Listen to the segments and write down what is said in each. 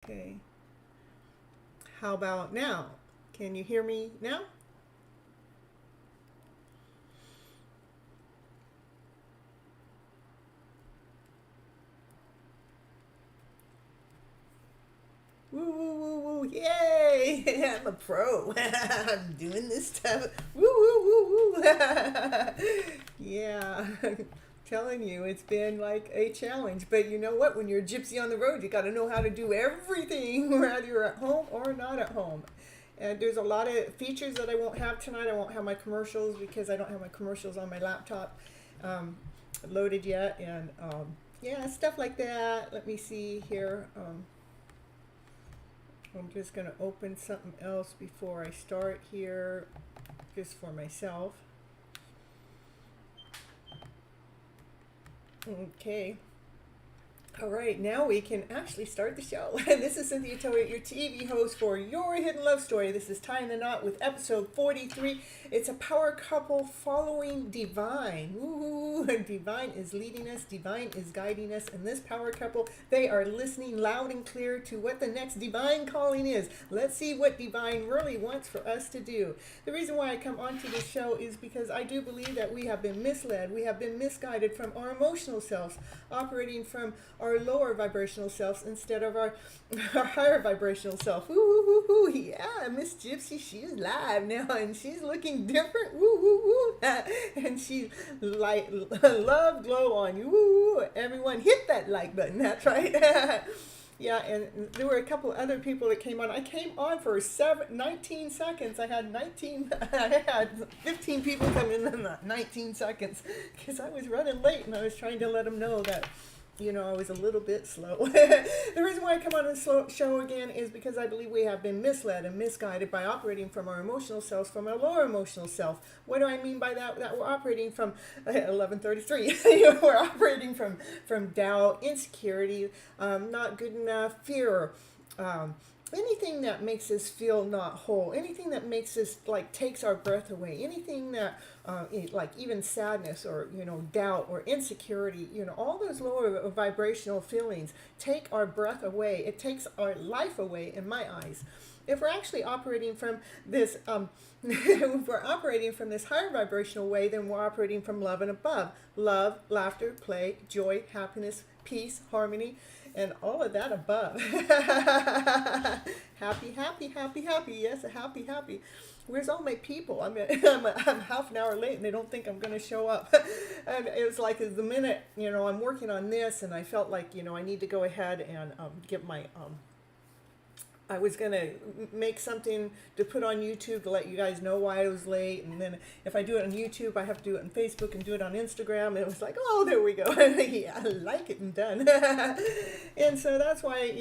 Okay. How about now? Can you hear me now? Woo, woo, woo, woo. Yay! I'm a pro. I'm doing this stuff. Woo, woo, woo, woo. Yeah. Telling you, it's been like a challenge. But you know what? When you're a gypsy on the road, you got to know how to do everything, whether you're at home or not at home. And there's a lot of features that I won't have tonight. I won't have my commercials because I don't have my commercials on my laptop um, loaded yet. And yeah, stuff like that. Let me see here. I'm just going to open something else before I start here, just for myself. Okay. All right, now we can actually start the show. This is Cynthia Toet, your TV host for Your Hidden Love Story. This is Tying the Knot with episode 43. It's a power couple following Divine. Woo! Divine is leading us, Divine is guiding us, and this power couple, they are listening loud and clear to what the next divine calling is. Let's see what Divine really wants for us to do. The reason why I come onto this show is because I do believe that we have been misled, we have been misguided from our emotional selves, operating from our lower vibrational selves instead of our higher vibrational self. Woo, woo, woo, woo. Yeah, Miss Gypsy, she's live now and she's looking different. Woo, woo, woo. And she's like love glow on you. Woo, woo. Everyone hit that like button. That's right. Yeah, and there were a couple other people that came on. I came on for 19 seconds. I had 19, I had 15 people come in 19 seconds because I was running late and I was trying to let them know that I was a little bit slow. The reason why I come on this show again is because I believe we have been misled and misguided by operating from our emotional selves, from our lower emotional self. What do I mean by that? That we're operating from 1133. We're operating from doubt, insecurity, not good enough, fear, anything that makes us feel not whole, anything that makes us like takes our breath away, anything that like even sadness or doubt or insecurity, all those lower vibrational feelings take our breath away. It takes our life away in my eyes. If we're actually operating from this if we're operating from this higher vibrational way, then we're operating from love and above. Love, laughter, play, joy, happiness, peace, harmony, and all of that above. Happy, happy, happy, happy. Yes, a happy, happy. Where's all my people? I'm half an hour late and they don't think I'm going to show up. And it was like the minute, I'm working on this and I felt like, I need to go ahead and get my I was going to make something to put on YouTube to let you guys know why I was late. And then if I do it on YouTube, I have to do it on Facebook and do it on Instagram. And it was like, oh, there we go. Yeah, I like it and done. And so that's why,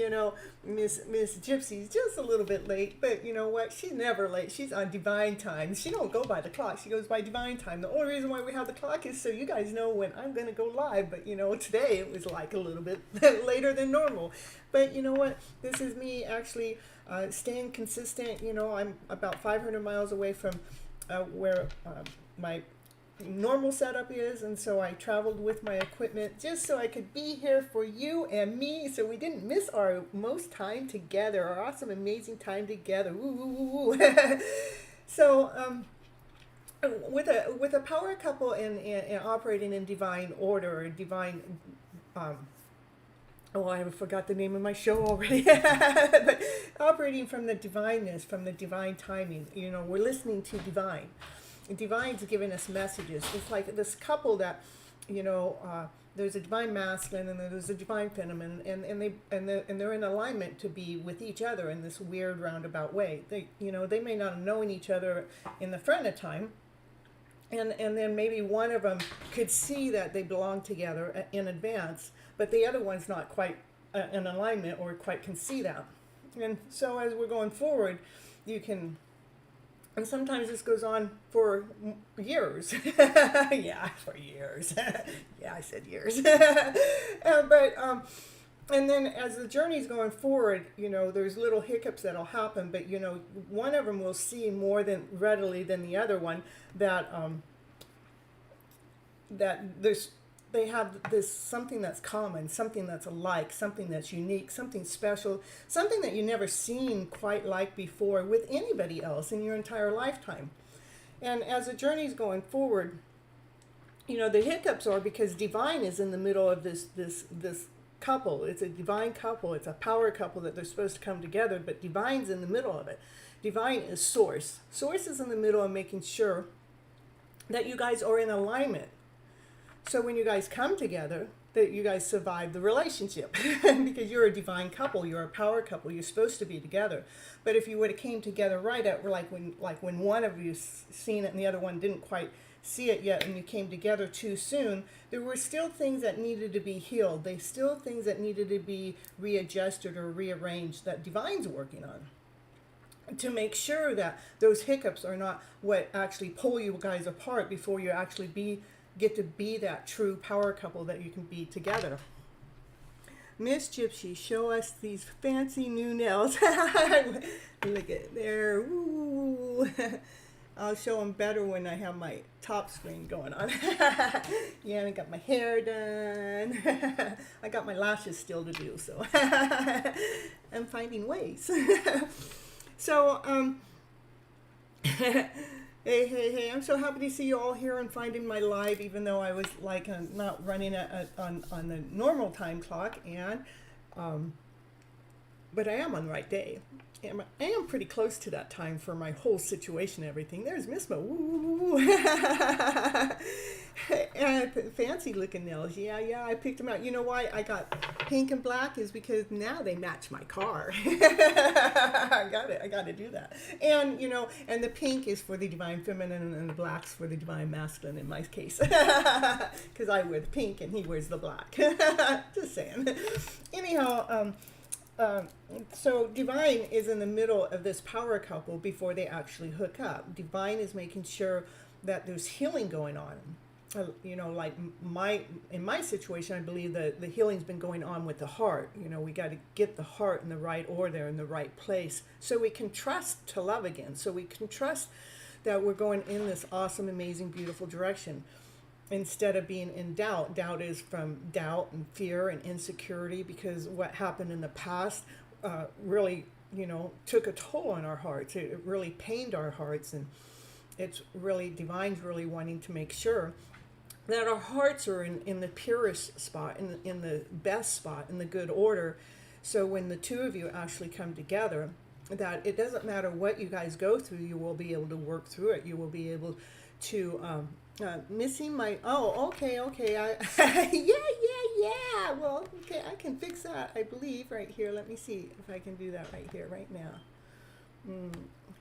Miss Gypsy's just a little bit late. But you know what? She's never late. She's on divine time. She don't go by the clock. She goes by divine time. The only reason why we have the clock is so you guys know when I'm going to go live. But, today it was like a little bit later than normal. But you know what? This is me actually staying consistent. I'm about 500 miles away from where my normal setup is, and so I traveled with my equipment just so I could be here for you and me, so we didn't miss our most time together, our awesome, amazing time together. Woo, woo, woo, woo. So with a power couple and operating in divine order, or divine oh, I forgot the name of my show already. But operating from the divineness, from the divine timing, we're listening to divine. Divine's giving us messages. It's like this couple that, there's a divine masculine and there's a divine feminine, and they're in alignment to be with each other in this weird roundabout way. They may not have known each other in the front of time. And then maybe one of them could see that they belong together in advance, but the other one's not quite in alignment or quite can see that. And so as we're going forward, you can, and sometimes this goes on for years. Yeah, for years. Yeah, I said years. And then as the journey's going forward, there's little hiccups that'll happen, but one of them will see more than readily than the other one that that there's they have this something that's common, something that's alike, something that's unique, something special, something that you never seen quite like before with anybody else in your entire lifetime. And as the journey's going forward, the hiccups are because divine is in the middle of this couple. It's a divine couple. It's a power couple that they're supposed to come together, but divine's in the middle of it. Divine is source. Source is in the middle of making sure that you guys are in alignment. So when you guys come together, that you guys survive the relationship because you're a divine couple, you're a power couple, you're supposed to be together. But if you would have came together right at when one of you seen it and the other one didn't quite see it yet, and you came together too soon, there were still things that needed to be healed. There's still things that needed to be readjusted or rearranged that divine's working on, to make sure that those hiccups are not what actually pull you guys apart before you actually get to be that true power couple that you can be together. Miss Gypsy, show us these fancy new nails. Look at there. Ooh. I'll show them better when I have my top screen going on. Yeah, I got my hair done. I got my lashes still to do, so I'm finding ways. So, hey, I'm so happy to see you all here and finding my live, even though I was not running on the normal time clock, and but I am on the right day. I am pretty close to that time for my whole situation and everything. There's Miss Mo. Woo. And fancy looking nails. Yeah, I picked them out. You know why I got pink and black is because now they match my car. I got to do that. And, and the pink is for the divine feminine and the black's for the divine masculine in my case. Because I wear the pink and he wears the black. Just saying. Anyhow, so divine is in the middle of this power couple before they actually hook up. Divine is making sure that there's healing going on. In my situation, I believe that the healing's been going on with the heart. We got to get the heart in the right order, in the right place, so we can trust to love again. So we can trust that we're going in this awesome, amazing, beautiful direction. Instead of being in doubt. Doubt is from doubt and fear and insecurity, because what happened in the past really, took a toll on our hearts. It really pained our hearts, and it's really, divine's really wanting to make sure that our hearts are in the purest spot, in the best spot, in the good order. So when the two of you actually come together, that it doesn't matter what you guys go through, you will be able to work through it. You will be able to missing my, okay, yeah, well, okay, I can fix that, I believe, right here. Let me see if I can do that right here, right now.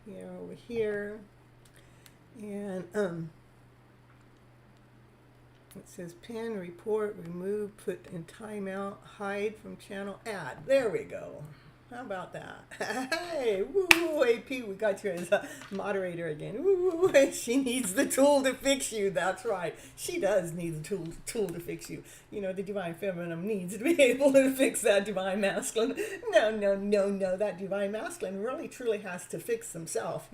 Here, over here, and it says pin, report, remove, put in timeout, hide from channel, add. There we go. How about that? Hey, woo, AP, we got you as a moderator again. Woo, she needs the tool to fix you. That's right. She does need the tool to fix you. The divine feminine needs to be able to fix that divine masculine. No. That divine masculine really, truly has to fix themselves.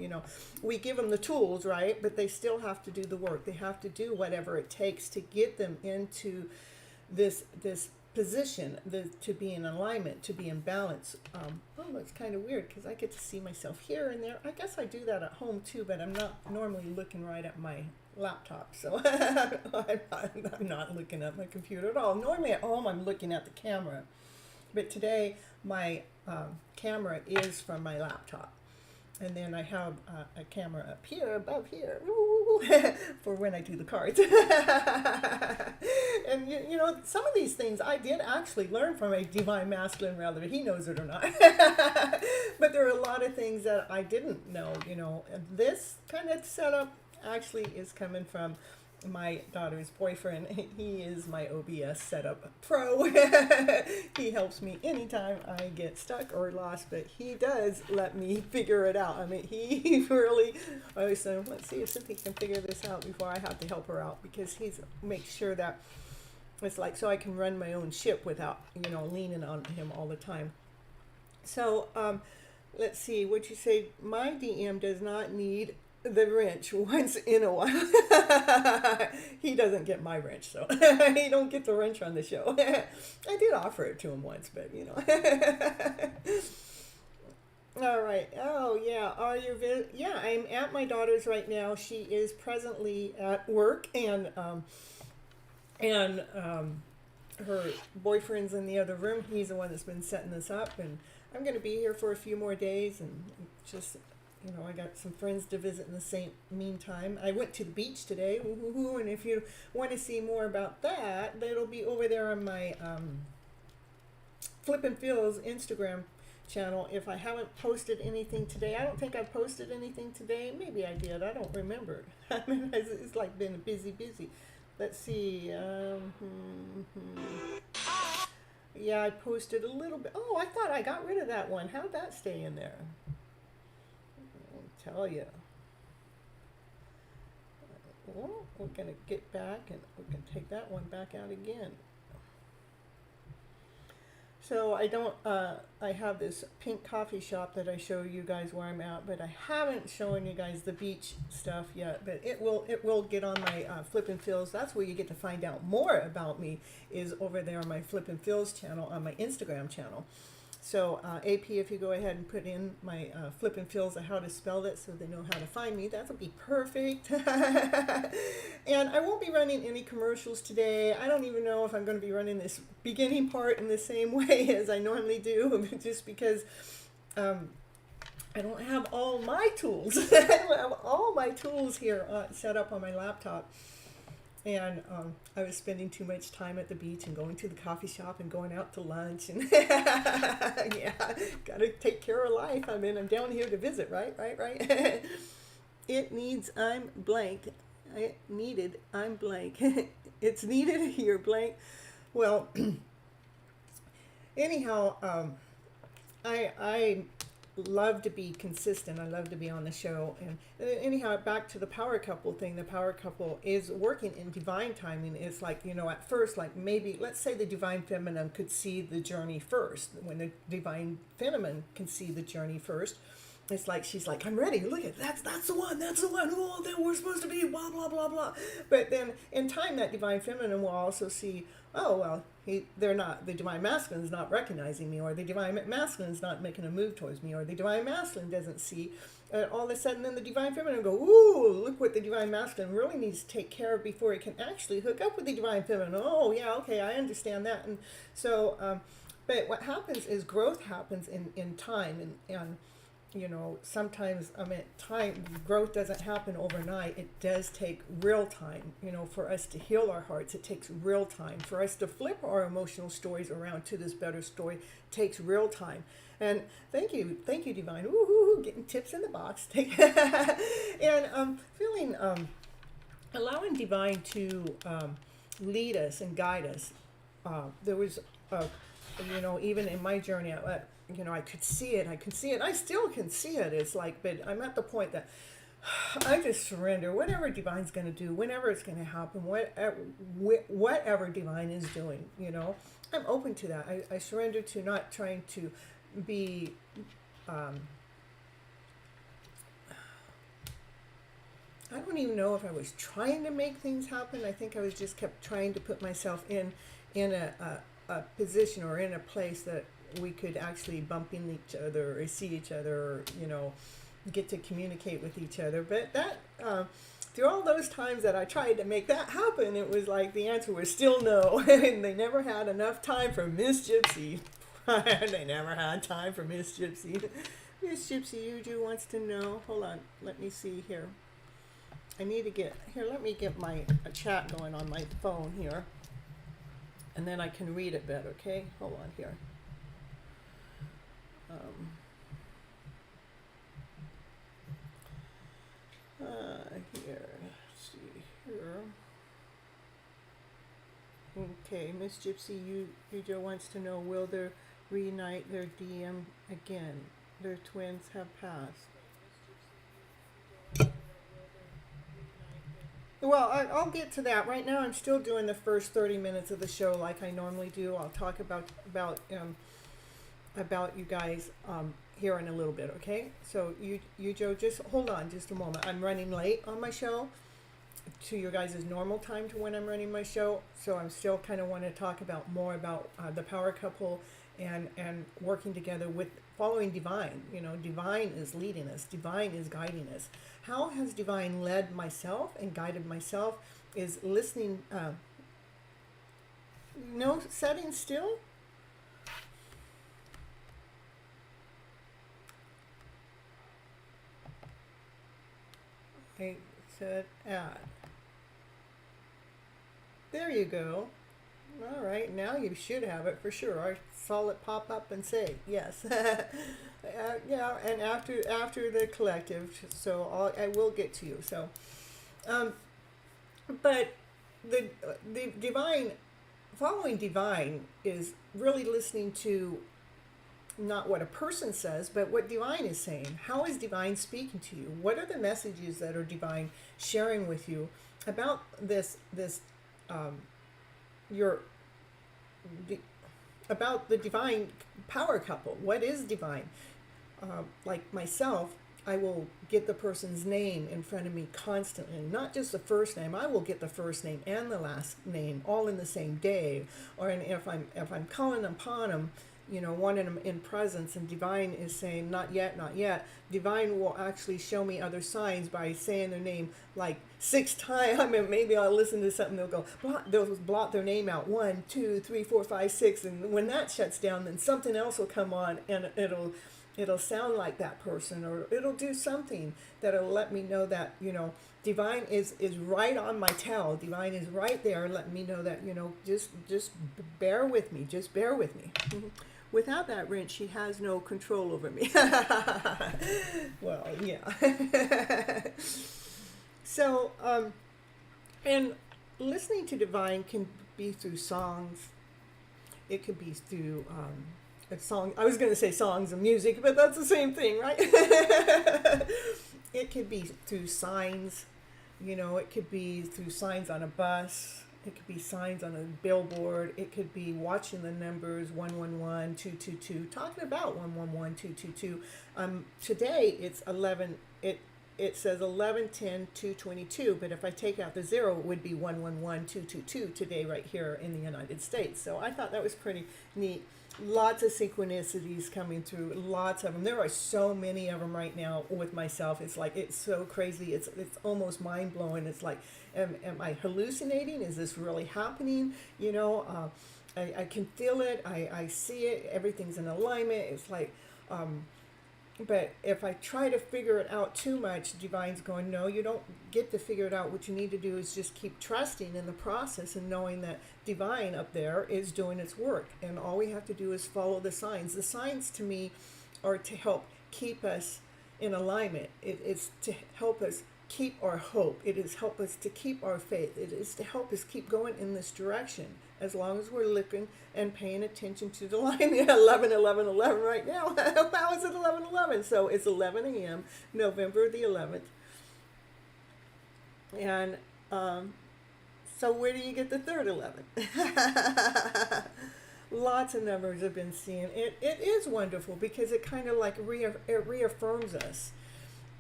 We give them the tools, right? But they still have to do the work. They have to do whatever it takes to get them into this position, to be in alignment, to be in balance. It's kind of weird because I get to see myself here and there. I guess I do that at home too, but I'm not normally looking right at my laptop, so I'm not looking at my computer at all. Normally at home I'm looking at the camera, but today my camera is from my laptop. And then I have a camera up here, above here, for when I do the cards. And, some of these things I did actually learn from a divine masculine, whether he knows it or not. But there are a lot of things that I didn't know, And this kind of setup actually is coming from my daughter's boyfriend. He is my OBS setup pro. He helps me anytime I get stuck or lost, but he does let me figure it out. I mean, he really, so let's see if Cynthia can figure this out before I have to help her out, because he's makes sure that it's so I can run my own ship without, leaning on him all the time. So, let's see what you say. My DM does not need the wrench once in a while. He doesn't get my wrench, so he don't get the wrench on the show. I did offer it to him once, but you know. All right. Oh yeah. Are you? Yeah, I'm at my daughter's right now. She is presently at work, and her boyfriend's in the other room. He's the one that's been setting this up, and I'm going to be here for a few more days, and just, you know, I got some friends to visit in the same meantime. I went to the beach today, woo-hoo-hoo, and if you want to see more about that, that'll be over there on my Flip and Phil's Instagram channel. If I haven't posted anything today, I don't think I've posted anything today. Maybe I did. I don't remember. I mean, it's like been busy. Let's see. Yeah, I posted a little bit. Oh, I thought I got rid of that one. How'd that stay in there? I'll tell you. Well, we're going to get back, and we're going to take that one back out again. So I don't, I have this pink coffee shop that I show you guys where I'm at, but I haven't shown you guys the beach stuff yet, but it will get on my Flip and Phil's. That's where you get to find out more about me, is over there on my Flip and Phil's channel, on my Instagram channel. So AP, if you go ahead and put in my Flip and Phil's how to spell it so they know how to find me, that'll be perfect. And I won't be running any commercials today. I don't even know if I'm going to be running this beginning part in the same way as I normally do, just because I don't have all my tools. I don't have all my tools here set up on my laptop. And I was spending too much time at the beach and going to the coffee shop and going out to lunch. And yeah, got to take care of life. I mean, I'm down here to visit, right? It needs, I'm blank. It needed, I'm blank. It's needed here, blank. Well, anyhow, I love to be consistent. I love to be on the show. And anyhow, back to the power couple thing. The power couple is working in divine timing. It's like, you know, at first, like maybe, let's say the divine feminine could see the journey first. When the divine feminine can see the journey first, it's like, she's like, I'm ready. Look at that's the one. Oh, that we're supposed to be, blah, blah, blah, blah. But then in time, that divine feminine will also see, oh, well, they're not, the divine masculine is not recognizing me, or the divine masculine is not making a move towards me, or the divine masculine doesn't see. All of a sudden, then the divine feminine will go, ooh, look what the divine masculine really needs to take care of before it can actually hook up with the divine feminine. Oh, yeah, okay, I understand that. And so, but what happens is growth happens in time, and you know, sometimes, I mean, growth doesn't happen overnight. It does take real time, you know, for us to heal our hearts. It takes real time. For us to flip our emotional stories around to this better story takes real time. And thank you, Divine. Woo-hoo, getting tips in the box. And feeling, allowing Divine to lead us and guide us. There was, you know, even in my journey, you know, I could see it. I still can see it. It's like, but I'm at the point that I just surrender. Whatever Divine's going to do, whenever it's going to happen, whatever Divine is doing, you know, I'm open to that. I surrender to not trying to be, I don't even know if I was trying to make things happen. I think I was just kept trying to put myself in a position or in a place that we could actually bump into each other or see each other, or, you know, get to communicate with each other. But that, through all those times that I tried to make that happen, it was like the answer was still no. And they never had enough time for Miss Gypsy. They never had time for Miss Gypsy. Miss Gypsy Yuju wants to know. Hold on, let me see here. I need to get, here, let me get my chat going on my phone here. And then I can read it better, okay? Hold on here. Here, let's see here. Okay, Miss Gypsy Yujo wants to know, will they reunite their DM again? Their twins have passed. Well, I'll get to that. Right now, I'm still doing the first 30 minutes of the show like I normally do. I'll talk about about you guys here in a little bit, okay? So you Joe, just hold on just a moment. I'm running late on my show to your guys' normal time to when I'm running my show, so I'm still kind of want to talk about more about the power couple and working together with following divine. You know, divine is leading us, divine is guiding us. How has divine led myself and guided myself is listening, setting still. I said add. There you go. All right, now you should have it for sure. I saw it pop up and say yes. Yeah, and after the collective, so I will get to you. So, but the divine, following divine is really listening to not what a person says, but what divine is saying. How is divine speaking to you? What are the messages that are divine sharing with you about about the divine power couple? What is divine? Like myself, I will get the person's name in front of me constantly, not just the first name. I will get the first name and the last name all in the same day. Or if I'm calling upon them, wanting them in presence, and divine is saying not yet, not yet. Divine will actually show me other signs by saying their name like 6 times. I mean, maybe I'll listen to something, they'll blot their name out 1, 2, 3, 4, 5, 6, and when that shuts down, then something else will come on, and it'll sound like that person, or it'll do something that'll let me know that divine is right on my tail. Divine is right there letting me know that just bear with me, just bear with me. Without that wrench, she has no control over me. Well, yeah. So and listening to divine can be through songs. It could be through a song. I was going to say songs and music, but that's the same thing, right? It could be through signs. It could be through signs on a bus. It could be signs on a billboard. It could be watching the numbers 111, 222, talking about 111, 222. Today it's 11. It says 11, 10, 222, but if I take out the 0, it would be 111, 222 today right here in the United States. So I thought that was pretty neat. Lots of synchronicities coming through, lots of them. There are so many of them right now with myself. It's like, it's so crazy. It's almost mind blowing. It's like, am I hallucinating? Is this really happening? I can feel it. I see it. Everything's in alignment. It's like, but if I try to figure it out too much, divine's going, no, you don't get to figure it out. What you need to do is just keep trusting in the process and knowing that divine up there is doing its work. And all we have to do is follow the signs. The signs to me are to help keep us in alignment. It is to help us keep our hope. It is help us to keep our faith. It is to help us keep going in this direction. As long as we're looking and paying attention to the line. 11, 11, 11 right now. How is it 11, 11? So it's 11 a.m., November the 11th. And so where do you get the third 11? Lots of numbers have been seen. It is wonderful because it kind of like it reaffirms us.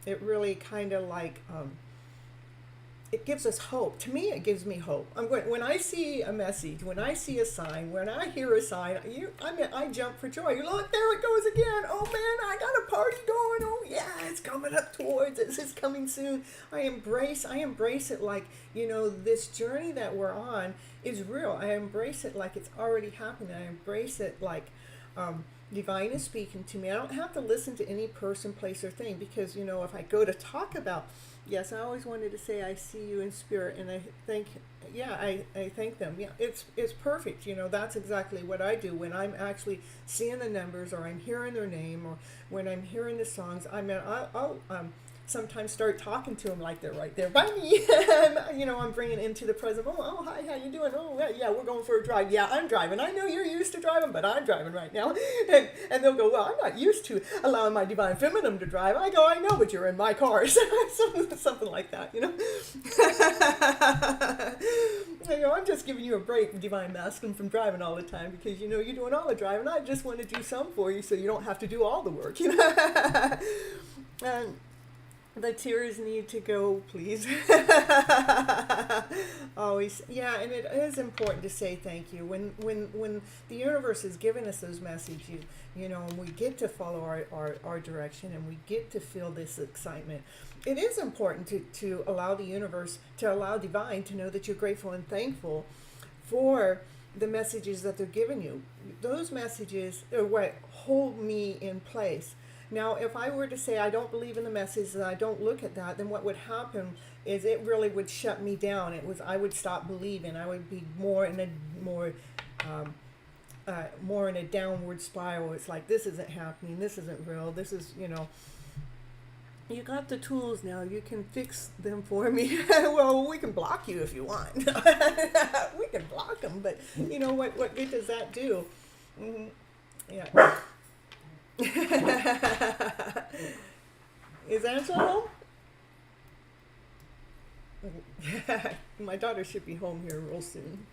It really kind of like... it gives us hope. To me, it gives me hope. When I see a message, when I see a sign, when I hear a sign, I jump for joy. Look, there it goes again. Oh man, I got a party going. Oh yeah, it's coming up towards us. It's coming soon. I embrace it like, this journey that we're on is real. I embrace it like it's already happening. I embrace it like divine is speaking to me. I don't have to listen to any person, place, or thing because, if I go to talk about, yes, I always wanted to say I see you in spirit, and I thank them. Yeah, it's perfect. That's exactly what I do when I'm actually seeing the numbers, or I'm hearing their name, or when I'm hearing the songs. I'll sometimes start talking to them like they're right there by me. I'm bringing into the present. Oh, hi, how you doing? Oh, yeah, we're going for a drive. Yeah, I'm driving. I know you're used to driving, but I'm driving right now. And they'll go, well, I'm not used to allowing my divine feminine to drive. I go, I know, but you're in my car. Something like that, I'm just giving you a break, Divine Masculine, from driving all the time because, you're doing all the driving. I just want to do some for you so you don't have to do all the work, And the tears need to go, please. Always. Yeah, and it is important to say thank you. When the universe is giving us those messages, and we get to follow our direction and we get to feel this excitement, it is important to allow the universe, to allow Divine to know that you're grateful and thankful for the messages that they're giving you. Those messages are what hold me in place. Now, if I were to say I don't believe in the message and I don't look at that, then what would happen is it really would shut me down. I would stop believing. I would be more in a downward spiral. It's like, this isn't happening. This isn't real. This is, you got the tools now. You can fix them for me. Well, we can block you if you want. We can block them, but what good does that do? Mm-hmm. Yeah. Is Angela home? My daughter should be home here real soon.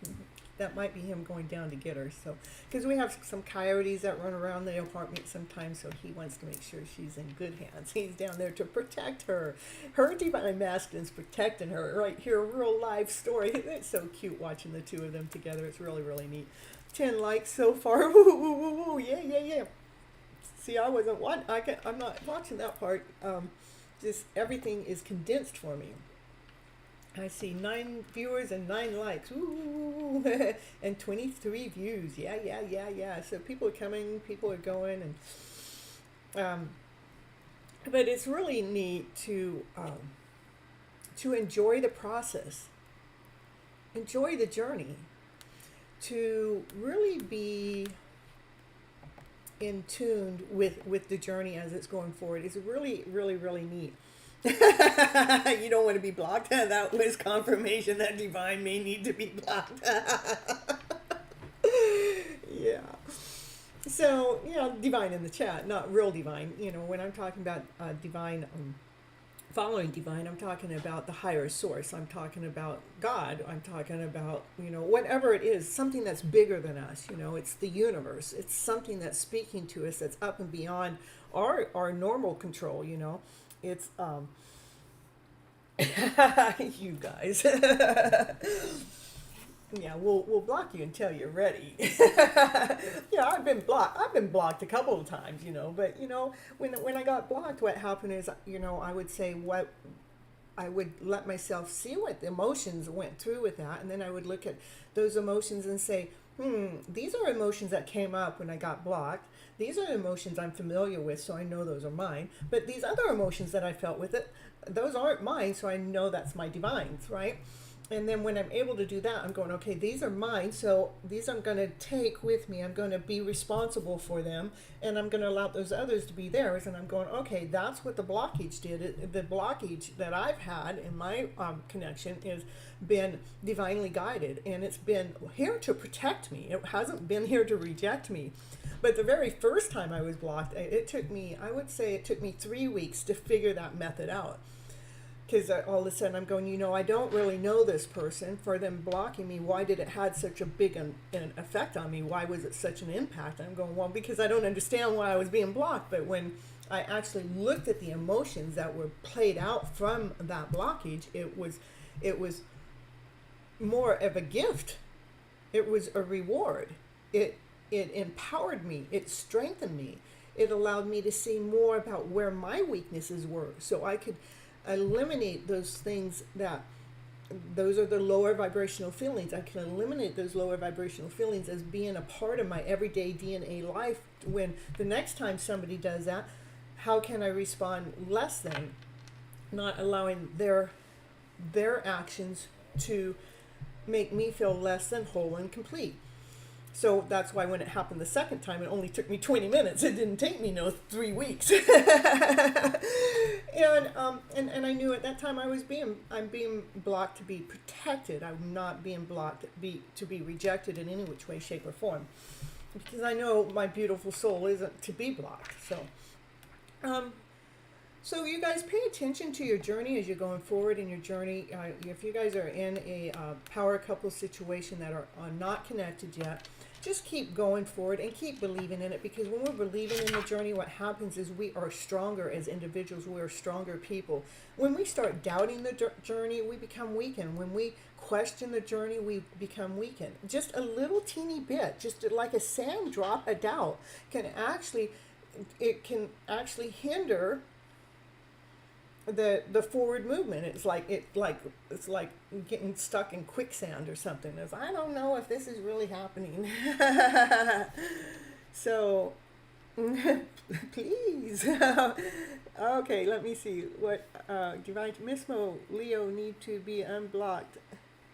That might be him going down to get her. So, because we have some coyotes that run around the apartment sometimes, so he wants to make sure she's in good hands. He's down there to protect her. Her Divine Masculine's protecting her right here. A real live story. It's so cute watching the two of them together. It's really, really neat. 10 likes so far. Ooh, yeah. See, I wasn't I'm not watching that part. Just everything is condensed for me. I see 9 viewers and 9 likes. Ooh, and 23 views. Yeah. So people are coming, people are going, and but it's really neat to enjoy the process, enjoy the journey, to really be in tune with the journey as it's going forward. It's really, really, really neat. You don't want to be blocked. That was confirmation that Divine may need to be blocked. Yeah. So, Divine in the chat, not real Divine. When I'm talking about Divine, following Divine, I'm talking about the higher source. I'm talking about God. I'm talking about, whatever it is, something that's bigger than us. It's the universe. It's something that's speaking to us, that's up and beyond our normal control. It's you guys. Yeah, we'll block you until you're ready. Yeah, I've been blocked a couple of times, but when I got blocked, what happened is, I would say I would let myself see what the emotions went through with that, and then I would look at those emotions and say, these are emotions that came up when I got blocked. These are emotions I'm familiar with, so I know those are mine. But these other emotions that I felt with it, those aren't mine, so I know that's my Divine's, right? And then when I'm able to do that, I'm going, okay, these are mine, so these I'm going to take with me. I'm going to be responsible for them, and I'm going to allow those others to be theirs. And I'm going, okay, that's what the blockage did. The blockage that I've had in my connection has been divinely guided, and it's been here to protect me. It hasn't been here to reject me. But the very first time I was blocked, I would say it took me 3 weeks to figure that method out. Because all of a sudden I'm going, I don't really know this person. For them blocking me, why did it have such a big an effect on me? Why was it such an impact? I'm going, well, because I don't understand why I was being blocked. But when I actually looked at the emotions that were played out from that blockage, it was more of a gift. It was a reward. It empowered me. It strengthened me. It allowed me to see more about where my weaknesses were, so I could eliminate those things those are the lower vibrational feelings. I can eliminate those lower vibrational feelings as being a part of my everyday DNA life. When the next time somebody does that, how can I respond less than, not allowing their actions to make me feel less than whole and complete. So that's why when it happened the second time, it only took me 20 minutes. It didn't take me 3 weeks. And I knew at that time I'm being blocked to be protected. I'm not being blocked to be rejected in any which way, shape, or form. Because I know my beautiful soul isn't to be blocked. So So you guys pay attention to your journey as you're going forward in your journey. If you guys are in a power couple situation that are not connected yet, just keep going forward and keep believing in it, because when we're believing in the journey, what happens is we are stronger as individuals. We are stronger people. When we start doubting the journey, we become weakened. When we question the journey, we become weakened. Just a little teeny bit, just like a sand drop, a doubt can actually hinder the forward movement. It's like getting stuck in quicksand or something. If I don't know if this is really happening. So please. Okay, let me see what Divine Mismo Leo need to be unblocked.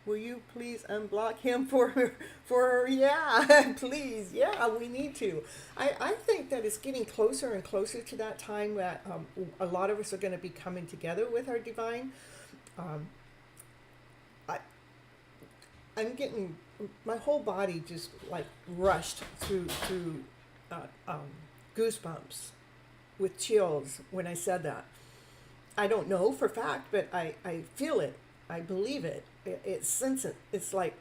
Will you please unblock him for yeah, please. Yeah, we need to. I think that it's getting closer and closer to that time that a lot of us are going to be coming together with our divine. I'm getting my whole body just like rushed through goosebumps with chills when I said that. I don't know for fact, but I feel it. I believe it. It's sense it. It's like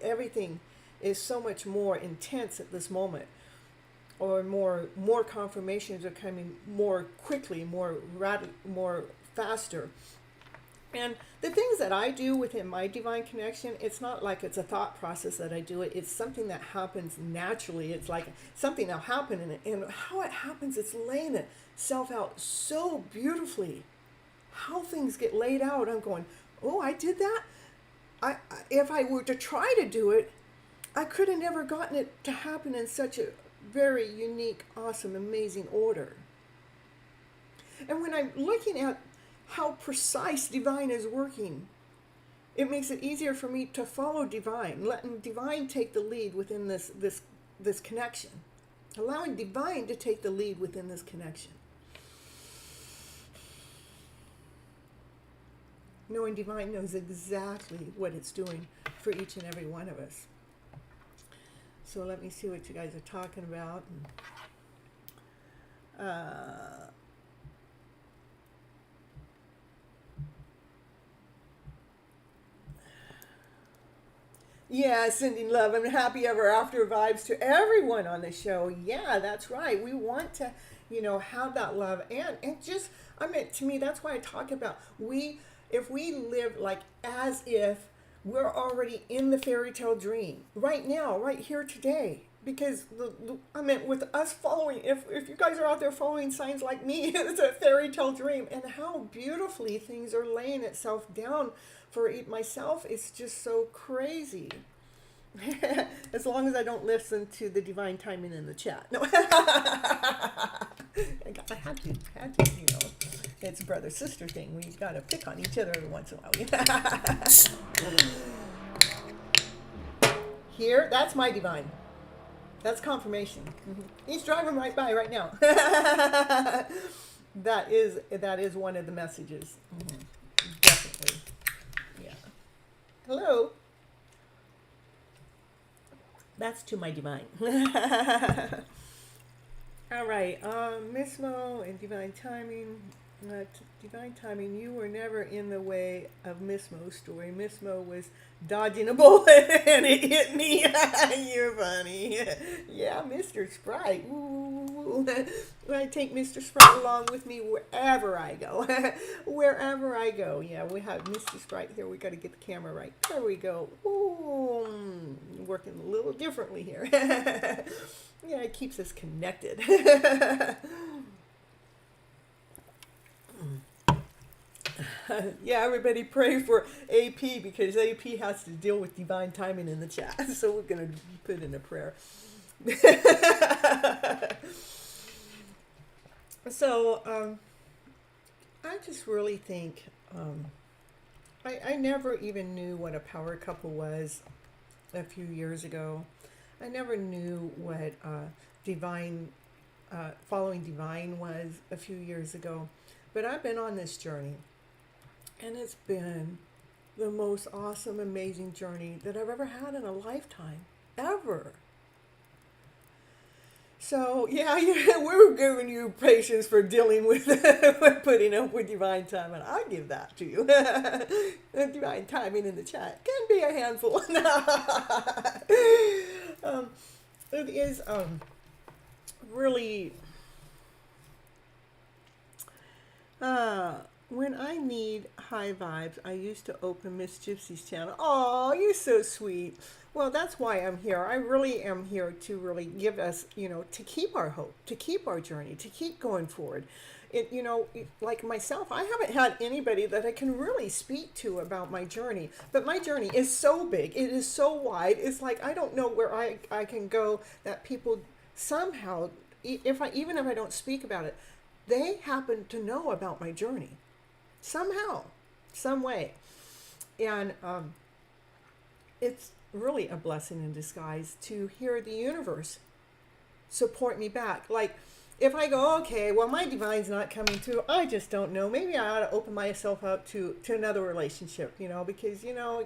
everything is so much more intense at this moment, or more confirmations are coming more quickly, more faster. And the things that I do within my divine connection, it's not like it's a thought process that I do it. It's something that happens naturally. It's like something that'll happen, and how it happens, it's laying itself out so beautifully. How things get laid out, I'm going, oh, I did that? If I were to try to do it, I could have never gotten it to happen in such a very unique, awesome, amazing order. And when I'm looking at how precise divine is working, it makes it easier for me to follow divine, letting divine take the lead within this connection, allowing divine to take the lead within this connection. Knowing divine knows exactly what it's doing for each and every one of us. So let me see what you guys are talking about. Yeah, sending love and happy ever after vibes to everyone on the show. Yeah, that's right. We want to, have that love, and just, to me, that's why I talk about if we live like as if we're already in the fairy tale dream right now, right here today. Because with us following, if you guys are out there following signs like me, it's a fairy tale dream, and how beautifully things are laying itself down for myself. It's just so crazy. As long as I don't listen to the divine timing in the chat. No. I had to, it's a brother-sister thing. We got to pick on each other every once in a while. Here, that's my divine. That's confirmation. Mm-hmm. He's driving right by right now. That is one of the messages. Mm-hmm. Definitely. Yeah. Hello. That's to my divine. All right. Mismo and divine timing. Divine timing, you were never in the way of Mismo's story. Mismo was dodging a bullet and it hit me. You're funny. Yeah, Mr. Sprite. Ooh. I take Mr. Sprite along with me wherever I go. Wherever I go. Yeah, we have Mr. Sprite here. We got to get the camera right. There we go. Ooh, working a little differently here. Yeah, it keeps us connected. Yeah, everybody pray for AP, because AP has to deal with divine timing in the chat. So we're going to put in a prayer. So I just really think I never even knew what a power couple was a few years ago. I never knew what following divine was a few years ago. But I've been on this journey, and it's been the most awesome, amazing journey that I've ever had in a lifetime, ever. So yeah, we're giving you patience for dealing with with putting up with divine time, and I give that to you. Divine timing in the chat can be a handful. um, it is really uh, when I need high vibes, I used to open Miss Gypsy's channel. Oh, you're so sweet. Well, that's why I'm here. I really am here to really give us, to keep our hope, to keep our journey, to keep going forward. Like myself, I haven't had anybody that I can really speak to about my journey. But my journey is so big. It is so wide. It's like I don't know where I can go that people somehow, even if I don't speak about it, they happen to know about my journey somehow, some way. And it's really a blessing in disguise to hear the universe support me back. Like, if I go, okay, well, my divine's not coming through, I just don't know. Maybe I ought to open myself up to another relationship, because,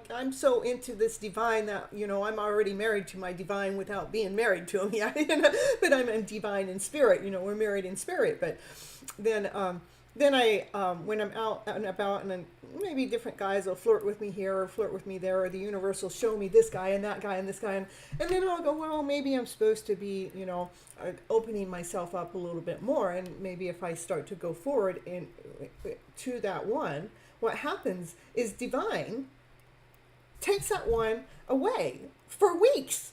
I'm so into this divine that, I'm already married to my divine without being married to him yet, but I'm in divine in spirit, we're married in spirit. But then I, when I'm out and about, and then maybe different guys will flirt with me here or flirt with me there, or the universe will show me this guy and that guy and this guy, and then I'll go, well, maybe I'm supposed to be, opening myself up a little bit more, and maybe if I start to go forward to that one, what happens is divine takes that one away for weeks.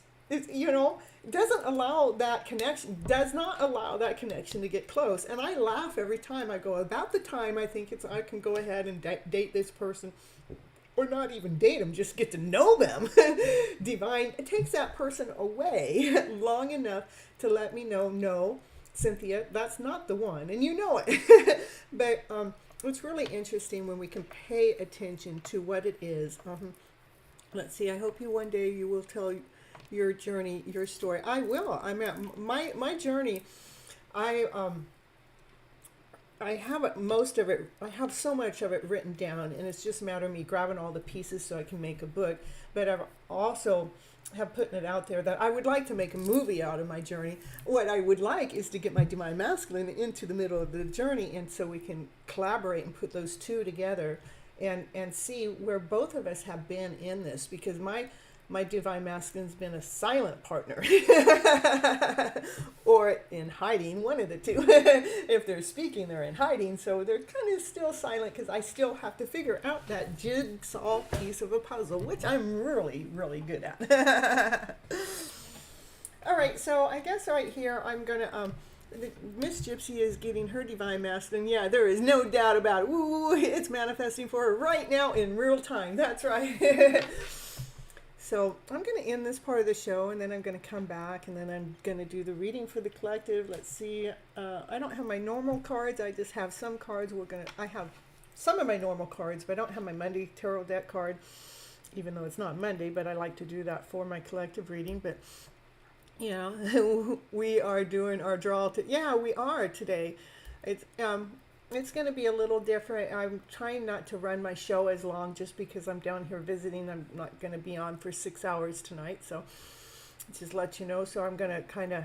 Doesn't allow that connection, does not allow that connection to get close. And I laugh every time. I go, about the time I think I can go ahead and date this person, or not even date them, just get to know them. Divine, it takes that person away long enough to let me know, no, Cynthia, that's not the one. And you know it. But it's really interesting when we can pay attention to what it is. Let's see, I hope one day you will tell your journey, your story. I will. I'm at my journey. I have most of it. I have so much of it written down, and it's just a matter of me grabbing all the pieces so I can make a book. But I've also have putting it out there that I would like to make a movie out of my journey. What I would like is to get my divine masculine into the middle of the journey, and so we can collaborate and put those two together, and see where both of us have been in this, because my divine masculine's been a silent partner or in hiding, one of the two. If they're speaking, they're in hiding, so they're kind of still silent, because I still have to figure out that jigsaw piece of a puzzle, which I'm really, really good at. All right, so I guess right here I'm gonna Miss Gypsy is getting her divine masculine. Yeah, there is no doubt about it. Ooh, it's manifesting for her right now in real time. That's right. So I'm going to end this part of the show, and then I'm going to come back, and then I'm going to do the reading for the collective. Let's see. I don't have my normal cards. I just have some cards. I have some of my normal cards, but I don't have my Monday tarot deck card, even though it's not Monday, but I like to do that for my collective reading. But we are doing our draw. Yeah, we are today. It's going to be a little different. I'm trying not to run my show as long, just because I'm down here visiting. I'm not going to be on for 6 hours tonight, so just let you know. So I'm going to kind of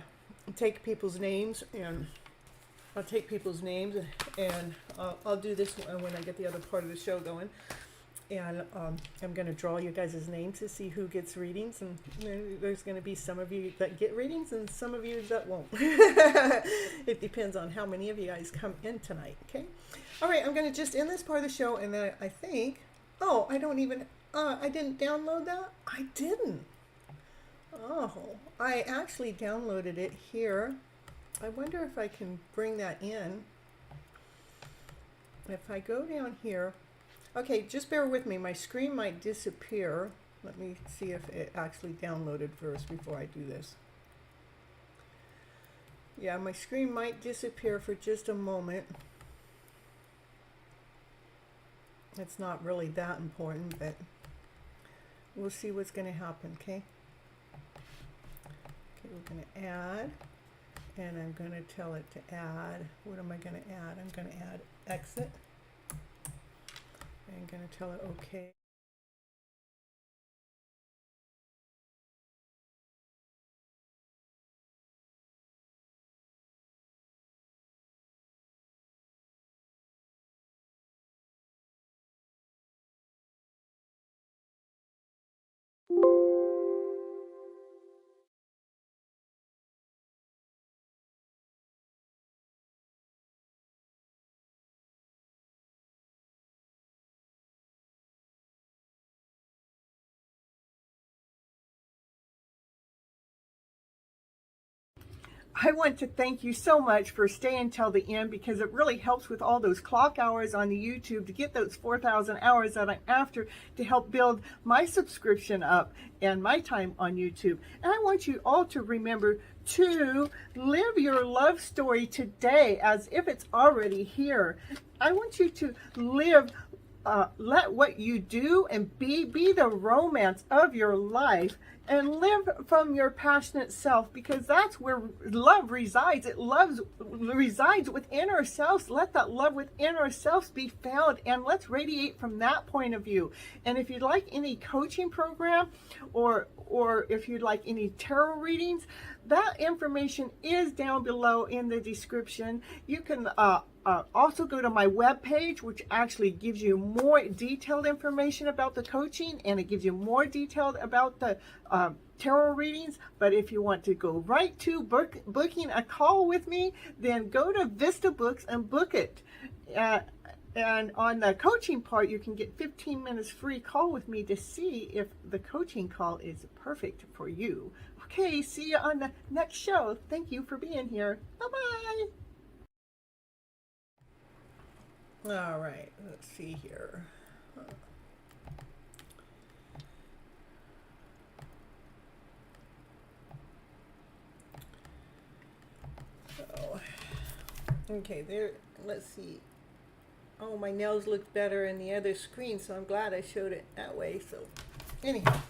take people's names, and I'll take people's names, and I'll do this when I get the other part of the show going. And I'm going to draw you guys' names to see who gets readings. And there's going to be some of you that get readings and some of you that won't. It depends on how many of you guys come in tonight, okay? All right, I'm going to just end this part of the show. And then I think, I didn't download that? I didn't. Oh, I actually downloaded it here. I wonder if I can bring that in. If I go down here. Okay, just bear with me. My screen might disappear. Let me see if it actually downloaded first before I do this. Yeah, my screen might disappear for just a moment. It's not really that important, but we'll see what's going to happen, okay? Okay, we're going to add, and I'm going to tell it to add. What am I going to add? I'm going to add exit. I'm going to tell it okay. I want to thank you so much for staying till the end, because it really helps with all those clock hours on the YouTube to get those 4,000 hours that I'm after to help build my subscription up and my time on YouTube. And I want you all to remember to live your love story today as if it's already here. I want you to live let what you do and be the romance of your life, and live from your passionate self, because that's where love resides. It resides within ourselves. Let that love within ourselves be found, and let's radiate from that point of view. And if you'd like any coaching program, or if you'd like any tarot readings, that information is down below in the description. You can also go to my webpage, which actually gives you more detailed information about the coaching, and it gives you more detailed about the tarot readings. But if you want to go right to booking a call with me, then go to Vista Books and book it. And on the coaching part, you can get 15 minutes free call with me to see if the coaching call is perfect for you. Okay, see you on the next show. Thank you for being here. Bye-bye. All right, let's see here. So, okay, there, let's see. Oh, my nails look better in the other screen, so I'm glad I showed it that way. So, anyhow.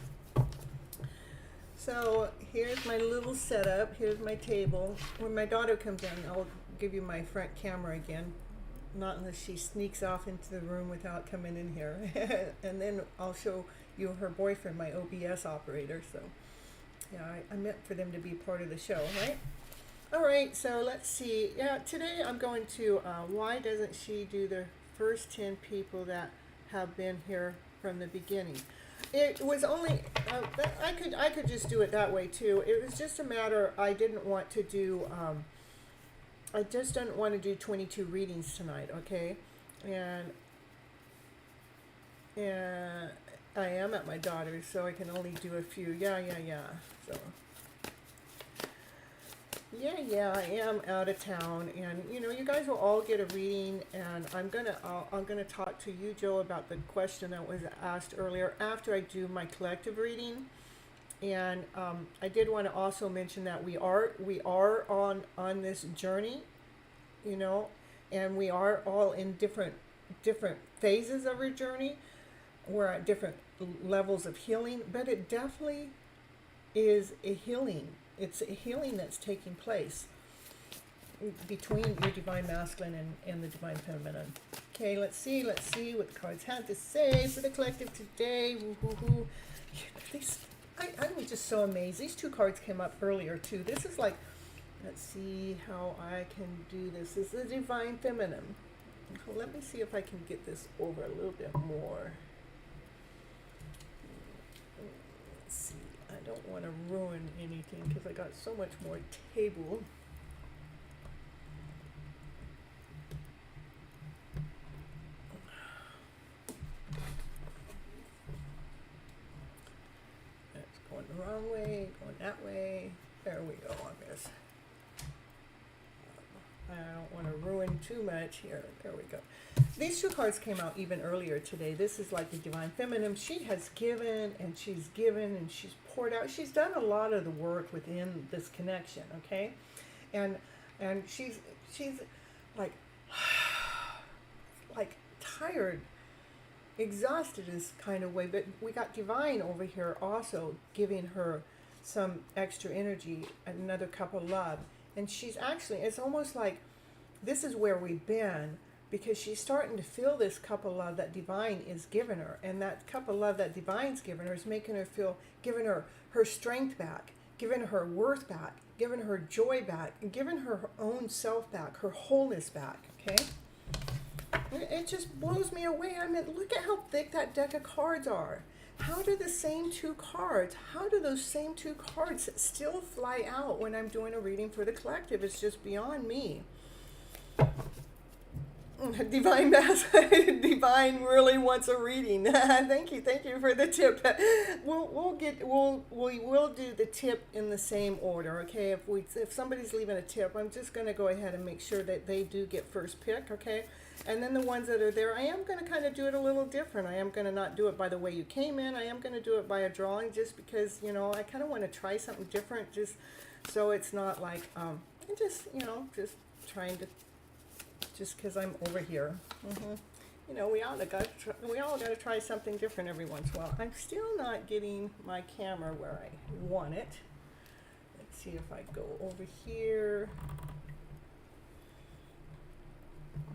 So, here's my little setup. Here's my table. When my daughter comes in, I'll give you my front camera again. Not unless she sneaks off into the room without coming in here. And then I'll show you her boyfriend, my OBS operator. So, yeah, I meant for them to be part of the show, right? All right, so let's see. Yeah, today I'm going to, why doesn't she do the first 10 people that have been here from the beginning? It was only, I could just do it that way too. It was just a matter, I didn't want to do, I just didn't want to do 22 readings tonight, okay? And I am at my daughter's, so I can only do a few. Yeah. So, yeah, I am out of town, and you guys will all get a reading, and I'm gonna talk to you, Joe, about the question that was asked earlier after I do my collective reading. And I did want to also mention that we are on this journey, and we are all in different phases of our journey. We're at different levels of healing, but it definitely is a healing. It's a healing that's taking place between your divine masculine and the divine feminine. Okay, let's see what the cards had to say for the collective today. Woo-hoo-hoo. I was just so amazed. These two cards came up earlier too. This is like, let's see how I can do this. This is the divine feminine. So let me see if I can get this over a little bit more. Let's see. I don't want to ruin anything because I got so much more table. That's going the wrong way, going that way. There we go on this. I don't want to ruin too much here. There we go. These two cards came out even earlier today. This is like the divine feminine. She has given and she's poured out. She's done a lot of the work within this connection, okay? And she's like tired, exhausted is kind of way, but we got divine over here also giving her some extra energy, another cup of love. And she's actually, it's almost like this is where we've been, because she's starting to feel this cup of love that divine is giving her. And that cup of love that divine's giving her is making her feel, giving her her strength back, giving her worth back, giving her joy back, and giving her own self back, her wholeness back, okay? It just blows me away. I mean, look at how thick that deck of cards are. how do the same two cards, how do those same two cards still fly out when I'm doing a reading for the collective? It's just beyond me. Divine Mass, Divine really wants a reading. Thank you for the tip. We will do the tip in the same order, okay? If somebody's leaving a tip, I'm just going to go ahead and make sure that they do get first pick, okay? And then the ones that are there, I am going to kind of do it a little different. I am going to not do it by the way you came in. I am going to do it by a drawing, just because, you know, I kind of want to try something different, just so it's not like just, you know, just trying to, just because I'm over here. You know, we all got to try something different every once in a while. I'm still not getting my camera where I want it. Let's see if I go over here.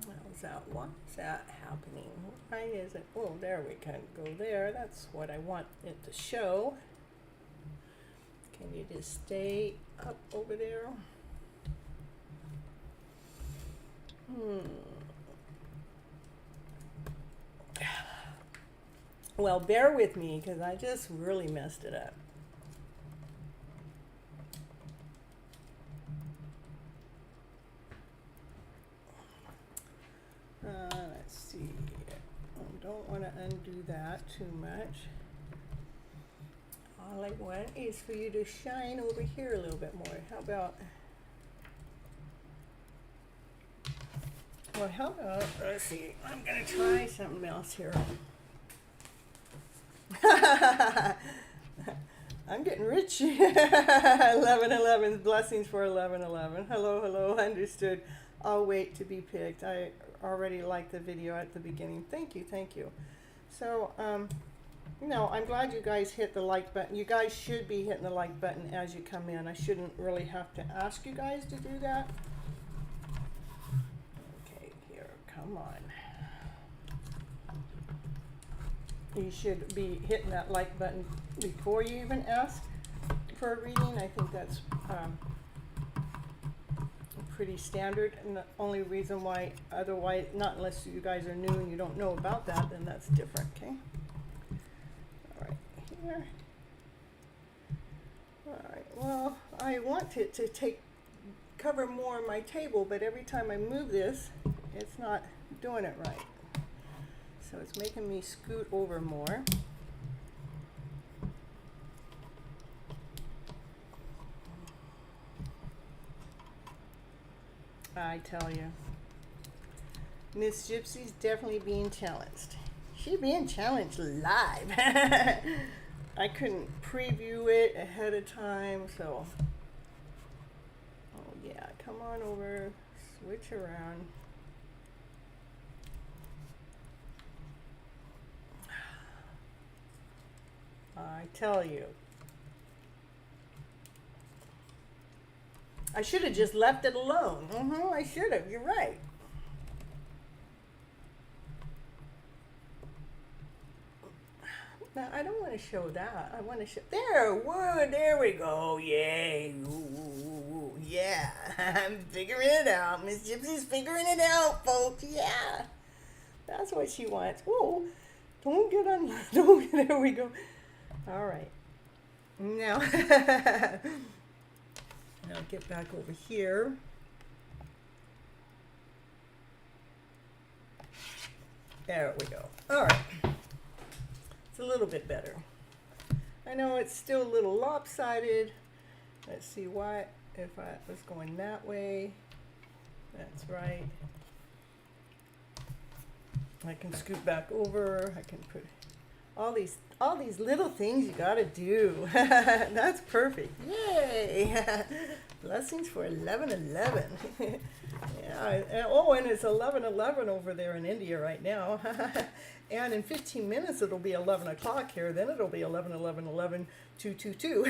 Why is that happening? Why is it? Oh, there we can go there. That's what I want it to show. Can you just stay up over there? Well, bear with me because I just really messed it up. Let's see. I don't want to undo that too much. All I want is for you to shine over here a little bit more. How about... Well, how about, let's see, I'm going to try something else here. I'm getting rich. 1111, blessings for 1111. Hello, understood. I'll wait to be picked. I already liked the video at the beginning. Thank you. So, no, I'm glad you guys hit the like button. You guys should be hitting the like button as you come in. I shouldn't really have to ask you guys to do that. Come on. You should be hitting that like button before you even ask for a reading. I think that's pretty standard, and the only reason why otherwise, not unless you guys are new and you don't know about that, then that's different, okay? All right, here. All right, well, I want it to cover more of my table, but every time I move this, it's not doing it right. So it's making me scoot over more. I tell you, Miss Gypsy's definitely being challenged. She's being challenged live. I couldn't preview it ahead of time, so. Oh yeah, come on over, switch around. I tell you. I should have just left it alone. I should have. You're right. Now, I don't want to show that. I want to show... There! Whoa, there we go. Yay. Ooh, yeah. I'm figuring it out. Miss Gypsy's figuring it out, folks. Yeah. That's what she wants. Oh, don't get on... There we go. All right. Now... Now get back over here. There we go. All right. It's a little bit better. I know it's still a little lopsided. Let's see why, if I was going that way. That's right. I can scoot back over. I can put all these little things you gotta do. That's perfect. Yay! Blessings for 1111. Yeah. And it's 1111 over there in India right now. And in 15 minutes it'll be 11 o'clock here. Then it'll be 1111 222.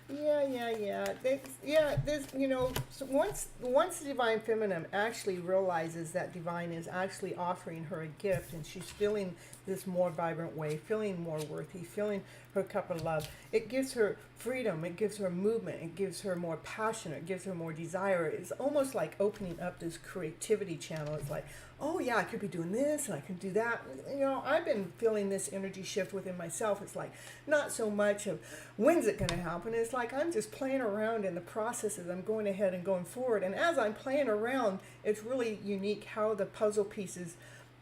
Yeah. There's, you know, once the Divine Feminine actually realizes that Divine is actually offering her a gift, and she's feeling this more vibrant way, feeling more worthy, feeling her cup of love. It gives her freedom, it gives her movement, it gives her more passion, it gives her more desire. It's almost like opening up this creativity channel. It's like, oh yeah, I could be doing this and I can do that. You know, I've been feeling this energy shift within myself. It's like not so much of when's it going to happen. It's like I'm just playing around in the process as I'm going ahead and going forward. And as I'm playing around, it's really unique how the puzzle pieces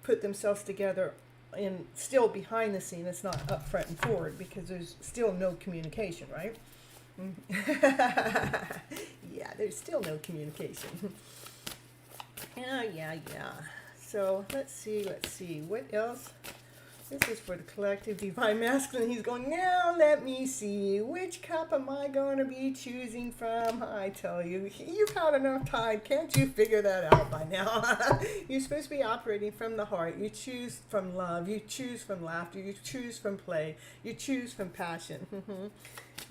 put themselves together. And still behind the scene, it's not up front and forward because there's still no communication, right? Yeah, there's still no communication. Yeah. So let's see. What else? This is for the collective divine masculine. He's going, now let me see. Which cup am I going to be choosing from? I tell you, you've had enough time. Can't you figure that out by now? You're supposed to be operating from the heart. You choose from love. You choose from laughter. You choose from play. You choose from passion.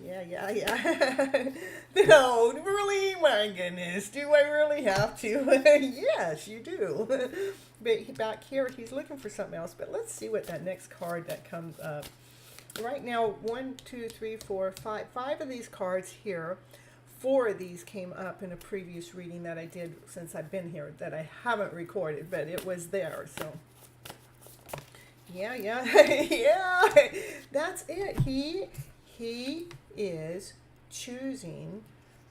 Yeah. No, really? My goodness. Do I really have to? Yes, you do. But back here, he's looking for something else. But let's see what that next card that comes up. Right now, 1, 2, 3, 4, 5. 5 of these cards here. 4 of these came up in a previous reading that I did since I've been here that I haven't recorded, but it was there. So, yeah. Yeah, that's it. He is choosing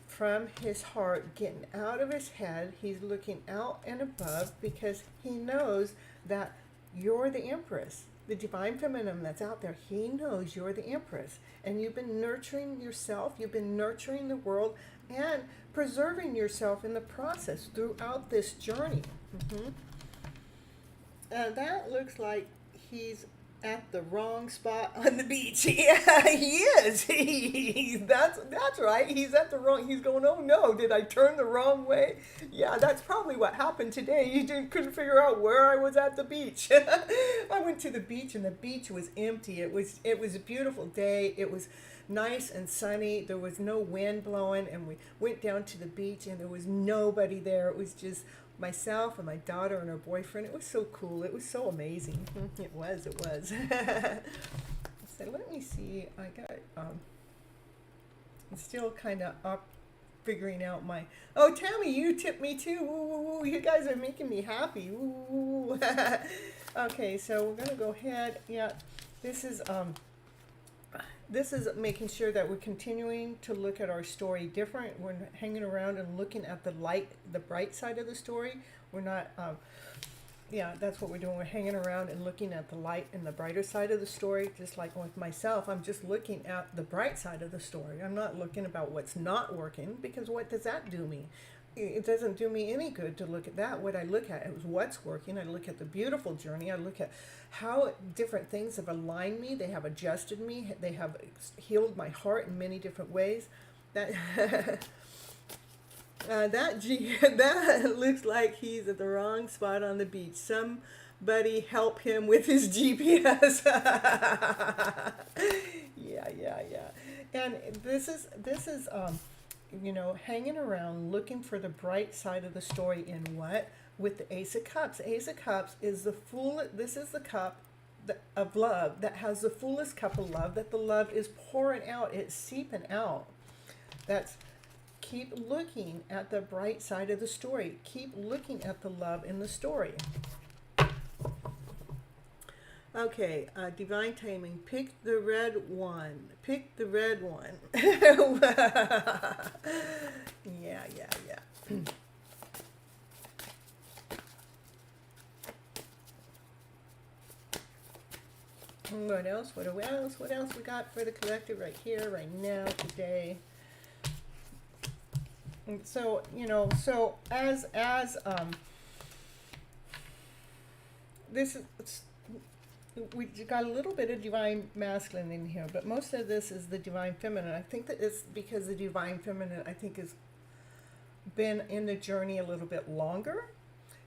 from his heart, getting out of his head. He's looking out and above because he knows that you're the Empress, the divine feminine that's out there. He knows you're the Empress, and you've been nurturing yourself, you've been nurturing the world, and preserving yourself in the process throughout this journey. That looks like he's at the wrong spot on the beach. Yeah, he is. That's right. He's at the wrong. He's going, oh no, did I turn the wrong way? Yeah, that's probably what happened today. Couldn't figure out where I was at the beach. I went to the beach and the beach was empty. It was a beautiful day. It was nice and sunny. There was no wind blowing, and we went down to the beach and there was nobody there. It was just myself and my daughter and her boyfriend. It was so cool. It was so amazing. It was. So let me see. I got I'm still kind of up figuring out my, oh Tammy, you tipped me too. Woo. You guys are making me happy. Woo. Okay, so we're gonna go ahead. Yeah, this is making sure that we're continuing to look at our story different. We're hanging around and looking at the light, the bright side of the story. We're not, yeah, that's what we're doing. We're hanging around and looking at the light and the brighter side of the story. Just like with myself, I'm just looking at the bright side of the story. I'm not looking about what's not working, because what does that do me? It doesn't do me any good to look at that. What I look at is what's working. I look at the beautiful journey. I look at how different things have aligned me. They have adjusted me. They have healed my heart in many different ways. That that looks like he's at the wrong spot on the beach. Somebody help him with his GPS. Yeah. And this is you know, hanging around looking for the bright side of the story in what? With the Ace of Cups. Ace of Cups is this is the cup of love that has the fullest cup of love, that the love is pouring out, it's seeping out. That's, keep looking at the bright side of the story. Keep looking at the love in the story. Okay, divine timing. Pick the red one. Pick the red one. Yeah. What else? What else we got for the collective right here, right now, today? And so, you know, so as this is, we got a little bit of divine masculine in here, but most of this is the divine feminine. I think that it's because the divine feminine, I think, has been in the journey a little bit longer,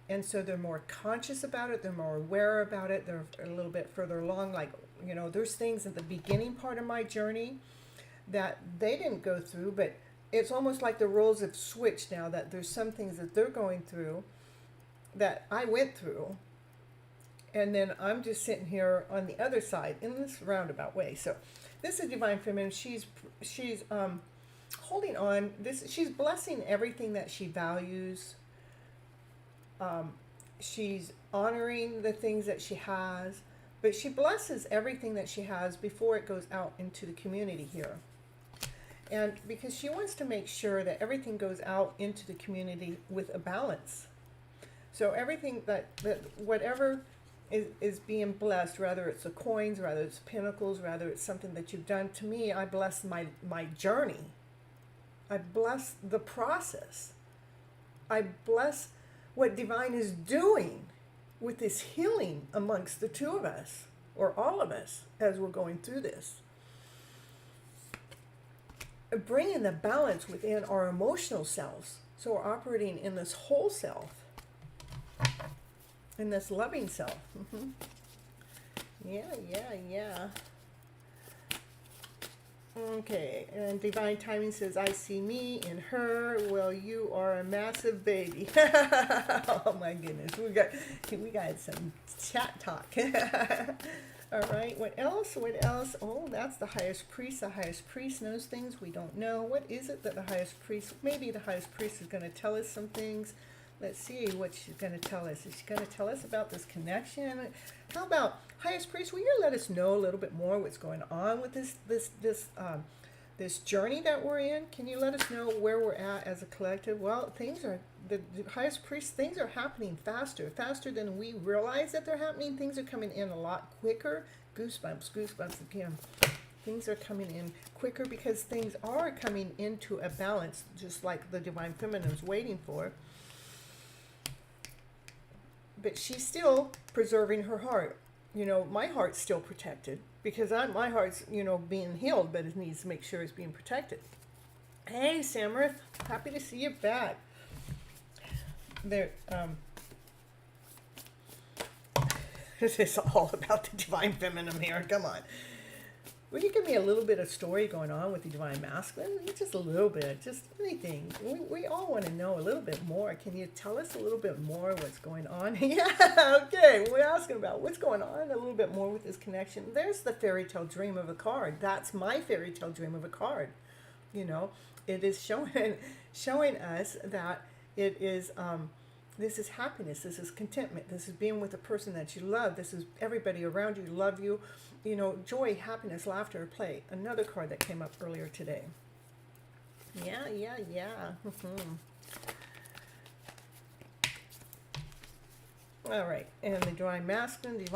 and so they're more conscious about it, they're more aware about it, they're a little bit further along. Like, you know, there's things at the beginning part of my journey that they didn't go through, but it's almost like the roles have switched now, that there's some things that they're going through that I went through. And then I'm just sitting here on the other side in this roundabout way. So this is Divine Feminine. She's holding on. She's blessing everything that she values. She's honoring the things that she has, but she blesses everything that she has before it goes out into the community here. And because she wants to make sure that everything goes out into the community with a balance. So everything that whatever is being blessed, whether it's the coins, whether it's pinnacles, whether it's something that you've done, to me, I bless my journey. I bless the process. I bless what Divine is doing with this healing amongst the two of us, or all of us, as we're going through this. Bringing the balance within our emotional selves. So we're operating in this whole self, in this loving self. Yeah. Okay, and Divine Timing says, I see me in her. Well, you are a massive baby. Oh my goodness, we got some chat talk. All right, what else? Oh, that's the highest priest. The highest priest knows things we don't know. What is it that the highest priest, maybe the highest priest is going to tell us some things. Let's see what she's going to tell us. Is she going to tell us about this connection? How about, highest priest, will you let us know a little bit more what's going on with this journey that we're in? Can you let us know where we're at as a collective? Well, the highest priest, things are happening faster than we realize that they're happening. Things are coming in a lot quicker. Goosebumps again. Things are coming in quicker because things are coming into a balance, just like the Divine Feminine is waiting for. But she's still preserving her heart. You know, my heart's still protected because my heart's, being healed, but it needs to make sure it's being protected. Hey, Samarith, happy to see you back. There, this is all about the Divine Feminine here. Come on. Will you give me a little bit of story going on with the Divine Masculine? Just a little bit, just anything. We all want to know a little bit more. Can you tell us a little bit more what's going on? Yeah, okay. We're asking about what's going on a little bit more with this connection. There's the fairy tale dream of a card. That's my fairy tale dream of a card. It is showing us that it is, this is happiness, this is contentment, this is being with a person that you love, this is everybody around you love you, joy, happiness, laughter, play. Another card that came up earlier today. Yeah. All right, and the Divine Masculine, this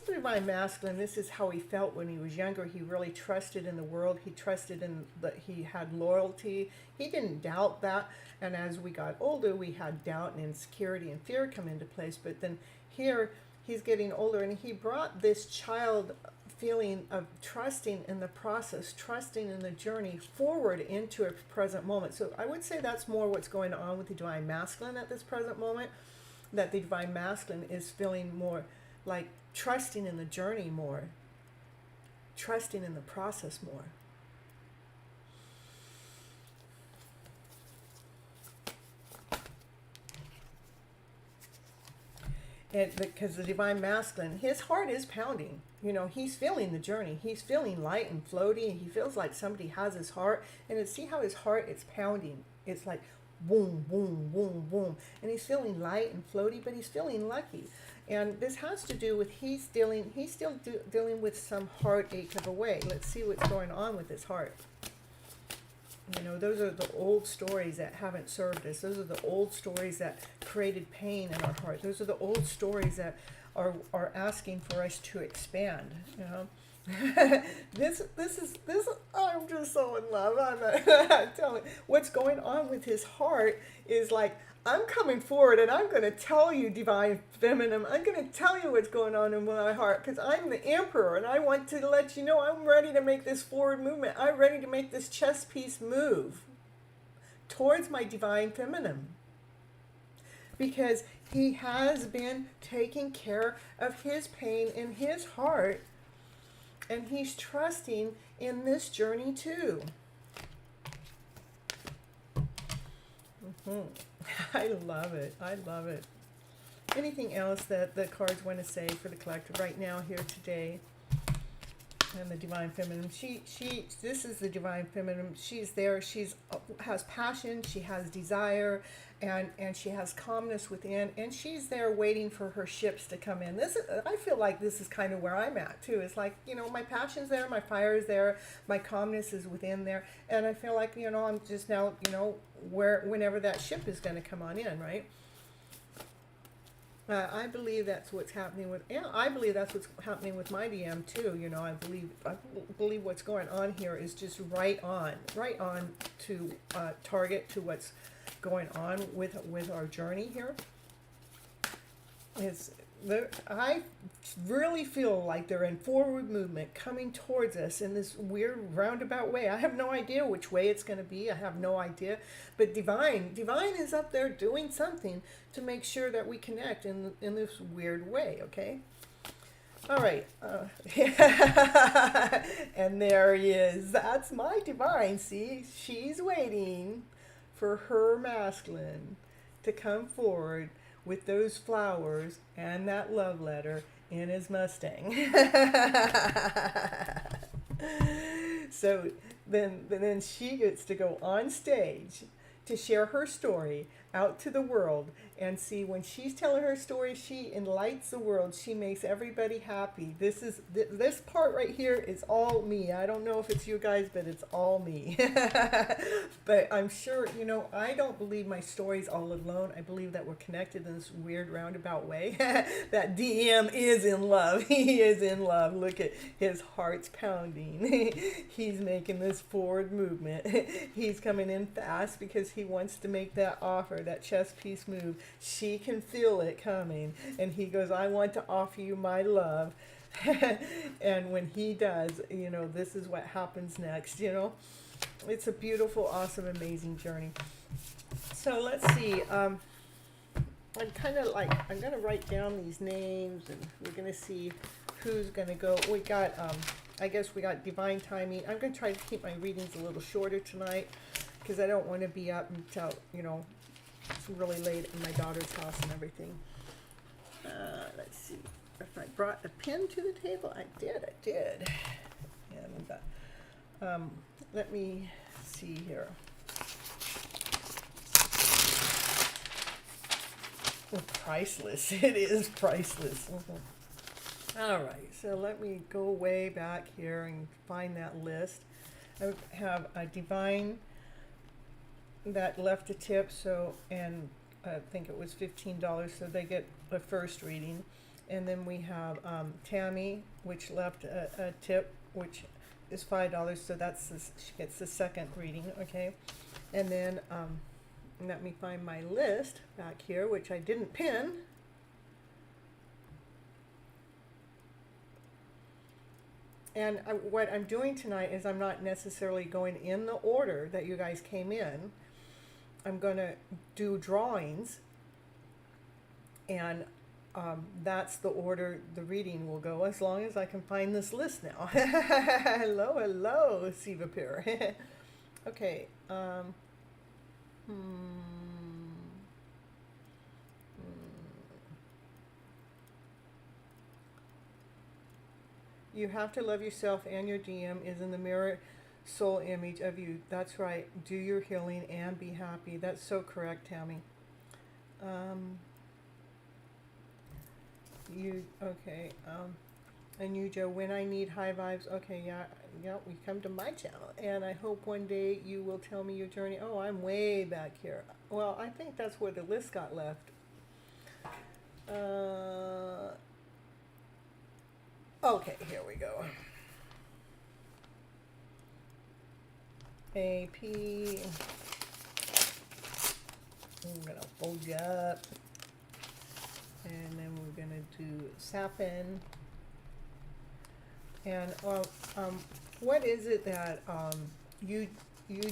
Divine Masculine, this is how he felt when he was younger. He really trusted in the world. He trusted in that he had loyalty. He didn't doubt that. And as we got older, we had doubt and insecurity and fear come into place. But then here, he's getting older, and he brought this child feeling of trusting in the process, trusting in the journey forward into a present moment. So I would say that's more what's going on with the Divine Masculine at this present moment, that the Divine Masculine is feeling more like trusting in the journey more, trusting in the process more. And because the Divine Masculine, his heart is pounding. He's feeling the journey. He's feeling light and floaty. He feels like somebody has his heart. And see how his heart is pounding. It's like boom, boom, boom, boom. And he's feeling light and floaty, but he's feeling lucky. And this has to do with he's still dealing with some heartache of a way. Let's see what's going on with his heart. Those are the old stories that haven't served us. Those are the old stories that created pain in our heart. Those are the old stories that are asking for us to expand. This I'm just so in love. I'm telling you, what's going on with his heart is like, I'm coming forward and I'm going to tell you, Divine Feminine, I'm going to tell you what's going on in my heart, because I'm the Emperor and I want to let you know I'm ready to make this forward movement. I'm ready to make this chess piece move towards my Divine Feminine, because he has been taking care of his pain in his heart, and he's trusting in this journey too. I love it. anything else that the cards want to say for the collective right now here today? And the Divine Feminine, this is the Divine Feminine. She's there. She's has passion. She has desire, and she has calmness within. And she's there waiting for her ships to come in. I feel like this is kind of where I'm at too. It's like, my passion's there, my fire is there, my calmness is within there, and I feel like I'm just now whenever that ship is going to come on in, right? I believe that's what's happening with. Yeah, I believe that's what's happening with my DM too. I believe what's going on here is just right on to target to what's going on with our journey here. I really feel like they're in forward movement coming towards us in this weird roundabout way. I have no idea which way it's going to be. I have no idea. But Divine is up there doing something to make sure that we connect in this weird way, okay? All right. And there he is. That's my Divine. See, she's waiting for her masculine to come forward with those flowers and that love letter in his Mustang. So then she gets to go on stage to share her story out to the world. And see, when she's telling her story, she enlightens the world. She makes everybody happy. This part right here is all me. I don't know if it's you guys, but it's all me. But I'm sure, I don't believe my story's all alone. I believe that we're connected in this weird roundabout way. That DM is in love. He is in love. Look at his heart's pounding. He's making this forward movement. He's coming in fast because he wants to make that offer, that chess piece move. She can feel it coming, and he goes, I want to offer you my love. And when he does, this is what happens next. It's a beautiful, awesome, amazing journey. So let's see. I'm going to write down these names, and we're going to see who's going to go. We got, I guess we got Divine Timing. I'm going to try to keep my readings a little shorter tonight because I don't want to be up until, it's really late in my daughter's house and everything. Let's see if I brought a pen to the table. I did. And let me see here. Priceless. It is priceless. All right, so let me go way back here and find that list. I have a Divine that left a tip, and I think it was $15, so they get the first reading. And then we have Tammy, which left a tip, which is $5, so she gets the second reading, okay? And then let me find my list back here, which I didn't pin. And what I'm doing tonight is I'm not necessarily going in the order that you guys came in. I'm going to do drawings, and that's the order the reading will go, as long as I can find this list now. Hello, Siva Pir. Okay. You have to love yourself, and your DM is in the mirror soul image of you. That's right. Do your healing and be happy. That's so correct, Tammy. And you, Joe, when I need high vibes. Okay, yeah, we come to my channel, and I hope one day you will tell me your journey. Oh, I'm way back here. Well, I think that's where the list got left. Okay, here we go. AP. I'm gonna fold you up, and then we're gonna do Sapin. And what is it that you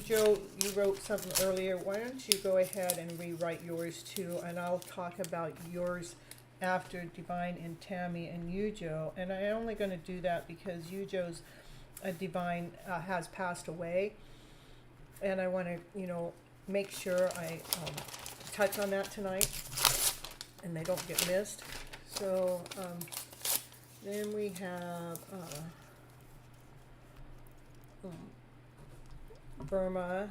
Joe, you wrote something earlier. Why don't you go ahead and rewrite yours too, and I'll talk about yours after Divine and Tammy and you, Joe. And I'm only going to do that because you, Joe's Divine has passed away, and I want to, make sure I touch on that tonight. and they don't get missed. So then we have Burma.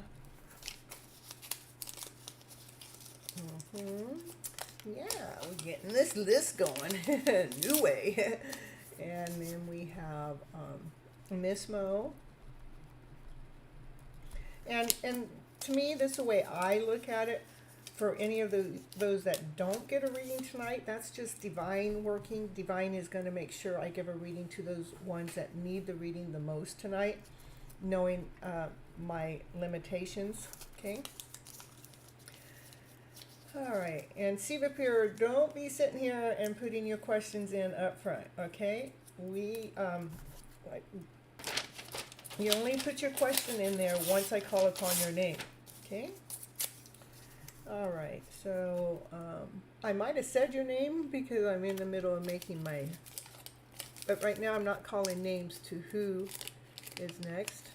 Yeah, we're getting this list going. New way. And then we have Miss Mo. And to me, this is the way I look at it. For any of those that don't get a reading tonight, that's just divine working. Divine is going to make sure I give a reading to those ones that need the reading the most tonight, knowing my limitations. Okay. All right. And Siva Pure, don't be sitting here and putting your questions in up front. Okay. You only put your question in there once I call upon your name. Okay. All right, so I might have said your name because I'm in the middle of making my, but right now I'm not calling names to who is next.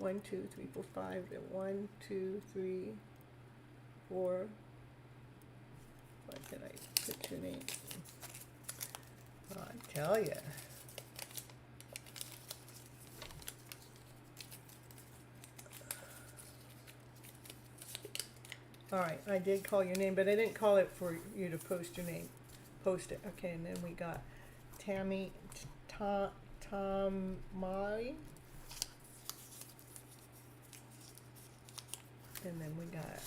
1, 2, 3, 4, 5, then 1, 2, 3, 4. What can I put your name? I tell you. All right, I did call your name, but I didn't call it for you to post your name. Post it. Okay, and then we got Tammy, Tamai. And then we got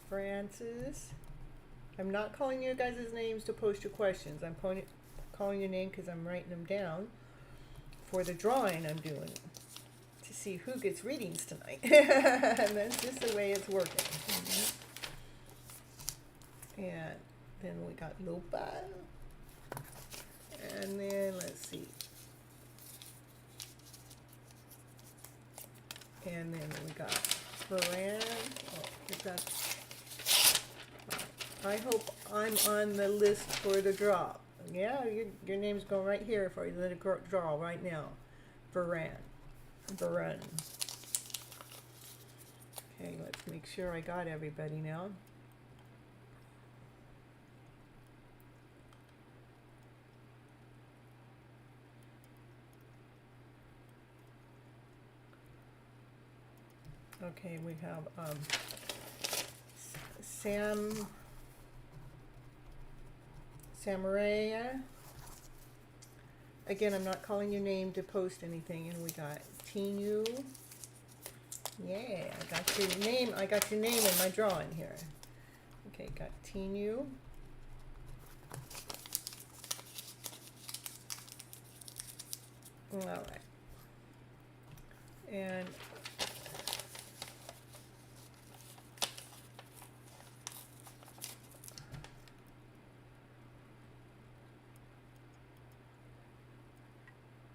Francis. I'm not calling you guys' names to post your questions. I'm calling your name because I'm writing them down for the drawing I'm doing to see who gets readings tonight. And that's just the way it's working. And then we got Lupa. And then let's see. And then we got Ferran. I hope I'm on the list for the draw. Yeah, your name's going right here for the draw right now. Ferran. Okay, let's make sure I got everybody now. Okay, we have Samaraya. Again, I'm not calling your name to post anything. And we got Tinu. Yeah, I got your name. I got your name in my drawing here. Okay, got Tinu. All right. And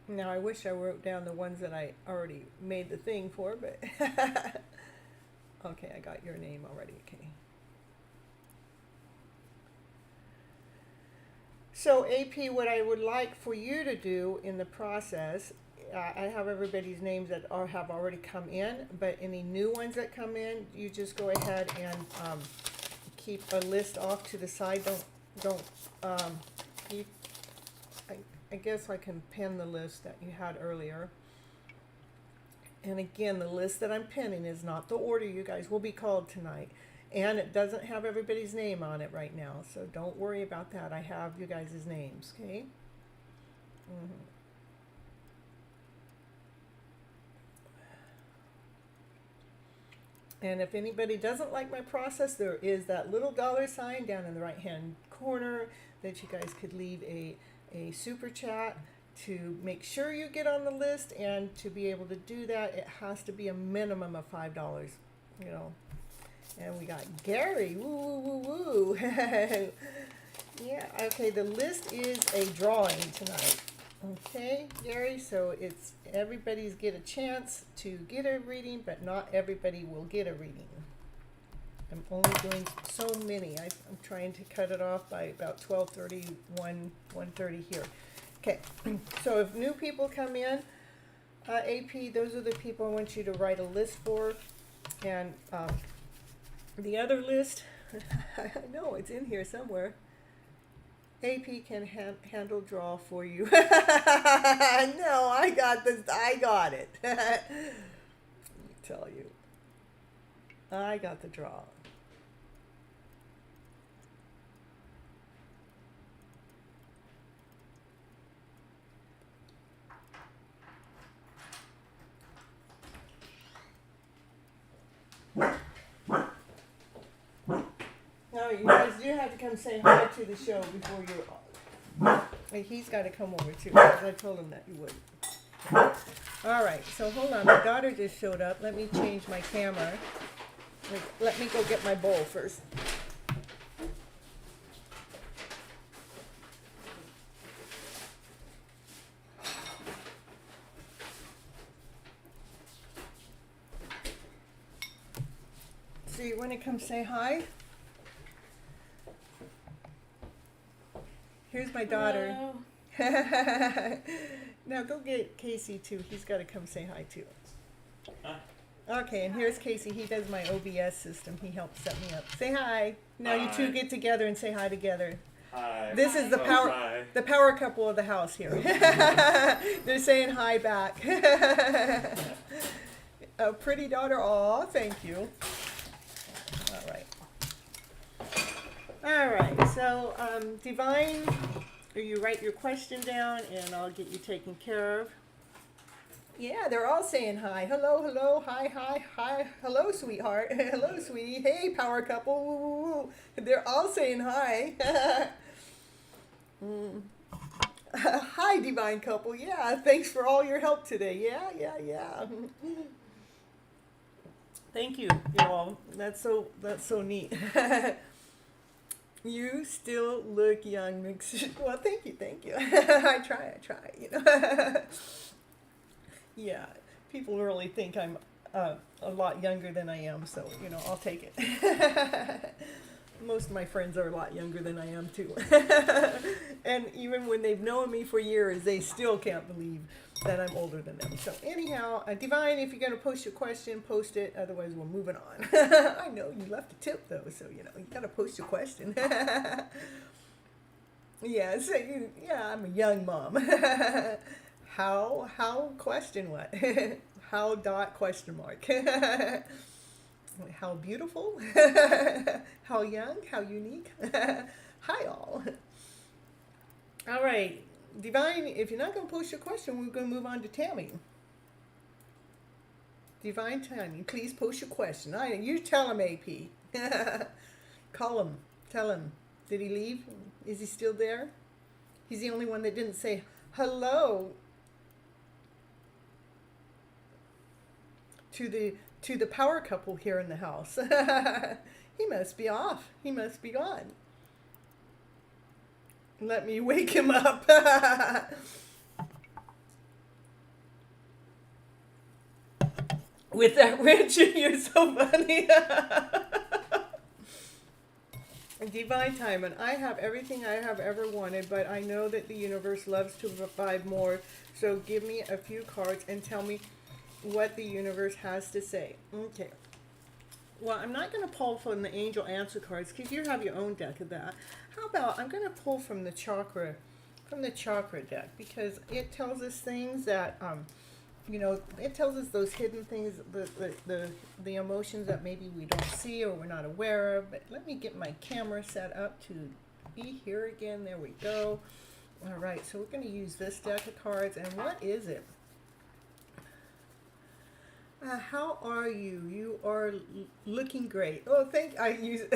now I wish I wrote down the ones that I already made the thing for, but okay, I got your name already. Okay. So AP, what I would like for you to do in the process, I have everybody's names that have already come in, but any new ones that come in, you just go ahead and keep a list off to the side. Don't I guess I can pin the list that you had earlier. And again, the list that I'm pinning is not the order you guys will be called tonight. And it doesn't have everybody's name on it right now. So don't worry about that. I have you guys' names, okay? And if anybody doesn't like my process, there is that little $sign down in the right-hand corner that you guys could leave a super chat to make sure you get on the list. And to be able to do that, it has to be a minimum of $5, you know. And we got Gary, woo, woo, woo, woo. Yeah, okay, the list is a drawing tonight. Okay, Gary, so it's everybody's get a chance to get a reading, but not everybody will get a reading. I'm only doing so many. I'm trying to cut it off by about 12:30, 1:30 here. Okay, so if new people come in, AP, those are the people I want you to write a list for. And the other list I know it's in here somewhere. AP can handle draw for you. No, I got this. I got it. Let me tell you. I got the draw. No, you guys do have to come say hi to the show before you're. And he's got to come over too, because I told him that you would. All right, so hold on. My daughter just showed up. Let me change my camera. Let me go get my bowl first. So you want to come say hi? Here's my daughter. Now go get Casey too. He's got to come say hi too. Huh? Okay, and here's Casey. He does my OBS system. He helps set me up. Say hi. Now you two get together and say hi together. Hi. This is the power couple of the house here. They're saying hi back. A pretty daughter. Aw, thank you. All right. All right. So, Divine, you write your question down, and I'll get you taken care of. Yeah, they're all saying hi. Hello, hello, hi, hi, hi. Hello, sweetheart. Hello, sweetie. Hey, power couple. Woo, woo, woo. They're all saying hi. Hi, divine couple. Yeah, thanks for all your help today. Yeah. Thank you, you all. That's so neat. You still look young. Well, thank you. I try, you know. Yeah, people really think I'm a lot younger than I am, so, you know, I'll take it. Most of my friends are a lot younger than I am, too. And even when they've known me for years, they still can't believe that I'm older than them. So anyhow, Divine, if you're going to post your question, post it. Otherwise, we're moving on. I know you left a tip, though, so, you know, you got to post your question. Yeah, so I'm a young mom. How question what? How dot question mark? How beautiful? How young? How unique? Hi all. All right, Divine, if you're not going to post your question, we're going to move on to Tammy. Divine Tammy, please post your question. You tell him, AP. Call him. Tell him. Did he leave? Is he still there? He's the only one that didn't say hello to the power couple here in the house. He must be off. He must be gone. Let me wake him up. With that wrench, you're so funny. Divine Timon, I have everything I have ever wanted, but I know that the universe loves to provide more. So give me a few cards and tell me what the universe has to say. Okay. Well, I'm not going to pull from the angel answer cards because you have your own deck of that. How about I'm going to pull from the chakra deck, because it tells us things that you know, it tells us those hidden things, the emotions that maybe we don't see or we're not aware of. But let me get my camera set up to be here again. There we go. All right, so we're going to use this deck of cards. And what is it? How are you? You are looking great. Oh, thank you.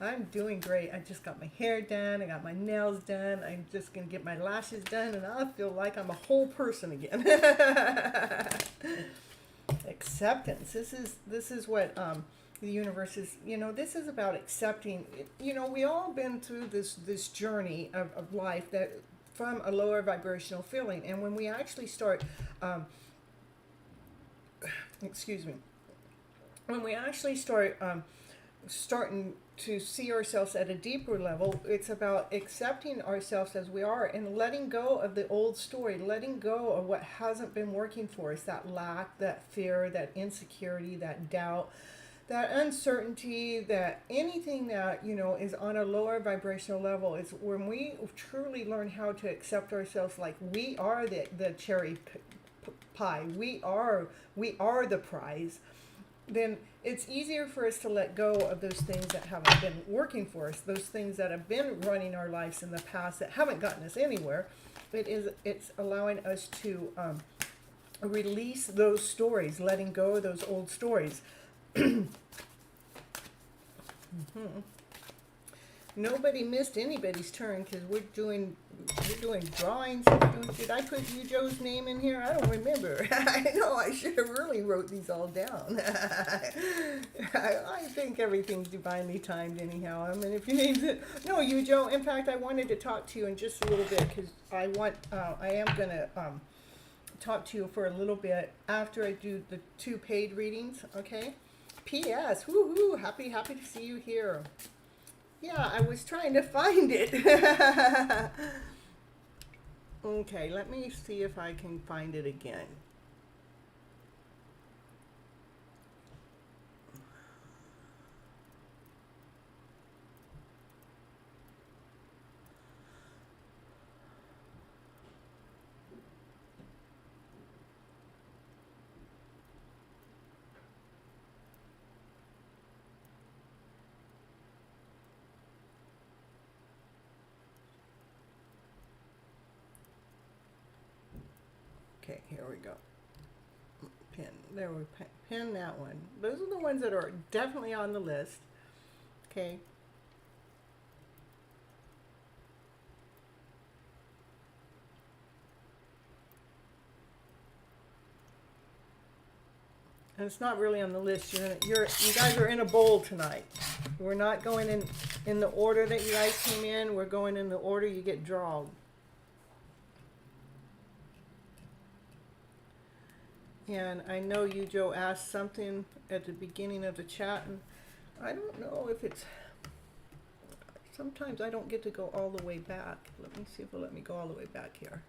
I'm doing great. I just got my hair done. I got my nails done. I'm just gonna get my lashes done, and I feel like I'm a whole person again. Acceptance. This is what the universe is. You know, this is about accepting. You know, we all been through this journey of life that from a lower vibrational feeling, and when we actually start. When we actually start starting to see ourselves at a deeper level, it's about accepting ourselves as we are and letting go of the old story, letting go of what hasn't been working for us, that lack, that fear, that insecurity, that doubt, that uncertainty, that anything that, is on a lower vibrational level, is when we truly learn how to accept ourselves like we are the cherry pie, we are the prize, then it's easier for us to let go of those things that haven't been working for us, those things that have been running our lives in the past that haven't gotten us anywhere. It's allowing us to release those stories, letting go of those old stories. Nobody missed anybody's turn because we're doing drawings. Did I put you Joe's name in here? I don't remember. I know I should have really wrote these all down. I think everything's divinely timed anyhow. I mean, if your name's no, you Joe. In fact, I wanted to talk to you in just a little bit because I am gonna talk to you for a little bit after I do the 2 paid readings. Okay. P.S. Woohoo! Happy to see you here. Yeah, I was trying to find it. Okay, let me see if I can find it again. Okay, here we go. Pin. There we pin that one. Those are the ones that are definitely on the list. Okay. And it's not really on the list. You guys are in a bowl tonight. We're not going in the order that you guys came in. We're going in the order you get drawn. And I know you, Joe, asked something at the beginning of the chat, and I don't know if it's, sometimes I don't get to go all the way back. Let me see if it'll let me go all the way back here.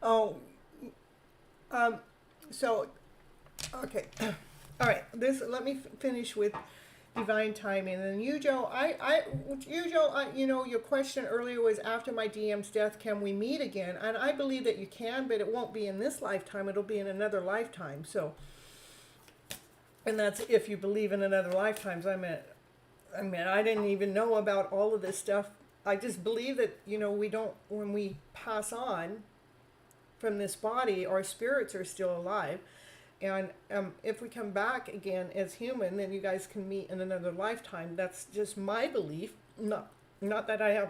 Oh, so, okay. All right, let me finish with divine timing. And then you, Joe, your question earlier was after my DM's death, can we meet again? And I believe that you can, but it won't be in this lifetime. It'll be in another lifetime. So, and that's if you believe in another lifetimes. I mean, I didn't even know about all of this stuff. I just believe that, we don't, when we pass on from this body, our spirits are still alive. And if we come back again as human, then you guys can meet in another lifetime. That's just my belief. Not that I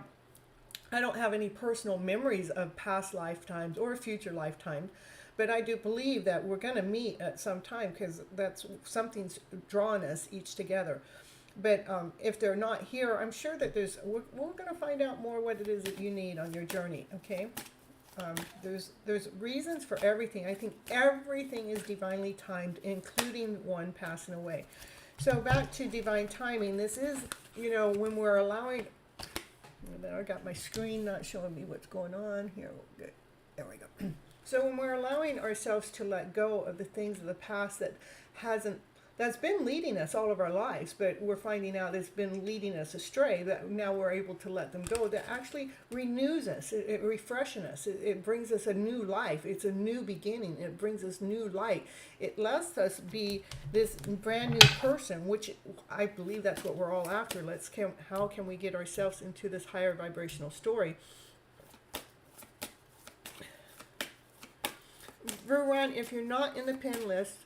don't have any personal memories of past lifetimes or future lifetimes, but I do believe that we're going to meet at some time because that's something's drawn us each together. But if they're not here, I'm sure that we're going to find out more what it is that you need on your journey. Okay. There's reasons for everything. I think everything is divinely timed, including one passing away. So back to divine timing. This is, when we're allowing. I got my screen not showing me what's going on here. Good. There we go. So when we're allowing ourselves to let go of the things of the past that's been leading us all of our lives, but we're finding out it's been leading us astray, that now we're able to let them go, that actually renews us, it refreshes us, it brings us a new life, it's a new beginning, it brings us new light, it lets us be this brand new person, which I believe that's what we're all after. How can we get ourselves into this higher vibrational story? Ruran, if you're not in the pin list,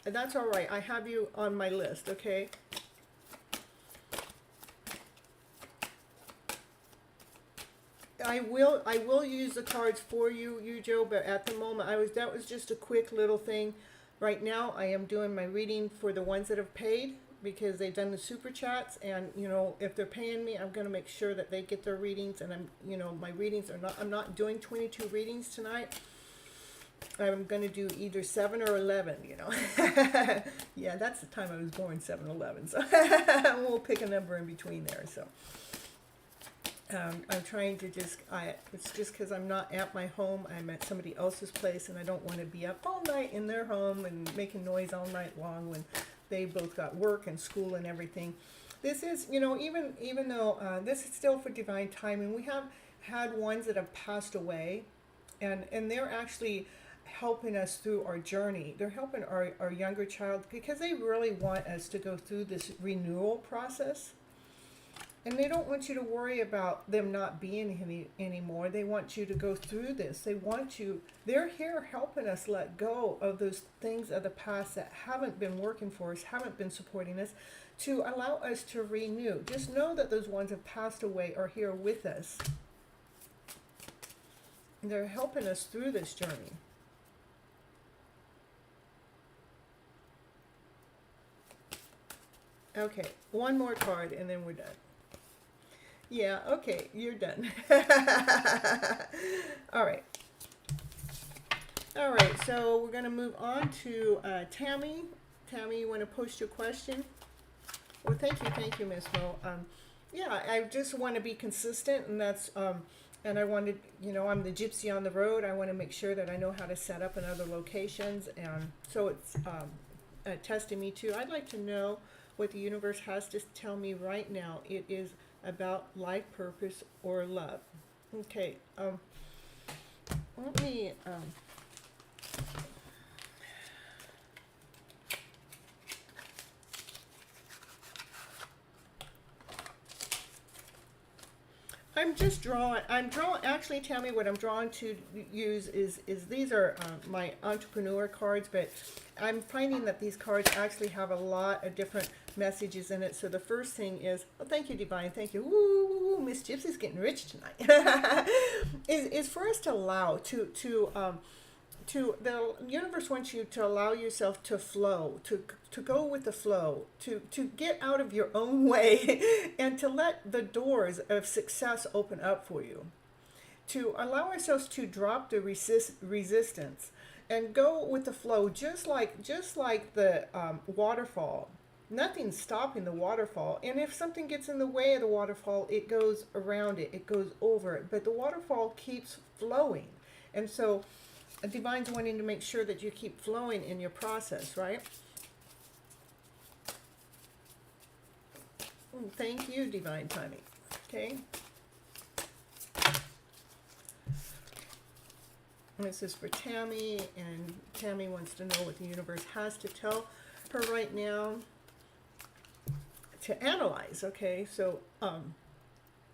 that's all right. I have you on my list, okay? I will use the cards for you, Joe, but at the moment that was just a quick little thing. Right now I am doing my reading for the ones that have paid, because they've done the super chats, and if they're paying me, I'm going to make sure that they get their readings. And my readings are not, I'm not doing 22 readings tonight. I'm going to do either 7 or 11, Yeah, that's the time I was born, 7-11. So we'll pick a number in between there. So I'm trying to it's just because I'm not at my home. I'm at somebody else's place, and I don't want to be up all night in their home and making noise all night long when they both got work and school and everything. This is, even though this is still for divine timing, we have had ones that have passed away, and they're actually helping us through our journey. They're helping our younger child, because they really want us to go through this renewal process. And they don't want you to worry about them not being anymore. They want you to go through this. They're here helping us let go of those things of the past that haven't been working for us, haven't been supporting us, to allow us to renew. Just know that those ones have passed away are here with us. And they're helping us through this journey. Okay, one more card and then we're done. Yeah, okay, you're done. All right. All right, so we're going to move on to Tammy. Tammy, you want to post your question? Well, thank you, Miss Mo. Yeah, I just want to be consistent, and that's, and I wanted, I'm the gypsy on the road. I want to make sure that I know how to set up in other locations, and so it's testing me too. I'd like to know what the universe has to tell me right now. It is about life purpose or love. Okay, let me actually, tell me what I'm drawn to use is these are my entrepreneur cards, but I'm finding that these cards actually have a lot of different messages in it. So the first thing is, oh, thank you, Divine, thank you. Woo, Miss Gypsy's getting rich tonight. is for us to allow the universe wants you to allow yourself to flow, to go with the flow, to get out of your own way, and to let the doors of success open up for you, to allow ourselves to drop the resistance and go with the flow, just like the waterfall. Nothing's stopping the waterfall, and if something gets in the way of the waterfall, it goes around it, it goes over it, but the waterfall keeps flowing. And so Divine's wanting to make sure that you keep flowing in your process, right? Thank you, Divine Timing. Okay. This is for Tammy, and Tammy wants to know what the universe has to tell her right now. To analyze, okay, so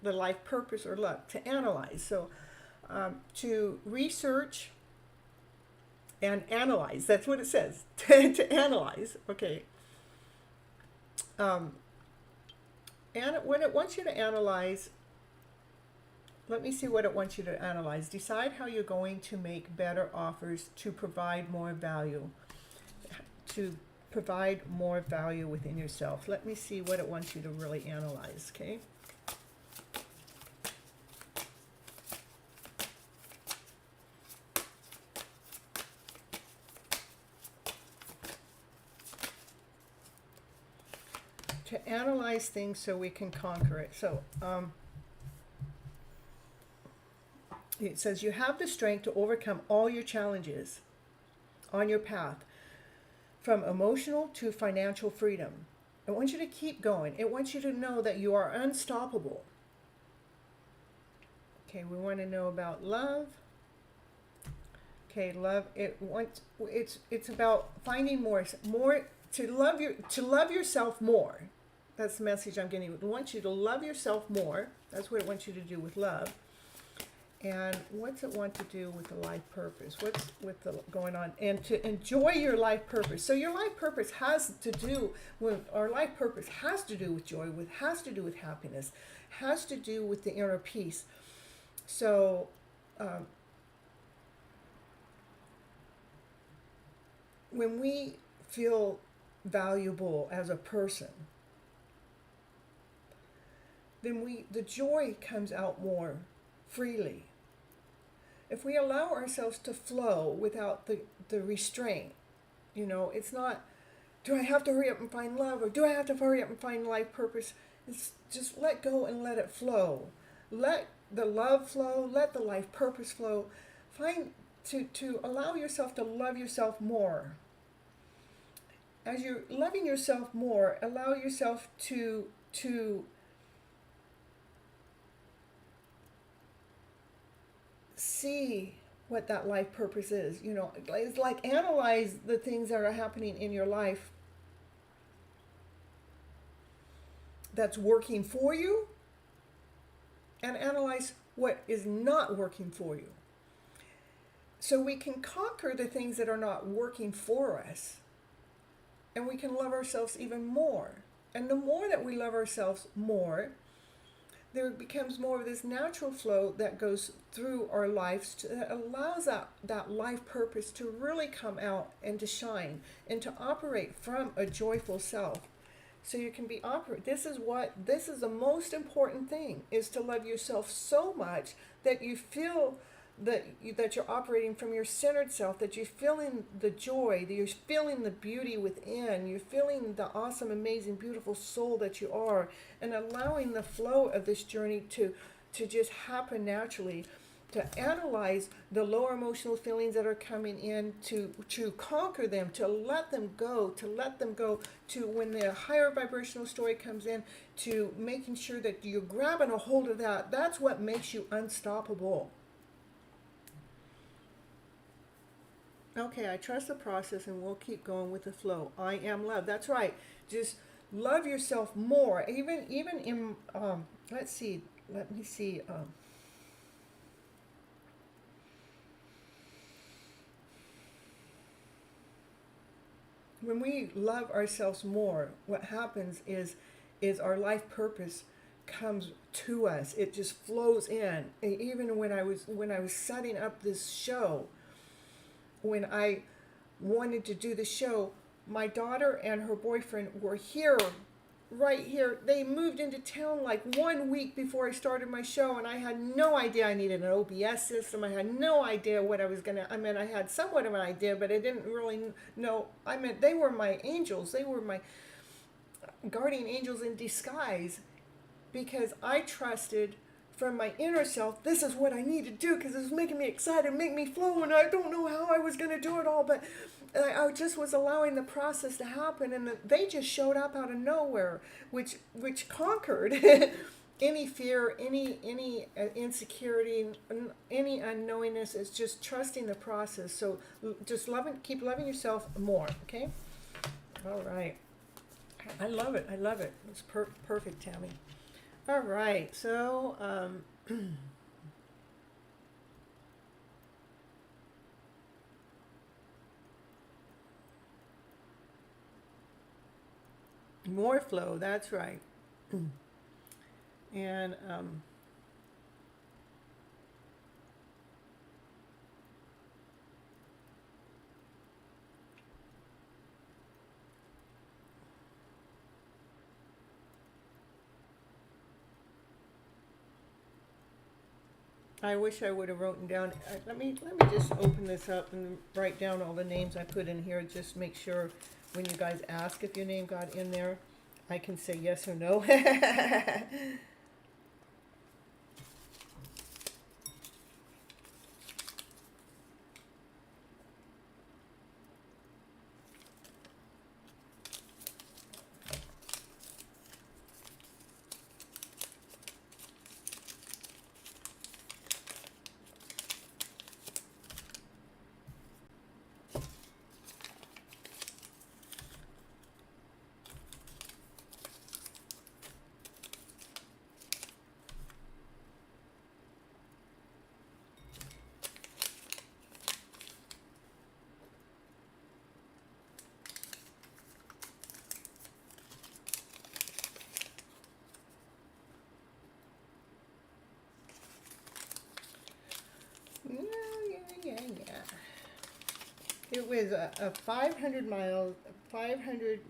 the life purpose or love, to analyze. So to research and analyze, that's what it says, to analyze, okay. And when it wants you to analyze, let me see what it wants you to analyze. Decide how you're going to make better offers to provide more value. To provide more value within yourself. Let me see what it wants you to really analyze, okay? To analyze things so we can conquer it. So, it says you have the strength to overcome all your challenges on your path, from emotional to financial freedom. I want you to keep going. It wants you to know that you are unstoppable. Okay, we want to know about love. Okay, love. It's about finding more to love yourself more. That's the message I'm getting. It wants you to love yourself more. That's what it wants you to do with love. And what's it want to do with the life purpose? What's with the going on? And to enjoy your life purpose. So your life purpose has to do with, our life purpose has to do with joy, has to do with happiness, has to do with the inner peace. So when we feel valuable as a person, then the joy comes out more freely. If we allow ourselves to flow without the restraint, it's not, do I have to hurry up and find love, or do I have to hurry up and find life purpose? It's just let go and let it flow. Let the love flow, let the life purpose flow. Find to allow yourself to love yourself more. As you're loving yourself more, allow yourself to see what that life purpose is. It's like analyze the things that are happening in your life that's working for you, and analyze what is not working for you. So we can conquer the things that are not working for us, and we can love ourselves even more. And the more that we love ourselves more, there becomes more of this natural flow that goes through our lives that allows that life purpose to really come out and to shine and to operate from a joyful self. So you can this is the most important thing, is to love yourself so much that you feel that you're operating from your centered self, that you're feeling the joy, that you're feeling the beauty within, you're feeling the awesome, amazing, beautiful soul that you are, and allowing the flow of this journey to just happen naturally. To analyze the lower emotional feelings that are coming in, to conquer them, to let them go, to when the higher vibrational story comes in, to making sure that you're grabbing a hold of that. That's what makes you unstoppable. Okay, I trust the process and we'll keep going with the flow. I am love. That's right. Just love yourself more. Even in, let me see. When we love ourselves more, what happens is our life purpose comes to us. It just flows in. Even when I was setting up this show, when I wanted to do the show, my daughter and her boyfriend were here, right here. They moved into town like 1 week before I started my show, and I had no idea I needed an OBS system. I had no idea what I was going to, I had somewhat of an idea, but I didn't really know. They were my angels. They were my guardian angels in disguise, because I trusted from my inner self, this is what I need to do, because it's making me excited, make me flow, and I don't know how I was going to do it all, but I just was allowing the process to happen, and they just showed up out of nowhere, which conquered any fear, any insecurity, any unknowingness. Is just trusting the process. So just keep loving yourself more, okay? All right. I love it. It's perfect, Tammy. All right, so more flow, that's right. And I wish I would have written down. Let me just open this up and write down all the names I put in here. Just make sure when you guys ask if your name got in there, I can say yes or no. It was a 500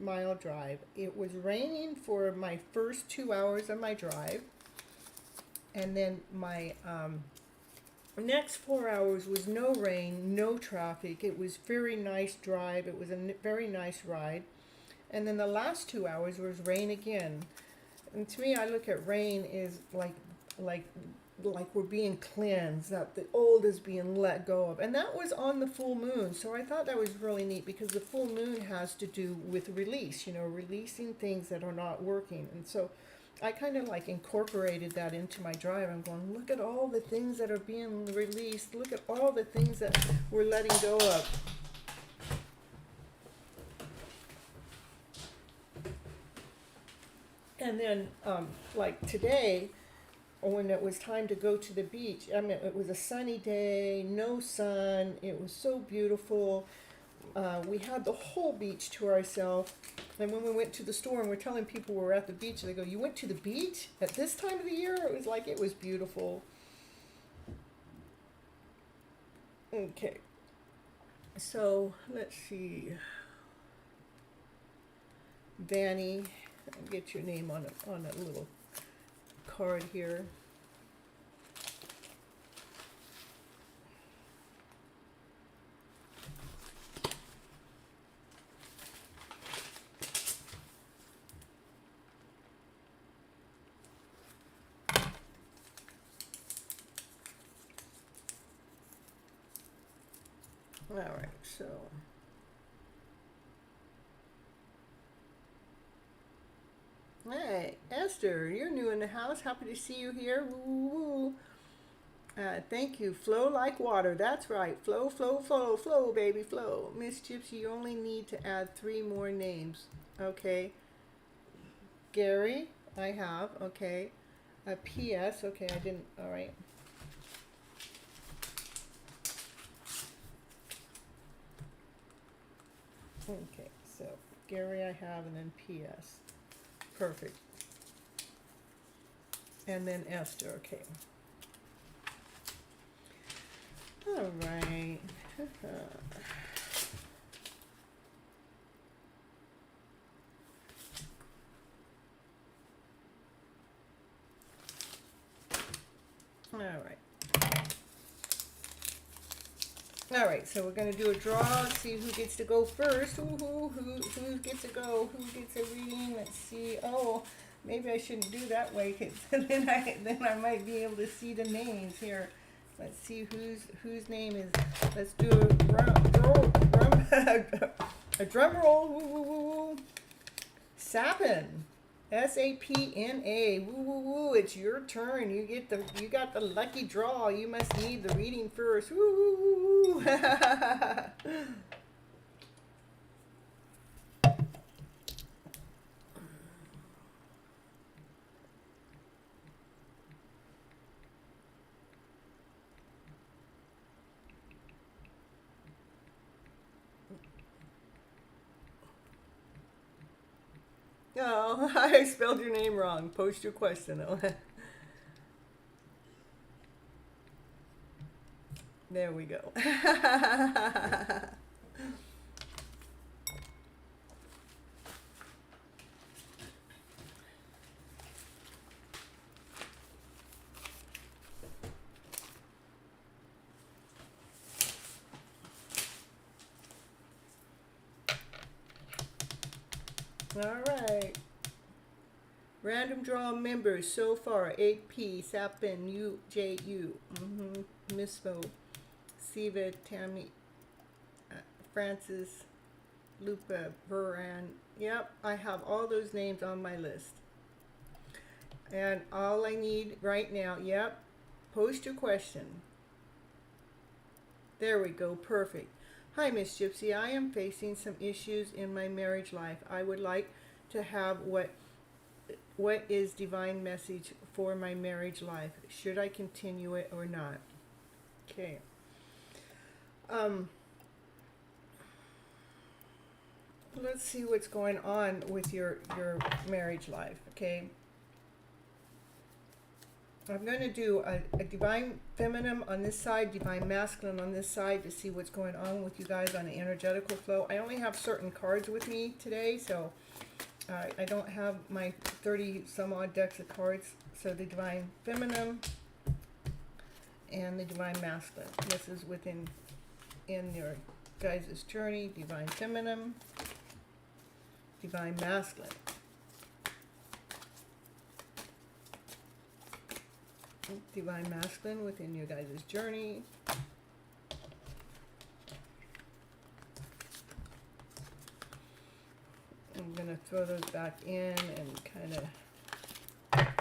mile drive. It was raining for my first 2 hours of my drive, and then my next 4 hours was no rain, no traffic. It was very nice drive. It was a very nice ride, and then the last 2 hours was rain again. And to me, I look at rain is like we're being cleansed, that the old is being let go of. And that was on the full moon. So I thought that was really neat, because the full moon has to do with release, releasing things that are not working. And so I kind of like incorporated that into my drive. I'm going, look at all the things that are being released. Look at all the things that we're letting go of. And then, like today, when it was time to go to the beach, I mean, it was a sunny day, no sun. It was so beautiful. We had the whole beach to ourselves. And when we went to the store and we're telling people we're at the beach, they go, "You went to the beach at this time of the year?" It was like, it was beautiful. Okay. So let's see. Vanny, get your name on a little card here. All right, so hey, Esther, you're new in the house. Happy to see you here. Woo, woo. Thank you. Flow like water. That's right. Flow, flow, flow, flow, baby, flow. Miss Gypsy, you only need to add 3 more names. Okay. Gary, I have. Okay. P.S. Okay, I didn't. All right. Okay, so Gary I have, and then P.S. Perfect. And then Esther, okay. All right. All right. All right, so we're going to do a draw, see who gets to go first. Who gets to go? Who gets a reading? Let's see. Oh, maybe I shouldn't do that way, because then I might be able to see the names here. Let's see whose name is. Let's do a drum roll. Woo, woo, woo, woo. Sapin. SAPNA. Woo, woo, woo. It's your turn. You got the lucky draw. You must need the reading first. Woo, woo, woo, woo. Oh, I spelled your name wrong. Post your question. There we go. All right. Random draw members so far: 8P, Sapin, UJU, Mismo, Siva, Tammy, Francis, Lupa, Buran. Yep, I have all those names on my list. And all I need right now, yep, post your question. There we go, perfect. Hi, Miss Gypsy. I am facing some issues in my marriage life. I would like to have what is divine message for my marriage life? Should I continue it or not? Okay. Let's see what's going on with your marriage life, okay? I'm going to do a divine feminine on this side, divine masculine on this side to see what's going on with you guys on the energetical flow. I only have certain cards with me today, so I don't have my 30 some odd decks of cards. So the divine feminine and the divine masculine. This is within your guys' journey. Divine feminine, divine masculine. Divine masculine within your guys' journey. I'm going to throw those back in and kind of,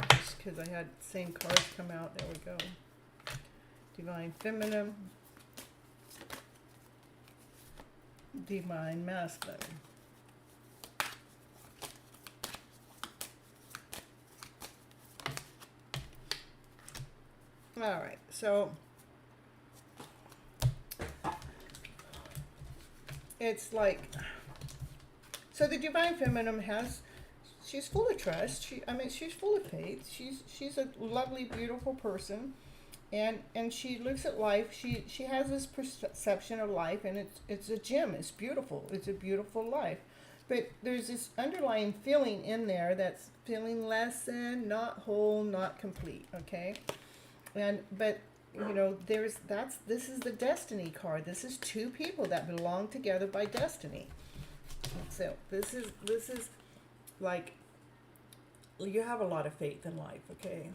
just because I had the same cards come out. There we go. Divine feminine. Divine masculine. All right, so it's like, so the divine feminine she's full of trust. She's full of faith. She's a lovely, beautiful person, and she looks at life. She has this perception of life, and it's a gem. It's beautiful. It's a beautiful life, but there's this underlying feeling in there that's feeling less than, not whole, not complete. Okay. But you know, this is the destiny card. This is two people that belong together by destiny. So this is like, you have a lot of faith in life, okay?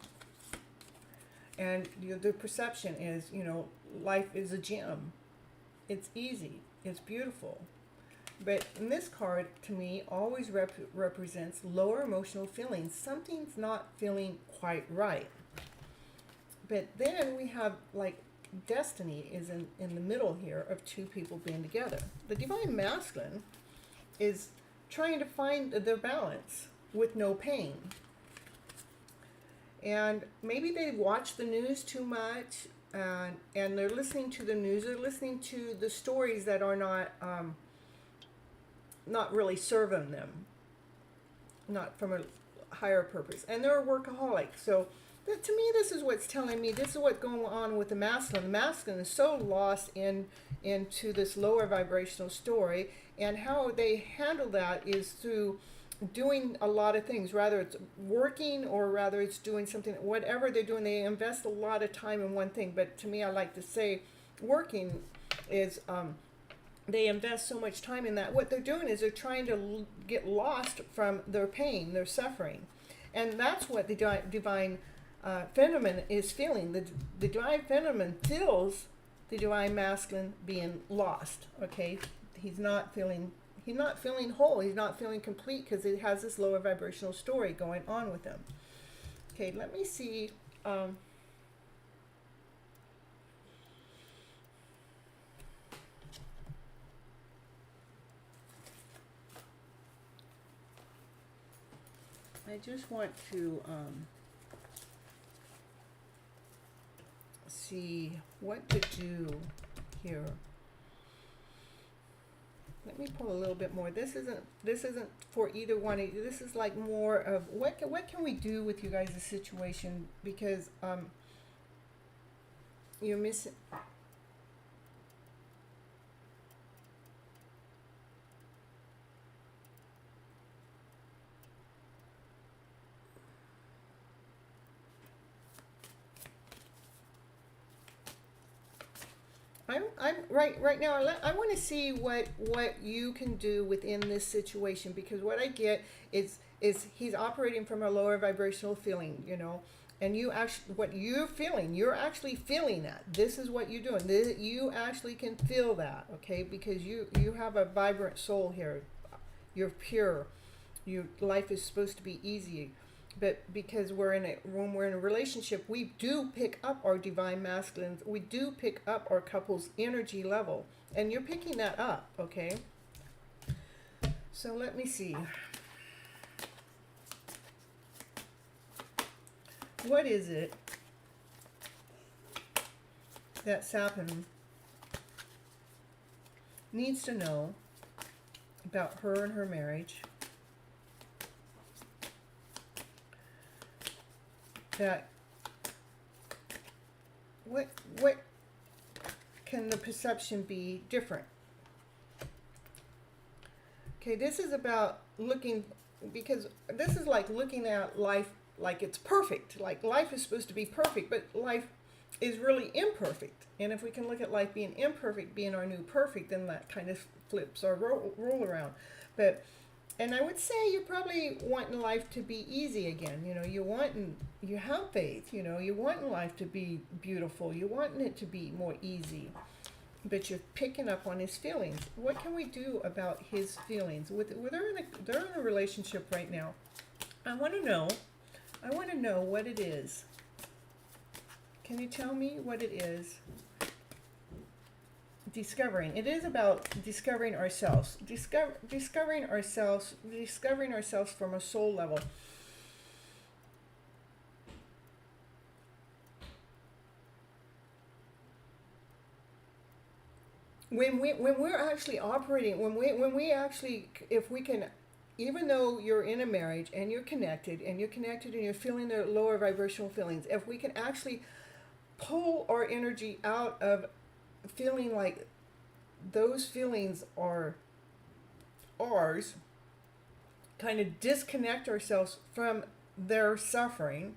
And the perception is, you know, life is a gem. It's easy. It's beautiful. But in this card, to me, always represents lower emotional feelings. Something's not feeling quite right. But then we have, like, destiny is in the middle here of two people being together. The divine masculine is trying to find their balance with no pain. And maybe they watch the news too much, and they're listening to the news. They're listening to the stories that are not really serving them, not from a higher purpose. And they're a workaholic. So to me, this is what's telling me, this is what's going on with the masculine. The masculine is so lost into this lower vibrational story, and how they handle that is through doing a lot of things. Rather it's working, or rather it's doing something, whatever they're doing, they invest a lot of time in one thing. But to me, I like to say working is, they invest so much time in that. What they're doing is they're trying to get lost from their pain, their suffering. And that's what the divine feminine is feeling. The divine feminine feels the divine masculine being lost. Okay, he's not feeling whole. He's not feeling complete, because it has this lower vibrational story going on with him. Okay, let me see. I just want to see what to do here. Let me pull a little bit more. This isn't for either one. This is like more of what can we do with you guys' situation, because you're missing. I'm right now. I want to see what you can do within this situation, because what I get is he's operating from a lower vibrational feeling, you know, and you actually, what you're feeling, you're actually feeling that. This is what you're doing. You actually can feel that, okay, because you have a vibrant soul here. You're pure. Your life is supposed to be easy. But because when we're in a relationship, we do pick up our divine masculines. We do pick up our couple's energy level. And you're picking that up, okay? So let me see. What is it that Sapin needs to know about her and her marriage that what can the perception be different? Okay, this is about looking, because this is like looking at life like it's perfect. Like life is supposed to be perfect, but life is really imperfect. And if we can look at life being imperfect being our new perfect, then that kind of flips our roll around. But and I would say you probably want life to be easy again. You know, you have faith. You know, you want life to be beautiful. You want it to be more easy. But you're picking up on his feelings. What can we do about his feelings? They're in a relationship right now. I want to know what it is. Can you tell me what it is? Discovering. It is about discovering ourselves. Discovering ourselves from a soul level. When we're actually operating, when we actually, if we can, even though you're in a marriage and you're connected and you're feeling the lower vibrational feelings, if we can actually pull our energy out of feeling like those feelings are ours, kind of disconnect ourselves from their suffering,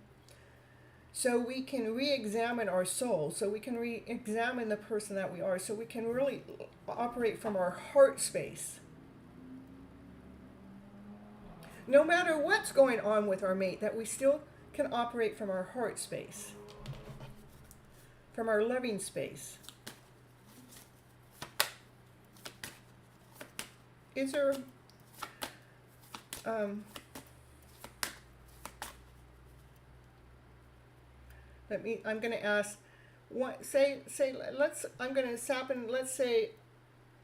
so we can re-examine our soul, so we can re-examine the person that we are, so we can really operate from our heart space. No matter what's going on with our mate, that we still can operate from our heart space, from our loving space. Is there I'm going to ask, let's say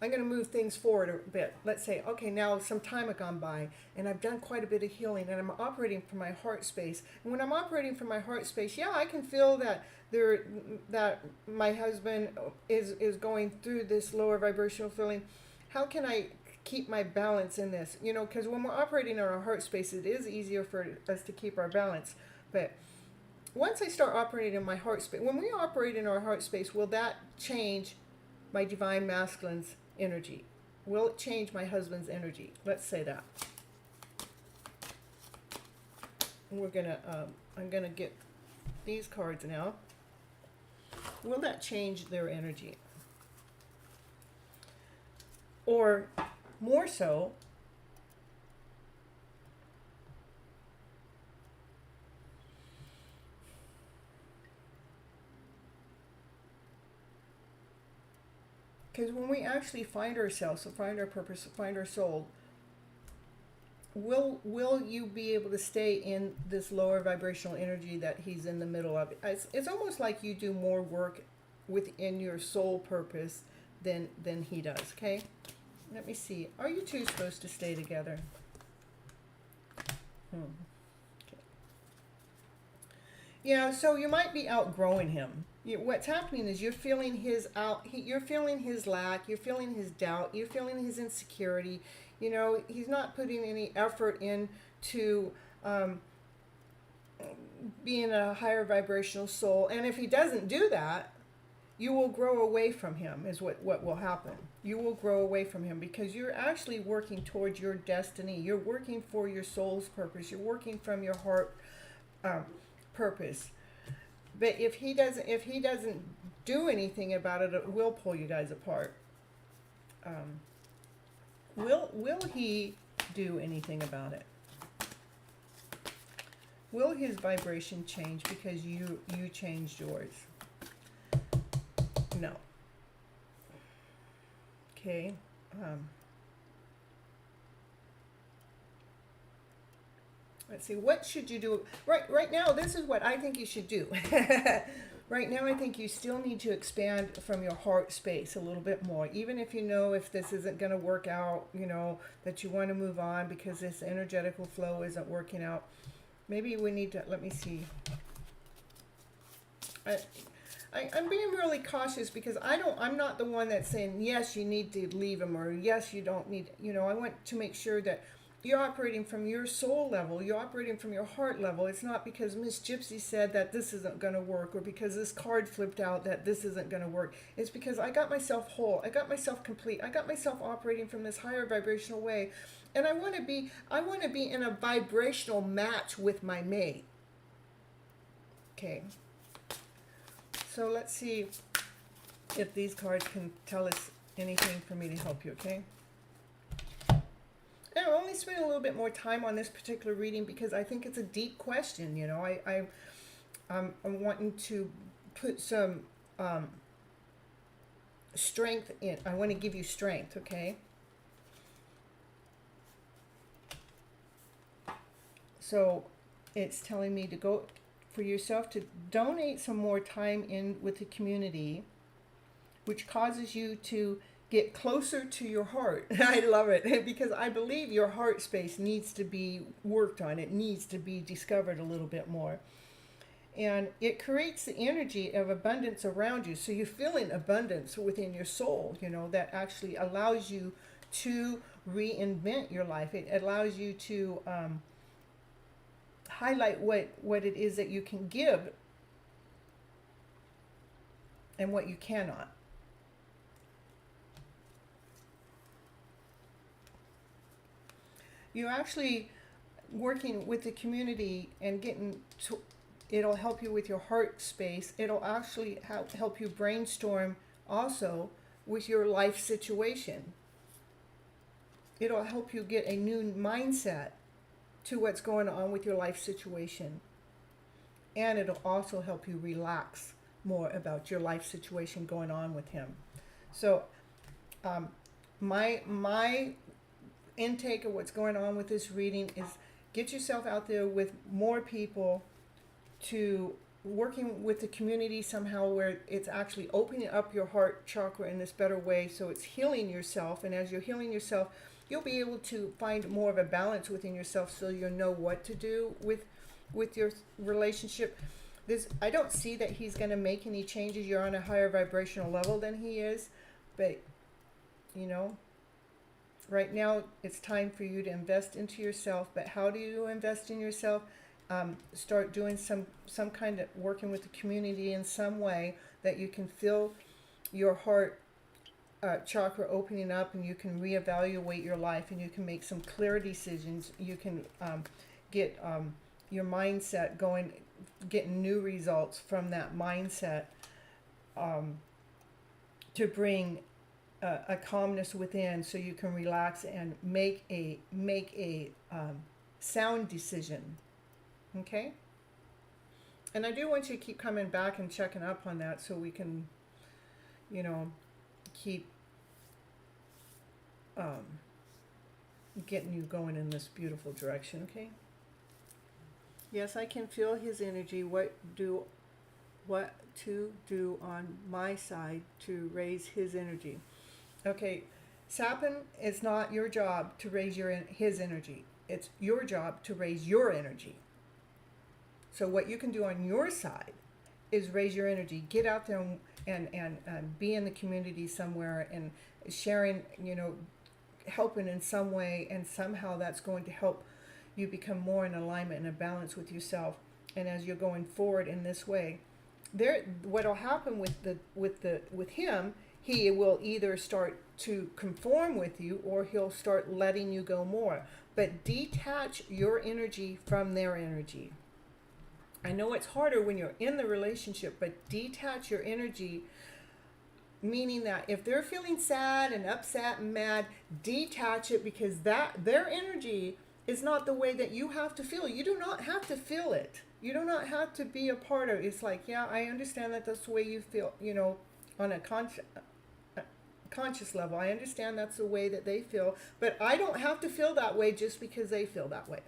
I'm going to move things forward a bit. Let's say, okay, now some time has gone by and I've done quite a bit of healing and I'm operating from my heart space. And when I'm operating from my heart space, yeah, I can feel that my husband is going through this lower vibrational feeling. How can I keep my balance in this? You know, because when we're operating in our heart space, it is easier for us to keep our balance. But once I start operating in my heart space, when we operate in our heart space, will that change my divine masculine's energy? Will it change my husband's energy? Let's say that. We're gonna, I'm gonna get these cards now. Will that change their energy? Or more so, because when we actually find ourselves, find our purpose, find our soul, will you be able to stay in this lower vibrational energy that he's in the middle of? It's almost like you do more work within your soul purpose than he does. Okay, let me see. Are you two supposed to stay together? Okay. Yeah, so you might be outgrowing him. What's happening is you're feeling his you're feeling his lack, you're feeling his doubt, you're feeling his insecurity. You know, he's not putting any effort into being a higher vibrational soul. And if he doesn't do that, you will grow away from him, is what will happen. You will grow away from him because you're actually working towards your destiny. You're working for your soul's purpose. You're working from your heart purpose. But if he doesn't do anything about it, it will pull you guys apart. Will he do anything about it? Will his vibration change because you changed yours? No. Okay. Let's see. What should you do? Right now, this is what I think you should do. Right now, I think you still need to expand from your heart space a little bit more. Even if you know if this isn't going to work out, you know, that you want to move on because this energetical flow isn't working out. Maybe we need to, let me see. I'm being really cautious because I'm not the one that's saying, yes, you need to leave him, or yes, you don't need, you know, I want to make sure that you're operating from your soul level, you're operating from your heart level. It's not because Miss Gypsy said that this isn't going to work, or because this card flipped out that this isn't going to work. It's because I got myself whole, I got myself complete, I got myself operating from this higher vibrational way, and I want to be in a vibrational match with my mate. Okay, so let's see if these cards can tell us anything for me to help you. Okay, and I'll only spend a little bit more time on this particular reading because I think it's a deep question. You know, I'm wanting to put some strength in. I want to give you strength, okay? So it's telling me to go for yourself to donate some more time in with the community, which causes you to get closer to your heart. I love it because I believe your heart space needs to be worked on. It needs to be discovered a little bit more. And it creates the energy of abundance around you. So you feel in abundance within your soul, you know, that actually allows you to reinvent your life. It allows you to highlight what it is that you can give and what you cannot. You're actually working with the community and getting to, it'll help you with your heart space. It'll actually help you brainstorm also with your life situation. It'll help you get a new mindset to what's going on with your life situation. And it'll also help you relax more about your life situation going on with him. So my intake of what's going on with this reading is get yourself out there with more people, to working with the community somehow where it's actually opening up your heart chakra in this better way, so it's healing yourself. And as you're healing yourself, you'll be able to find more of a balance within yourself, so you'll know what to do with your relationship. I don't see that he's going to make any changes. You're on a higher vibrational level than he is, but you know, right now it's time for you to invest into yourself. But how do you invest in yourself? Start doing some kind of working with the community in some way that you can feel your heart chakra opening up, and you can reevaluate your life, and you can make some clear decisions. You can get your mindset going, getting new results from that mindset, to bring a calmness within, so you can relax and make a sound decision. Okay? And I do want you to keep coming back and checking up on that, so we can, you know, keep getting you going in this beautiful direction. Okay? Yes, I can feel his energy. What to do on my side to raise his energy. Okay, Sapin, it's not your job to raise his energy. It's your job to raise your energy. So what you can do on your side is raise your energy. Get out there and be in the community somewhere and sharing, you know, helping in some way, and somehow that's going to help you become more in alignment and a balance with yourself. And as you're going forward in this way, what'll happen with him, he will either start to conform with you, or he'll start letting you go more. But detach your energy from their energy. I know it's harder when you're in the relationship, but detach your energy, meaning that if they're feeling sad and upset and mad, detach it, because their energy is not the way that you have to feel. You do not have to feel it. You do not have to be a part of it. It's like, yeah, I understand that that's the way you feel, you know, on a conscious level. I understand that's the way that they feel, but I don't have to feel that way just because they feel that way.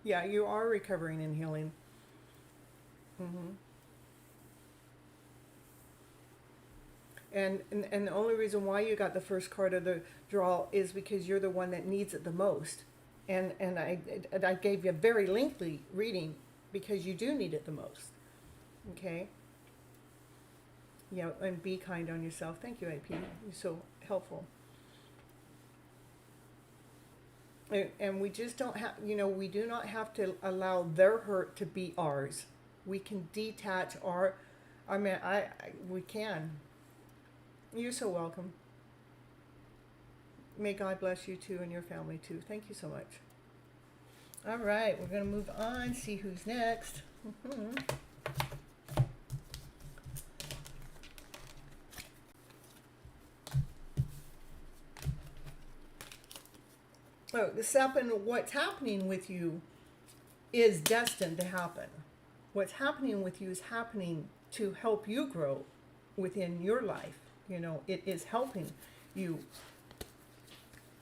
Yeah, you are recovering and healing. Mm-hmm. And the only reason why you got the first card of the draw is because you're the one that needs it the most. And I gave you a very lengthy reading because you do need it the most. Okay? Yeah, and be kind on yourself. Thank you, AP. You're so helpful. And we just don't have, we do not have to allow their hurt to be ours. We can detach our, we can. You're so welcome. May God bless you too and your family too. Thank you so much. All right, we're going to move on, see who's next. Oh, what's happening with you is destined to happen. What's happening with you is happening to help you grow within your life. It is helping you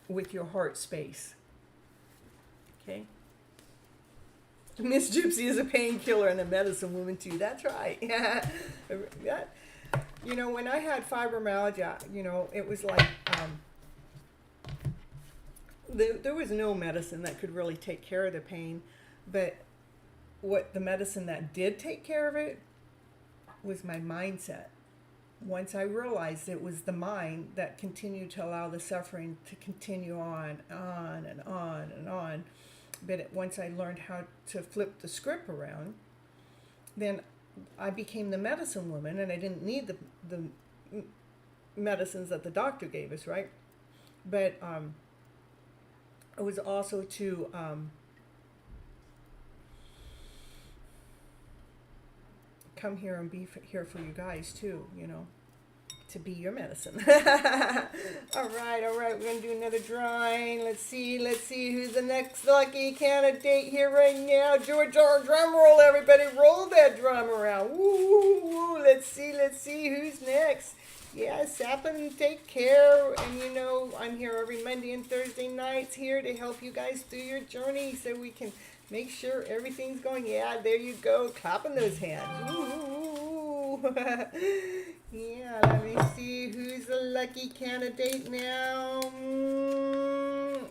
with your heart space. Okay? Miss Gypsy is a painkiller and a medicine woman too. That's right. When I had fibromyalgia, it was like there was no medicine that could really take care of the pain, but what the medicine that did take care of it was my mindset. Once I realized it was the mind that continued to allow the suffering to continue on and on and on. But once I learned how to flip the script around, then I became the medicine woman, and I didn't need the medicines that the doctor gave us, right? But it was also to come here and be here for you guys too, to be your medicine. All right, we're going to do another drawing. Let's see who's the next lucky candidate here right now. George R. Drum roll, everybody. Roll that drum around. Woo. Let's see who's next. Yeah, Sapin, take care. And I'm here every Monday and Thursday nights here to help you guys through your journey so we can make sure everything's going. Yeah, there you go. Clapping those hands. Ooh. Yeah, let me see who's the lucky candidate now.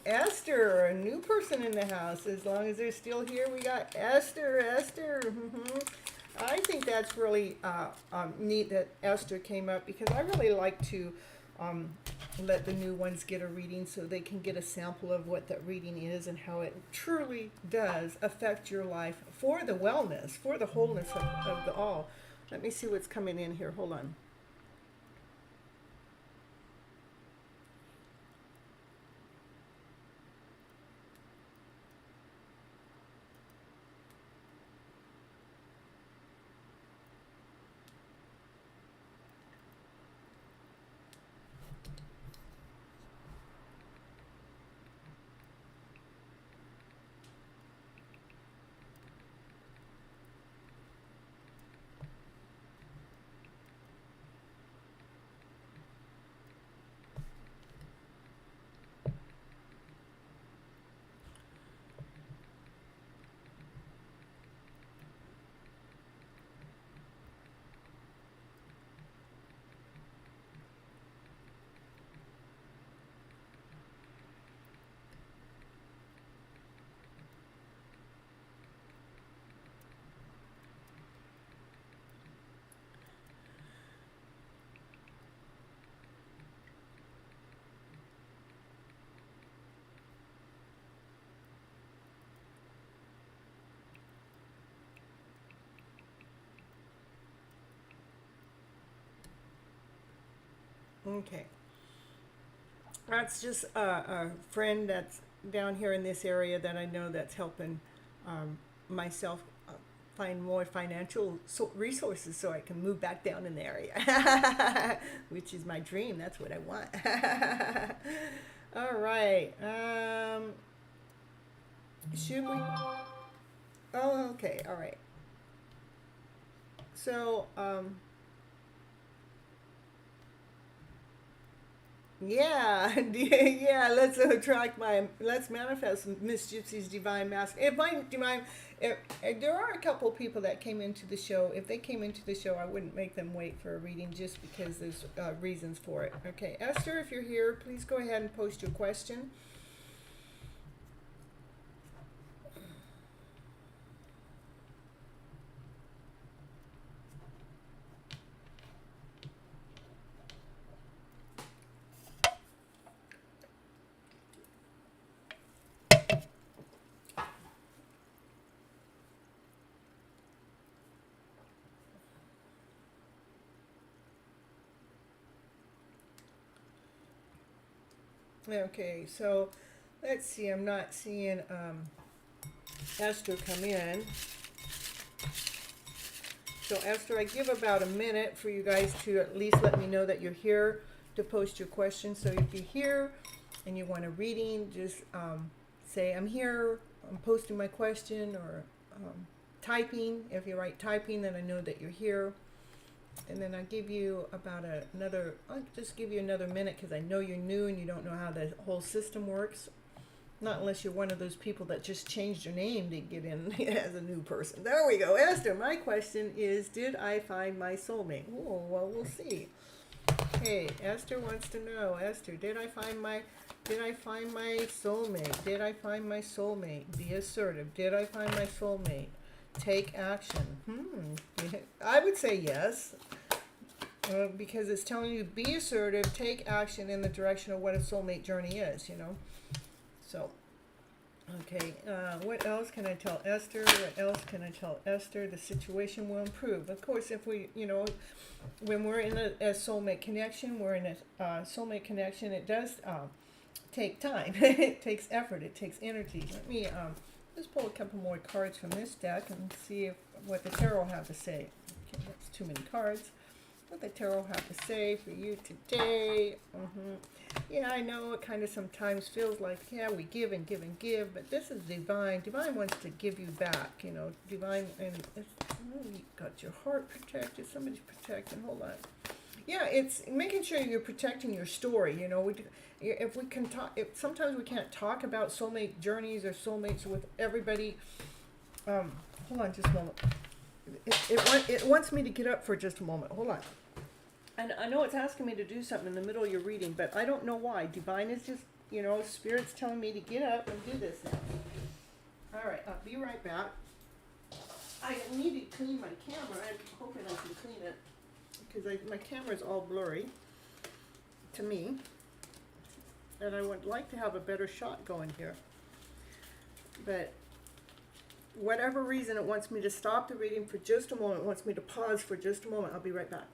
Esther, a new person in the house. As long as they're still here, we got Esther. I think that's really neat that Esther came up, because I really like to let the new ones get a reading so they can get a sample of what that reading is and how it truly does affect your life for the wellness, for the wholeness of the all. Let me see what's coming in here. Hold on. Okay. That's just a friend that's down here in this area that I know that's helping myself find more financial resources so I can move back down in the area, which is my dream. That's what I want. All right. Should we? Oh, okay. All right. So, yeah, yeah. Let's manifest Miss Gypsy's divine mask. If there are a couple of people that came into the show. If they came into the show, I wouldn't make them wait for a reading just because there's reasons for it. Okay, Esther, if you're here, please go ahead and post your question. Okay, so let's see. I'm not seeing Esther come in. So Esther, I give about a minute for you guys to at least let me know that you're here to post your questions. So if you're here and you want a reading, just say I'm here, I'm posting my question, or typing. If you write typing, then I know that you're here. And then I'll give you about I'll just give you another minute because I know you're new and you don't know how the whole system works. Not unless you're one of those people that just changed your name to get in as a new person. There we go. Esther, my question is, did I find my soulmate? Oh, well, we'll see. Hey, Esther wants to know, Esther, did I find my soulmate? Did I find my soulmate? Be assertive. Did I find my soulmate? Take action. I would say yes. Because it's telling you be assertive, take action in the direction of what a soulmate journey is, So, okay, what else can I tell Esther? What else can I tell Esther? The situation will improve. Of course, if we, when we're in a soulmate connection, it does take time. It takes effort. It takes energy. Let me just pull a couple more cards from this deck and see what the tarot have to say. Okay, that's too many cards. What the tarot have to say for you today. Yeah, I know it kind of sometimes feels like, yeah, we give and give and give, but this is divine. Divine wants to give you back, divine, and you got your heart protected, somebody's protecting, hold on. Yeah, it's making sure you're protecting your story, if we can talk, sometimes we can't talk about soulmate journeys or soulmates with everybody. Hold on just a moment. It wants me to get up for just a moment. Hold on. And I know it's asking me to do something in the middle of your reading, but I don't know why. Divine is just, Spirit's telling me to get up and do this now. All right, I'll be right back. I need to clean my camera. I'm hoping I can clean it because my camera's all blurry to me. And I would like to have a better shot going here. But whatever reason, it wants me to stop the reading for just a moment. It wants me to pause for just a moment. I'll be right back.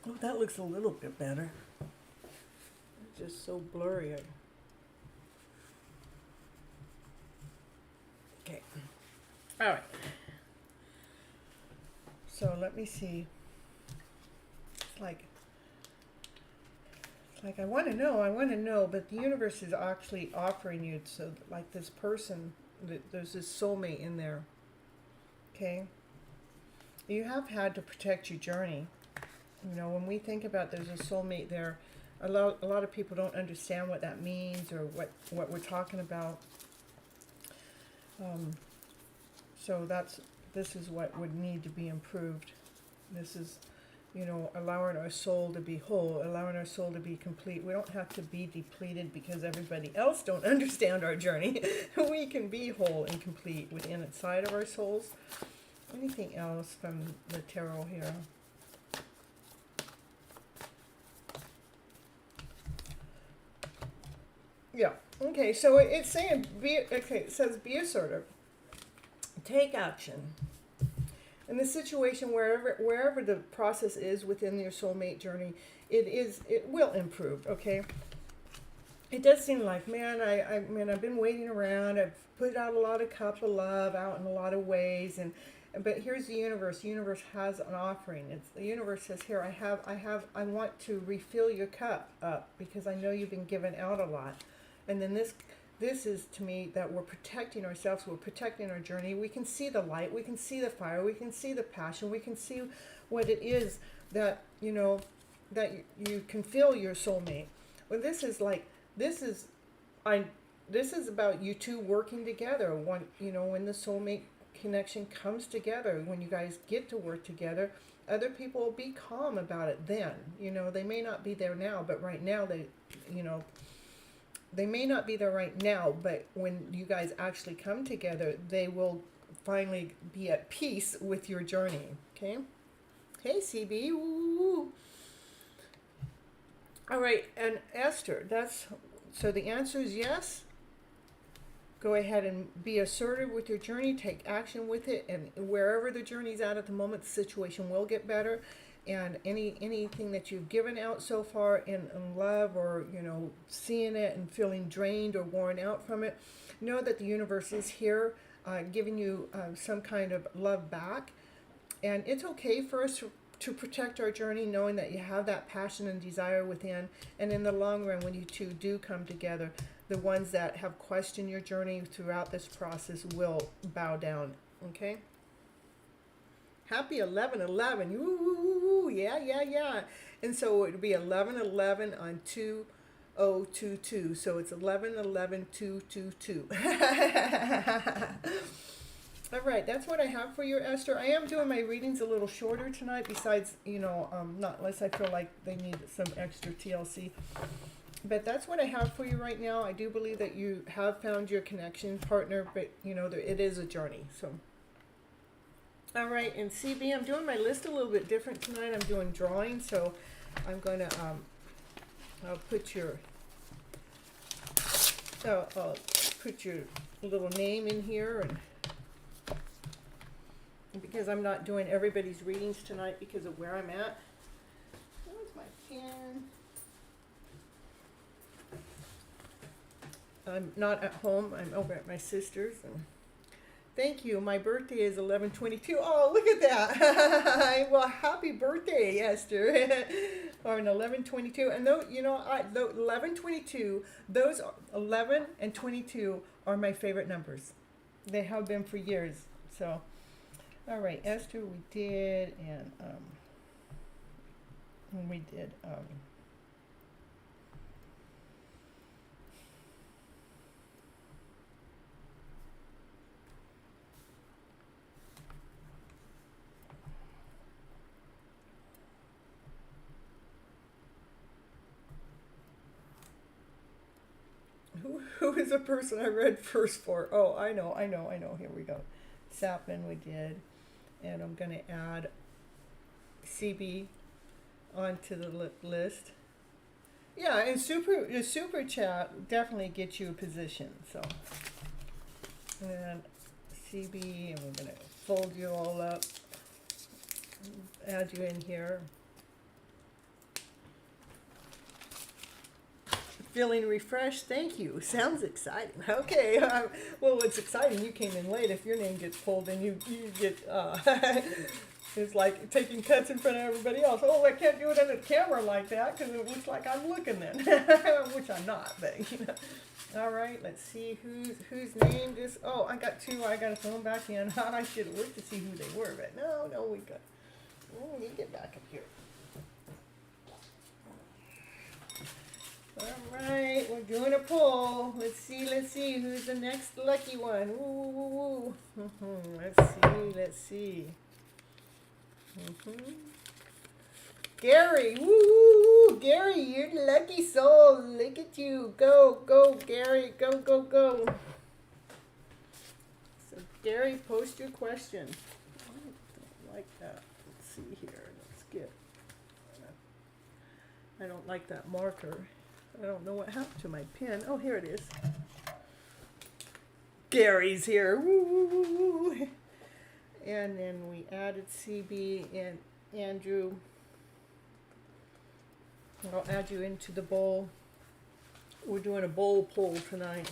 Oh, that looks a little bit better. It's just so blurry. Okay. All right. So let me see. It's like I want to know, but the universe is actually offering you, so like this person, there's this soulmate in there. Okay. You have had to protect your journey. When we think about there's a soulmate there, a lot of people don't understand what that means or what we're talking about. So this is what would need to be improved. This is, allowing our soul to be whole, allowing our soul to be complete. We don't have to be depleted because everybody else don't understand our journey. We can be whole and complete within inside of our souls. Anything else from the tarot here? Yeah. Okay. So it's saying it says be assertive, take action. In the situation, wherever the process is within your soulmate journey, it will improve. Okay. It does seem like, man, I've been waiting around. I've put out a lot of cups of love out in a lot of ways, but here's the universe. The universe has an offering. The universe says, here, I want to refill your cup up because I know you've been given out a lot. And then this is to me that we're protecting ourselves, we're protecting our journey. We can see the light, we can see the fire, we can see the passion, we can see what it is that, that you can feel your soulmate. Well, this is about you two working together. When the soulmate connection comes together, when you guys get to work together, other people will be calm about it then. You know, they may not be there now, but right now they may not be there right now, but when you guys actually come together, they will finally be at peace with your journey. Okay? Hey, CB. Woo. All right, and Esther, so the answer is yes. Go ahead and be assertive with your journey, take action with it, and wherever the journey's at the moment, the situation will get better. And anything that you've given out so far in love, or seeing it and feeling drained or worn out from it, know that the universe is here, giving you some kind of love back. And it's okay for us to protect our journey, knowing that you have that passion and desire within. And in the long run, when you two do come together, the ones that have questioned your journey throughout this process will bow down. Okay? Happy 11/11. Ooh, yeah. And so it would be 11/11 on 2022. So it's 11/11/222. All right, that's what I have for you, Esther. I am doing my readings a little shorter tonight, besides, not unless I feel like they need some extra TLC. But that's what I have for you right now. I do believe that you have found your connection partner, but, it is a journey. So, all right, and CB, I'm doing my list a little bit different tonight. I'm doing drawing, so I'm going to, I'll put your little name in here, and because I'm not doing everybody's readings tonight because of where I'm at. Where's my pen? I'm not at home. I'm over at my sister's. And thank you. My birthday is 11/22. Oh, look at that. Well, happy birthday, Esther. Or an 11/22. And though, the 11/22, those 11 and 22 are my favorite numbers. They have been for years. So, all right, Esther, we did, and we did who is the person I read first for? Oh, I know. Here we go. Sapin, we did. And I'm going to add CB onto the list. Yeah, and super chat definitely gets you a position. So, and CB, and we're going to fold you all up, add you in here. Feeling refreshed? Thank you. Sounds exciting. Okay. Well, it's exciting. You came in late. If your name gets pulled, then you get, it's like taking cuts in front of everybody else. Oh, I can't do it on the camera like that because it looks like I'm looking then, which I'm not, but, All right, let's see whose name is, oh, I got two. I got to throw them back in. I should have looked to see who they were, but no, we got, you get back up here. All right, we're doing a poll. Let's see who's the next lucky one. Ooh. Let's see. Gary, woo! Gary, you're the lucky soul. Look at you. Go, Gary. Go. So, Gary, post your question. I don't like that. Let's see here. I don't like that marker. I don't know what happened to my pen. Oh, here it is. Gary's here. Woo. And then we added CB and Andrew. I'll add you into the bowl. We're doing a bowl poll tonight.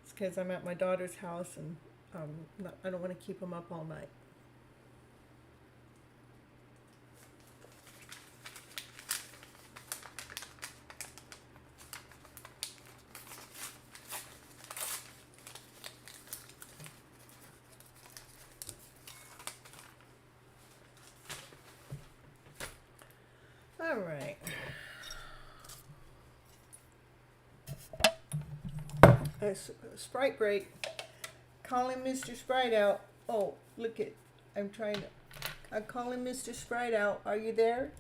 It's because I'm at my daughter's house and I don't want to keep them up all night. All right. A Sprite break. calling Mr. Sprite out. Oh, look it. I'm calling Mr. Sprite out. Are you there?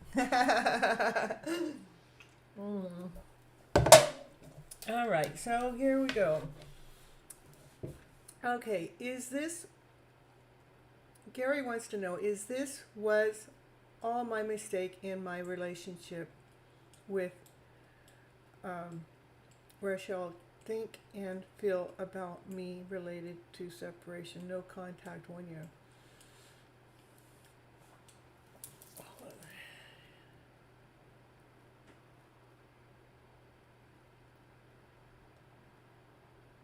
All right, so here we go. Okay, Gary wants to know, was all my mistake in my relationship with Rachel think and feel about me related to separation, no contact 1 year.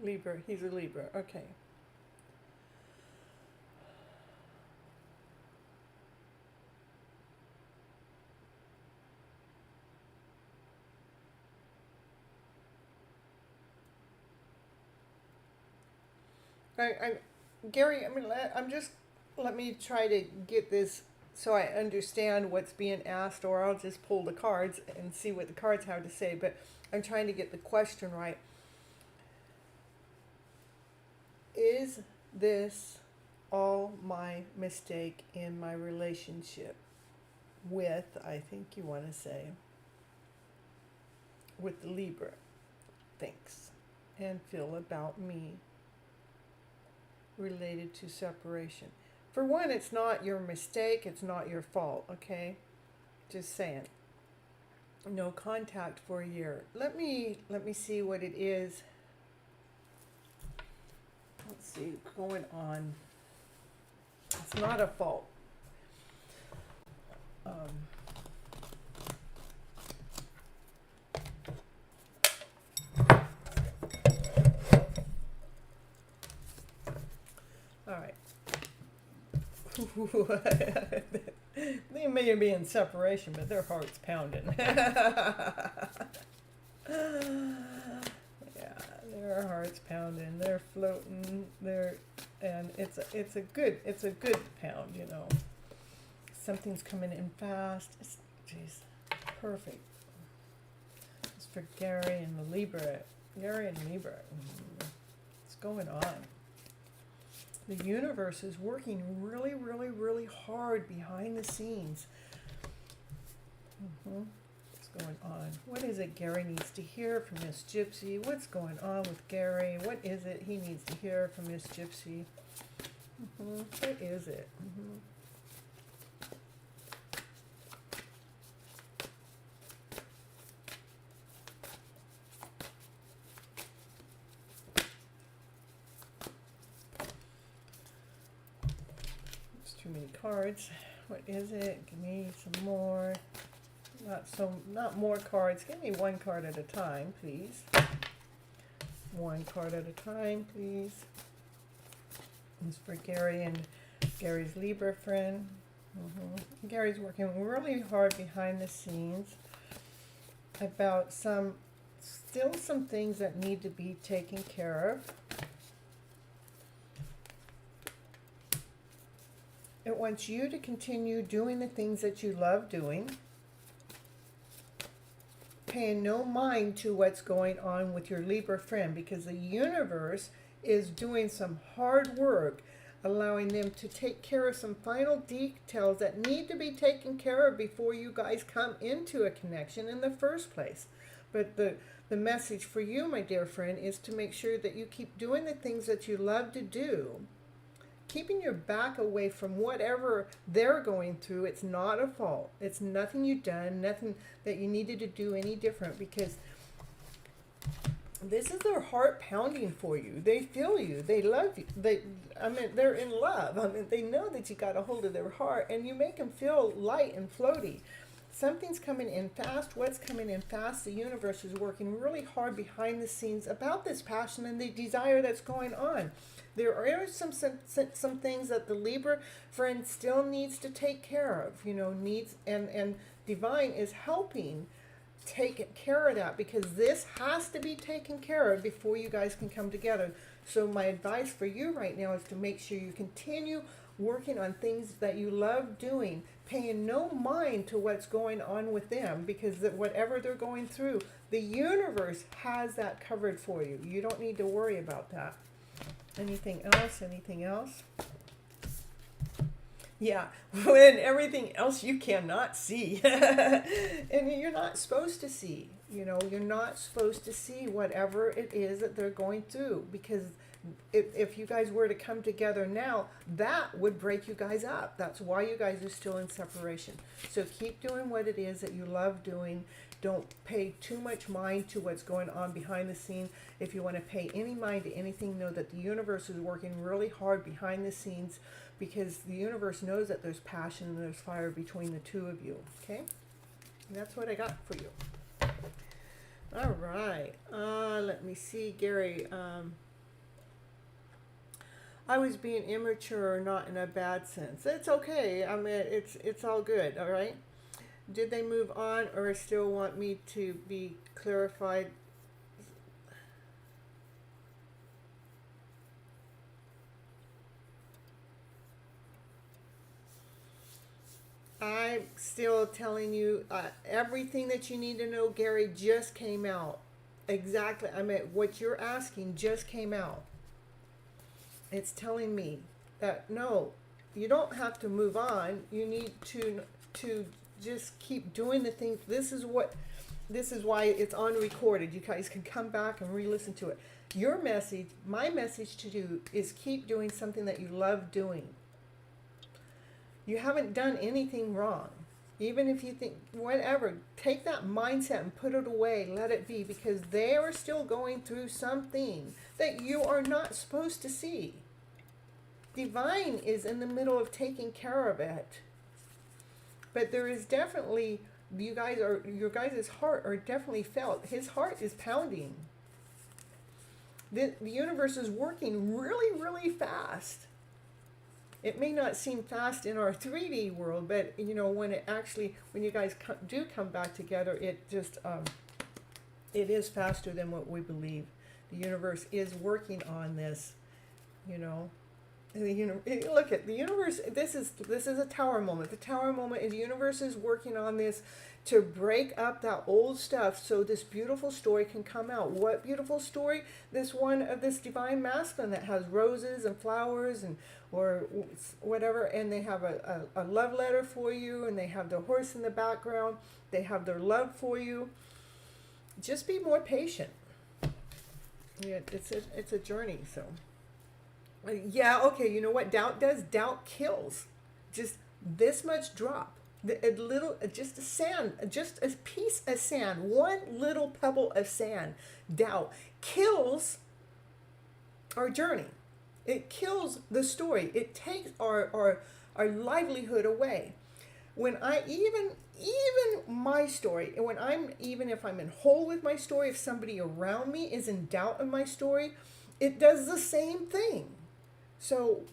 Libra, he's a Libra, okay. Gary, let me try to get this so I understand what's being asked, or I'll just pull the cards and see what the cards have to say, but I'm trying to get the question right. Is this all my mistake in my relationship with, I think you want to say, with the Libra thinks and feel about me related to separation? For one, it's not your mistake, it's not your fault, okay? Just saying. No contact for a year. Let me see what it is. Let's see what's going on. It's not a fault. All right. They may be in separation, but their heart's pounding. Yeah, their heart's pounding. They're floating. And it's a good pound, you know. Something's coming in fast. Jeez, perfect. It's for Gary and the Libra. Gary and Libra. What's going on? The universe is working really, really, really hard behind the scenes. What's going on? What is it Gary needs to hear from Miss Gypsy? What's going on with Gary? What is it he needs to hear from Miss Gypsy? What is it? Too many cards. What is it? Give me some more. Not more cards. Give me one card at a time, please. One card at a time, please. It's for Gary and Gary's Libra friend. Gary's working really hard behind the scenes about still some things that need to be taken care of. It wants you to continue doing the things that you love doing, paying no mind to what's going on with your Libra friend, because the universe is doing some hard work, allowing them to take care of some final details that need to be taken care of before you guys come into a connection in the first place. But the message for you, my dear friend, is to make sure that you keep doing the things that you love to do, keeping your back away from whatever they're going through. It's not a fault. It's nothing you've done, nothing that you needed to do any different, because this is their heart pounding for you. They feel you. They love you. They're in love. They know that you got a hold of their heart, and you make them feel light and floaty. Something's coming in fast. What's coming in fast? The universe is working really hard behind the scenes about this passion and the desire that's going on. There are some things that the Libra friend still needs to take care of, and Divine is helping take care of that, because this has to be taken care of before you guys can come together. So my advice for you right now is to make sure you continue working on things that you love doing, paying no mind to what's going on with them, because whatever they're going through, the universe has that covered for you. You don't need to worry about that. Anything else? Anything else? Yeah, when everything else you cannot see. And you're not supposed to see. You know, you're not supposed to see whatever it is that they're going through, because if you guys were to come together now, that would break you guys up. That's why you guys are still in separation. So keep doing what it is that you love doing. Don't pay too much mind to what's going on behind the scene. If you want to pay any mind to anything, know that the universe is working really hard behind the scenes, because the universe knows that there's passion and there's fire between the two of you. Okay? And that's what I got for you. All right. Let me see, Gary. I was being immature, not in a bad sense. It's okay. I mean, it's all good. All right. Did they move on or still want me to be clarified? I'm still telling you everything that you need to know, Gary, just came out. Exactly. I mean, what you're asking just came out. It's telling me that no, you don't have to move on. You need to just keep doing the things. This is why it's on recorded. You guys can come back and re-listen to it. Your message, my message to you, is keep doing something that you love doing. You haven't done anything wrong. Even if you think, whatever, take that mindset and put it away. Let it be, because they are still going through something that you are not supposed to see. Divine is in the middle of taking care of it. But there is definitely, your guys' heart are definitely felt. His heart is pounding. The universe is working really, really fast. It may not seem fast in our 3D world, but you know, when you guys do come back together, it just it is faster than what we believe. The universe is working on this, you know. Look at the universe. This is a tower moment. The tower moment is the universe is working on this to break up that old stuff so this beautiful story can come out. What beautiful story? This one of this divine masculine that has roses and flowers and or whatever, and they have a love letter for you, and they have the horse in the background. They have their love for you. Just be more patient. Yeah, it's a journey. So yeah, okay. You know what doubt does? Doubt kills. Just this much drop. A little, just a sand, just a piece of sand, one little pebble of sand. Doubt kills our journey. It kills the story. It takes our livelihood away. When I even my story, and if I'm in whole with my story, if somebody around me is in doubt of my story, it does the same thing. So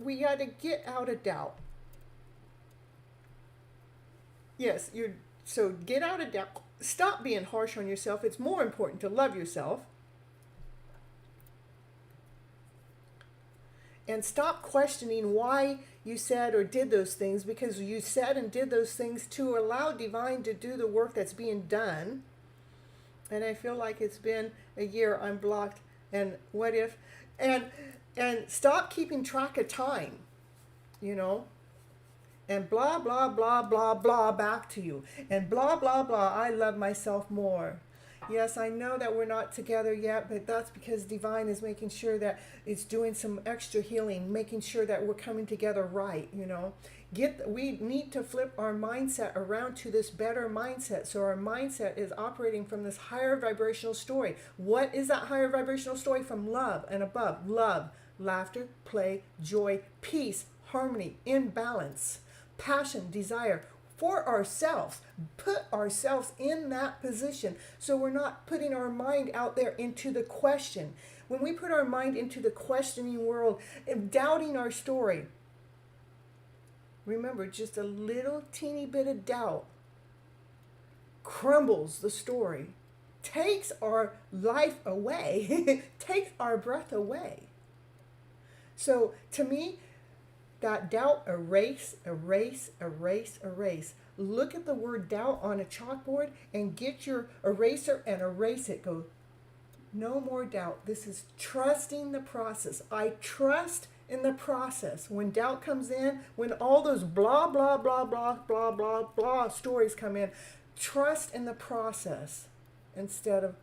we got to get out of doubt. Yes, so get out of doubt. Stop being harsh on yourself. It's more important to love yourself. And stop questioning why you said or did those things, because you said and did those things to allow divine to do the work that's being done. And I feel like it's been a year. I'm blocked. And what if? And stop keeping track of time, you know. And blah, blah, blah, blah, blah back to you. And blah, blah, blah, I love myself more. Yes, I know that we're not together yet, but that's because divine is making sure that it's doing some extra healing, making sure that we're coming together right, you know. We need to flip our mindset around to this better mindset. So our mindset is operating from this higher vibrational story. What is that higher vibrational story? From love and above. Love, laughter, play, joy, peace, harmony, in balance, passion, desire. For ourselves, put ourselves in that position so we're not putting our mind out there into the question. When we put our mind into the questioning world, doubting our story, remember, just a little teeny bit of doubt crumbles the story, takes our life away, takes our breath away. So to me, that doubt, erase, erase, erase, erase. Look at the word doubt on a chalkboard and get your eraser and erase it. Go No more doubt. This is trusting the process. I trust in the process. When doubt comes in, when all those blah, blah, blah, blah, blah, blah, blah stories come in, trust in the process instead of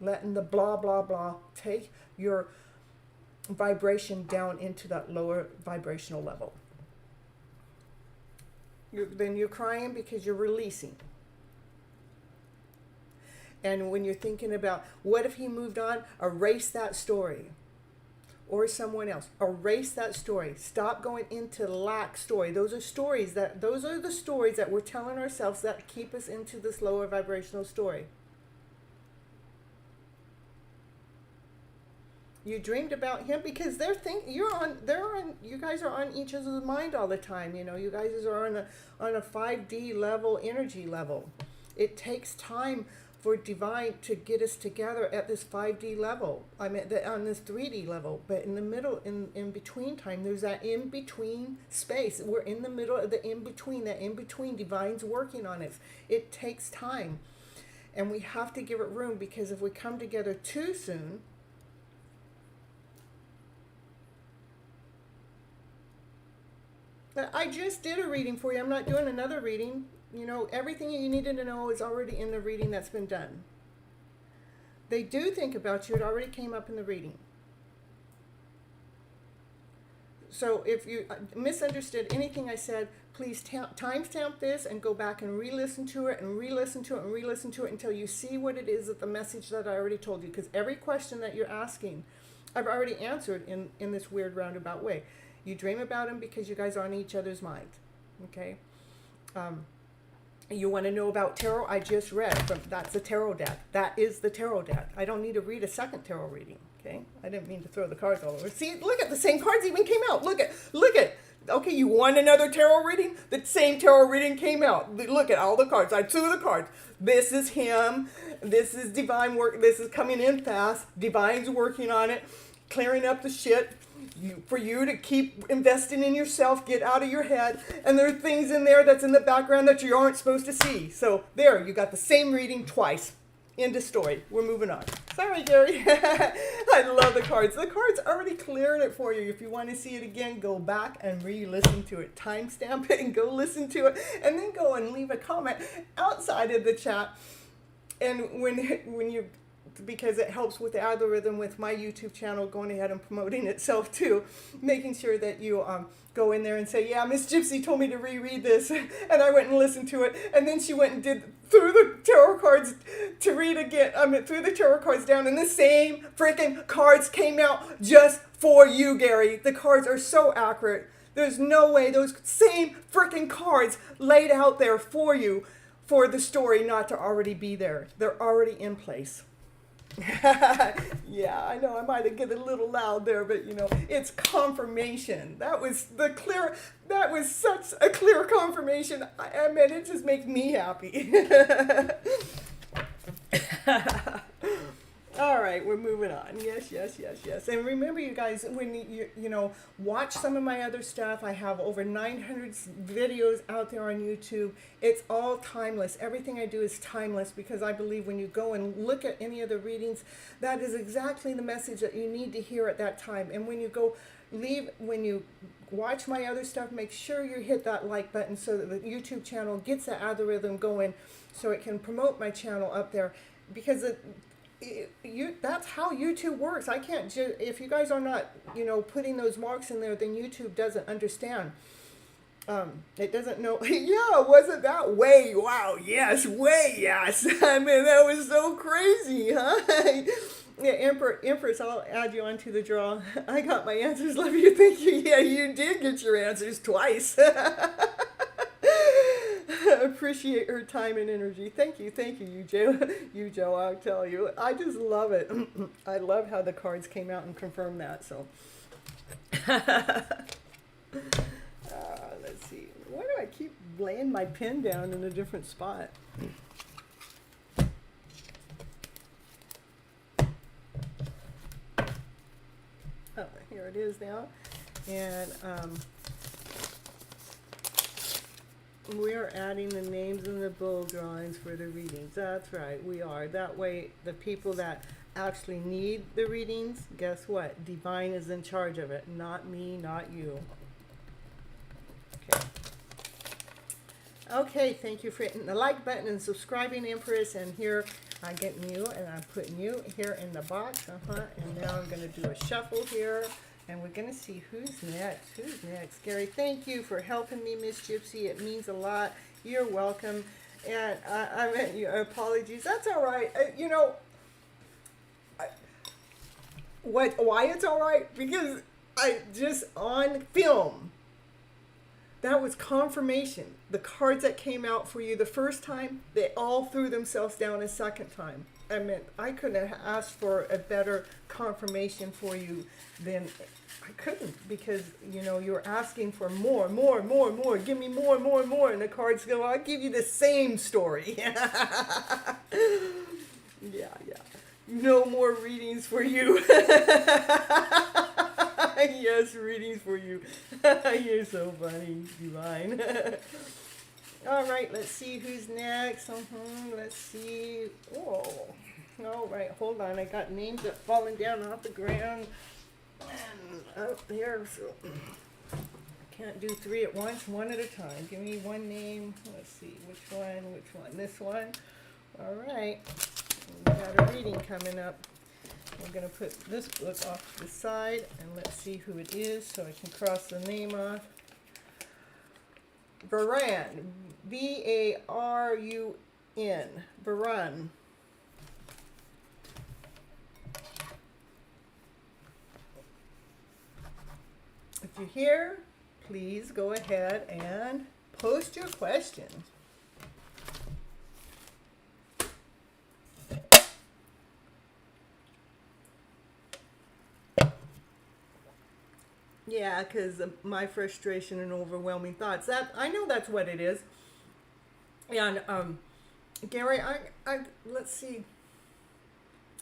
letting the blah, blah, blah take your vibration down into that lower vibrational level. Then you're crying because you're releasing. And when you're thinking about, what if he moved on? Erase that story. Or someone else. Erase that story. Stop going into lack story. Those are the stories that we're telling ourselves that keep us into this lower vibrational story. You dreamed about him because you guys are on each other's mind all the time. You know, you guys are on a 5D level, energy level. It takes time for divine to get us together at this 5D level. I mean, on this 3D level. But in the middle, in between time, there's that in between space. We're in the middle of the in between. That in between, divine's working on it. It takes time, and we have to give it room, because if we come together too soon, I just did a reading for you. I'm not doing another reading. You know, everything you needed to know is already in the reading that's been done. They do think about you. It already came up in the reading. So if you misunderstood anything I said, please timestamp this and go back and re-listen to it and re-listen to it and re-listen to it until you see what it is, that the message that I already told you. Because every question that you're asking, I've already answered in this weird roundabout way. You dream about him because you guys are on each other's mind. Okay? You want to know about tarot? I just read that's the tarot deck. That is the tarot deck. I don't need to read a second tarot reading. Okay? I didn't mean to throw the cards all over. See, look at the same cards even came out. Look at. Okay, you want another tarot reading? The same tarot reading came out. Look at all the cards. I threw the cards. This is him. This is divine work. This is coming in fast. Divine's working on it, clearing up the shit. For you to keep investing in yourself, get out of your head, and there are things in there that's in the background that you aren't supposed to see. So there, you got the same reading twice. End of story. We're moving on. Sorry, Gary. I love the cards. The cards already cleared it for you. If you want to see it again, go back and re-listen to it. Timestamp it and go listen to it, and then go and leave a comment outside of the chat. And when you, because it helps with the algorithm with my YouTube channel going ahead and promoting itself too, making sure that you go in there and say, yeah, Miss Gypsy told me to reread this, and I went and listened to it, and then she went and threw the tarot cards to read again. Threw the tarot cards down, and the same freaking cards came out just for you, Gary. The cards are so accurate. There's no way those same freaking cards laid out there for you for the story not to already be there. They're already in place. Yeah, I know I might have get a little loud there, but you know, it's confirmation. That was such a clear confirmation. I mean, it just makes me happy. All right, we're moving on. Yes. And remember, you guys, when you know, watch some of my other stuff. I have over 900 videos out there on YouTube. It's all timeless. Everything I do is timeless, because I believe when you go and look at any of the readings, that is exactly the message that you need to hear at that time. And when you watch my other stuff, make sure you hit that like button so that the YouTube channel gets the algorithm going, so it can promote my channel up there, because that's how YouTube works. I can't if you guys are not, you know, putting those marks in there, then YouTube doesn't understand. It doesn't know. Yeah, wasn't that way? Wow, yes, way yes. I mean, that was so crazy, huh? Yeah, Empress, I'll add you onto the draw. I got my answers. Love you. Thank you. Yeah, you did get your answers twice. Appreciate her time and energy. Thank you, you Joe. I'll tell you, I just love it. I love how the cards came out and confirmed that. So, let's see. Why do I keep laying my pen down in a different spot? Oh, here it is now, and we are adding the names and the bowl drawings for the readings. That's right, we are. That way, the people that actually need the readings, guess what? Divine is in charge of it, not me, not you. Okay. Okay, thank you for hitting the like button and subscribing, Empress. And here I'm getting you, and I'm putting you here in the box. And now I'm going to do a shuffle here, and we're going to see who's next. Who's next? Gary, thank you for helping me, Miss Gypsy. It means a lot. You're welcome. And I meant you. Apologies. That's all right. You know, why it's all right? Because I just on film. That was confirmation. The cards that came out for you the first time, they all threw themselves down a second time. I mean, I couldn't have asked for a better confirmation for you than I couldn't, because, you know, you're asking for more. Give me more. And the cards go, I'll give you the same story. Yeah. No more readings for you. Yes, readings for you. You're so funny, Divine. All right, let's see who's next. Let's see. Oh, all right, hold on. I got names that falling down off the ground and up there, so I can't do three at once, one at a time. Give me one name. Let's see, which one? This one. All right, we got a reading coming up. I'm going to put this book off to the side, and let's see who it is so I can cross the name off. Varun. V-A-R-U-N. Varun. If you're here, please go ahead and post your question. Yeah, because my frustration and overwhelming thoughts. That I know that's what it is. And Gary, I let's see.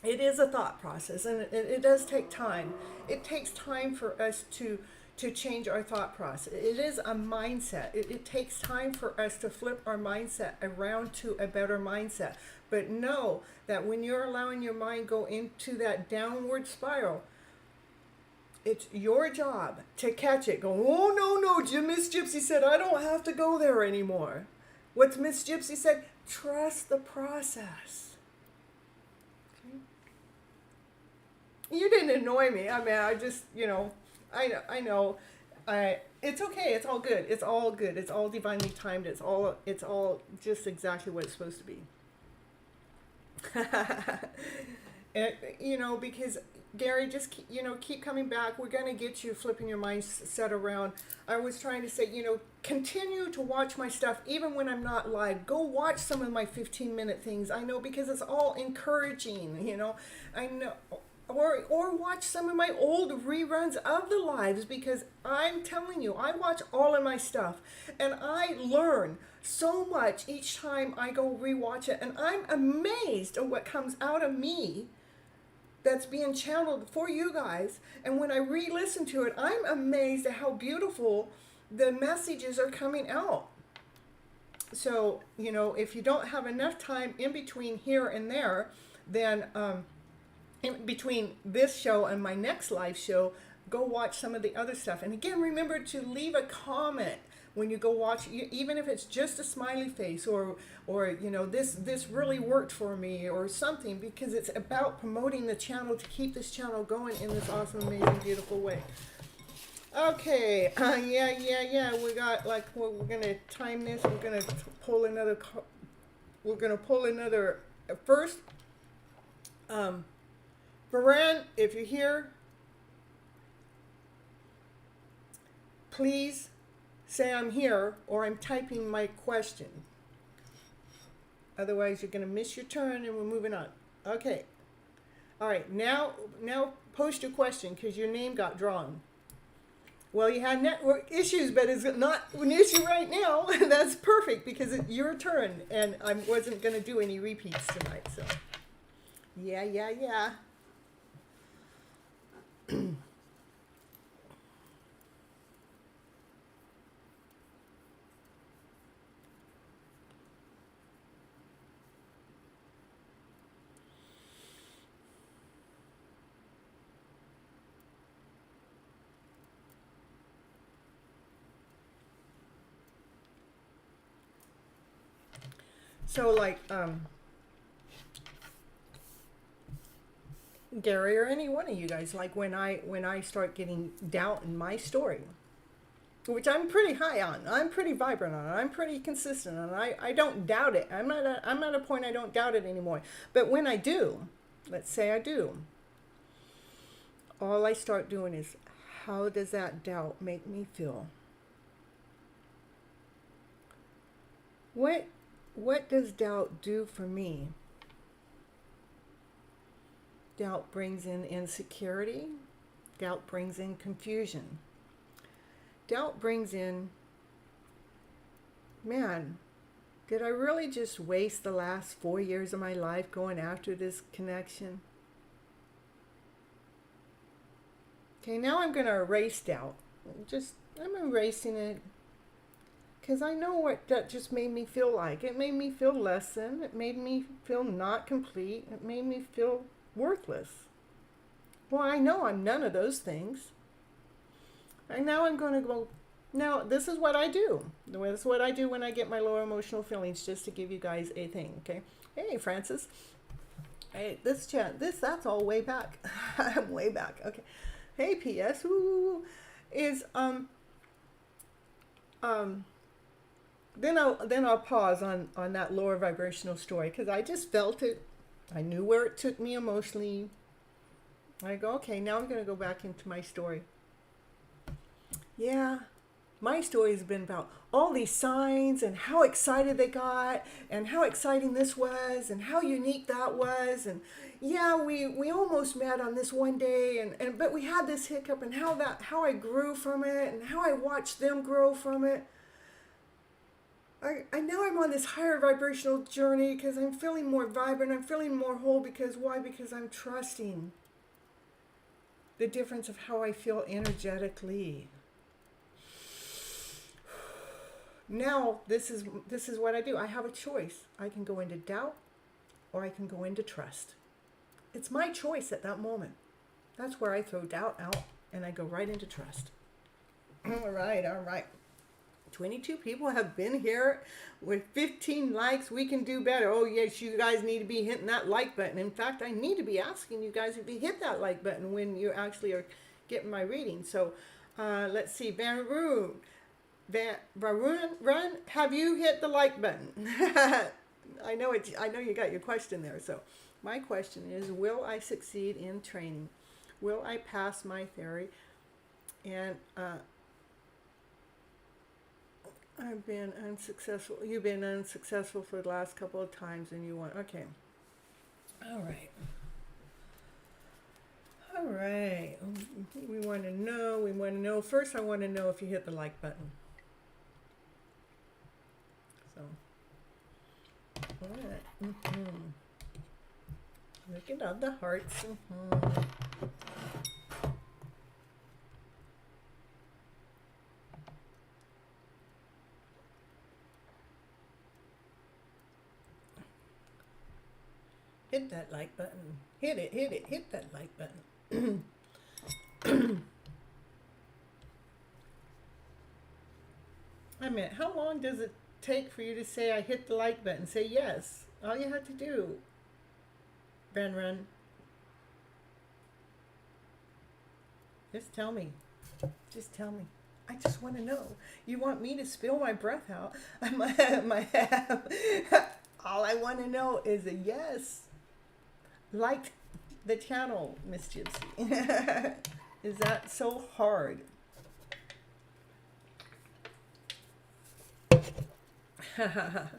It is a thought process, and it does take time. It takes time for us to change our thought process. It is a mindset. It takes time for us to flip our mindset around to a better mindset. But know that when you're allowing your mind go into that downward spiral, it's your job to catch it. Go, oh, no, Miss Gypsy said I don't have to go there anymore. What's Miss Gypsy said? Trust the process. Okay. You didn't annoy me. I mean, I just, I know. It's okay. It's all good. It's all good. It's all divinely timed. It's all just exactly what it's supposed to be. And, because Gary, just keep coming back. We're going to get you flipping your mindset around. I was trying to say, continue to watch my stuff even when I'm not live. Go watch some of my 15-minute things. I know, because it's all encouraging, I know. Or watch some of my old reruns of the lives, because I'm telling you, I watch all of my stuff and I learn so much each time I go rewatch it, and I'm amazed at what comes out of me that's being channeled for you guys. And when I re-listen to it, I'm amazed at how beautiful the messages are coming out. So, if you don't have enough time in between here and there, then in between this show and my next live show, go watch some of the other stuff. And again, remember to leave a comment when you go watch, even if it's just a smiley face, or this really worked for me, or something, because it's about promoting the channel to keep this channel going in this awesome, amazing, beautiful way. Okay, yeah. We got, we're gonna time this. We're gonna pull another. First. Varan, if you're here, please say I'm here, or I'm typing my question. Otherwise, you're going to miss your turn, and we're moving on. Okay. All right. Now post your question, because your name got drawn. Well, you had network issues, but it's not an issue right now. That's perfect, because it's your turn, and I wasn't going to do any repeats tonight. So, yeah. So like Gary or any one of you guys, like when I start getting doubt in my story, which I'm pretty high on, I'm pretty vibrant on, I'm pretty consistent on, I don't doubt it. I'm at a point I don't doubt it anymore. But when I do, let's say I do, all I start doing is, how does that doubt make me feel? What does doubt do for me? Doubt brings in insecurity. Doubt brings in confusion. Doubt brings in, man, did I really just waste the last 4 years of my life going after this connection? Okay, now I'm going to erase doubt. I'm erasing it. Because I know what that just made me feel like. It made me feel less than. It made me feel not complete. It made me feel worthless. Well, I know I'm none of those things. And now I'm going to go, now this is what I do. This is what I do when I get my lower emotional feelings, just to give you guys a thing, okay? Hey, Francis. Hey, that's all way back. I'm way back, okay. Hey, P.S. Ooh, is, then I'll pause on that lower vibrational story, because I just felt it. I knew where it took me emotionally. I go, okay, now I'm going to go back into my story. Yeah, my story has been about all these signs and how excited they got and how exciting this was and how unique that was. And yeah, we almost met on this one day, but we had this hiccup, and how I grew from it and how I watched them grow from it. I know I'm on this higher vibrational journey because I'm feeling more vibrant. I'm feeling more whole. Because why? Because I'm trusting the difference of how I feel energetically. Now, this is what I do. I have a choice. I can go into doubt or I can go into trust. It's my choice at that moment. That's where I throw doubt out and I go right into trust. All right. 22 people have been here with 15 likes. We can do better. Oh, yes, you guys need to be hitting that like button. In fact, I need to be asking you guys if you hit that like button when you actually are getting my reading. So let's see. Varun, have you hit the like button? I know you got your question there. So my question is, will I succeed in training? Will I pass my theory? And I've been unsuccessful. You've been unsuccessful for the last couple of times and you want, okay. All right. We want to know. First, I want to know if you hit the like button. So, all right. Look at all the hearts. Hit that like button. Hit that like button. I mean, how long does it take for you to say I hit the like button? Say yes. All you have to do, Run. Just tell me. I just want to know. You want me to spill my breath out? All I want to know is a yes. Like the channel, Miss Gypsy. Is that so hard? I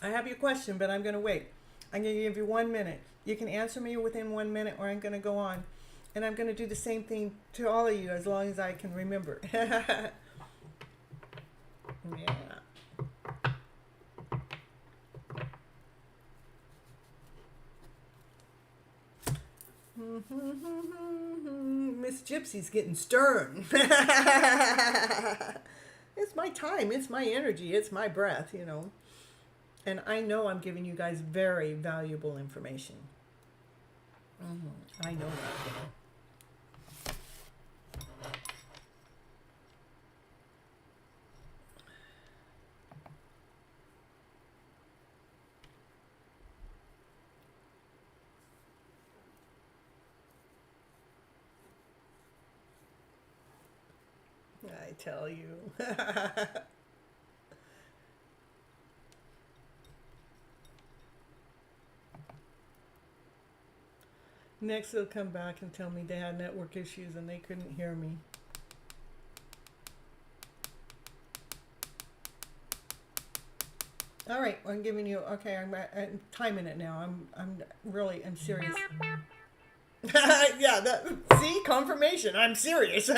have your question, but I'm going to wait. I'm going to give you 1 minute. You can answer me within 1 minute, or I'm going to go on. And I'm going to do the same thing to all of you as long as I can remember. Yeah. Miss Gypsy's getting stern. It's my time. It's my energy. It's my breath, you know. And I know I'm giving you guys very valuable information. I know that. I tell you. Next, they'll come back and tell me they had network issues and they couldn't hear me. All right, I'm giving you. Okay, I'm timing it now. I'm serious. Yeah, see, confirmation. I'm serious.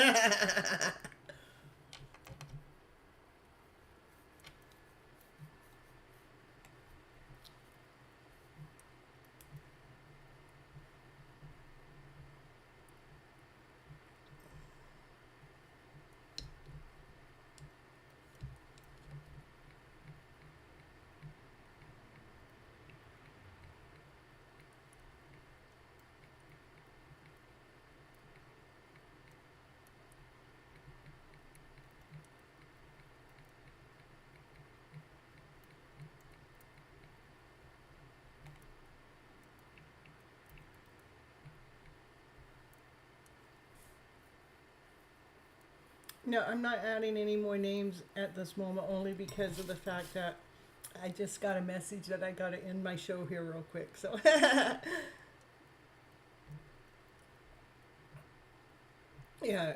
No, I'm not adding any more names at this moment, only because of the fact that I just got a message that I got to end my show here real quick. So, yeah,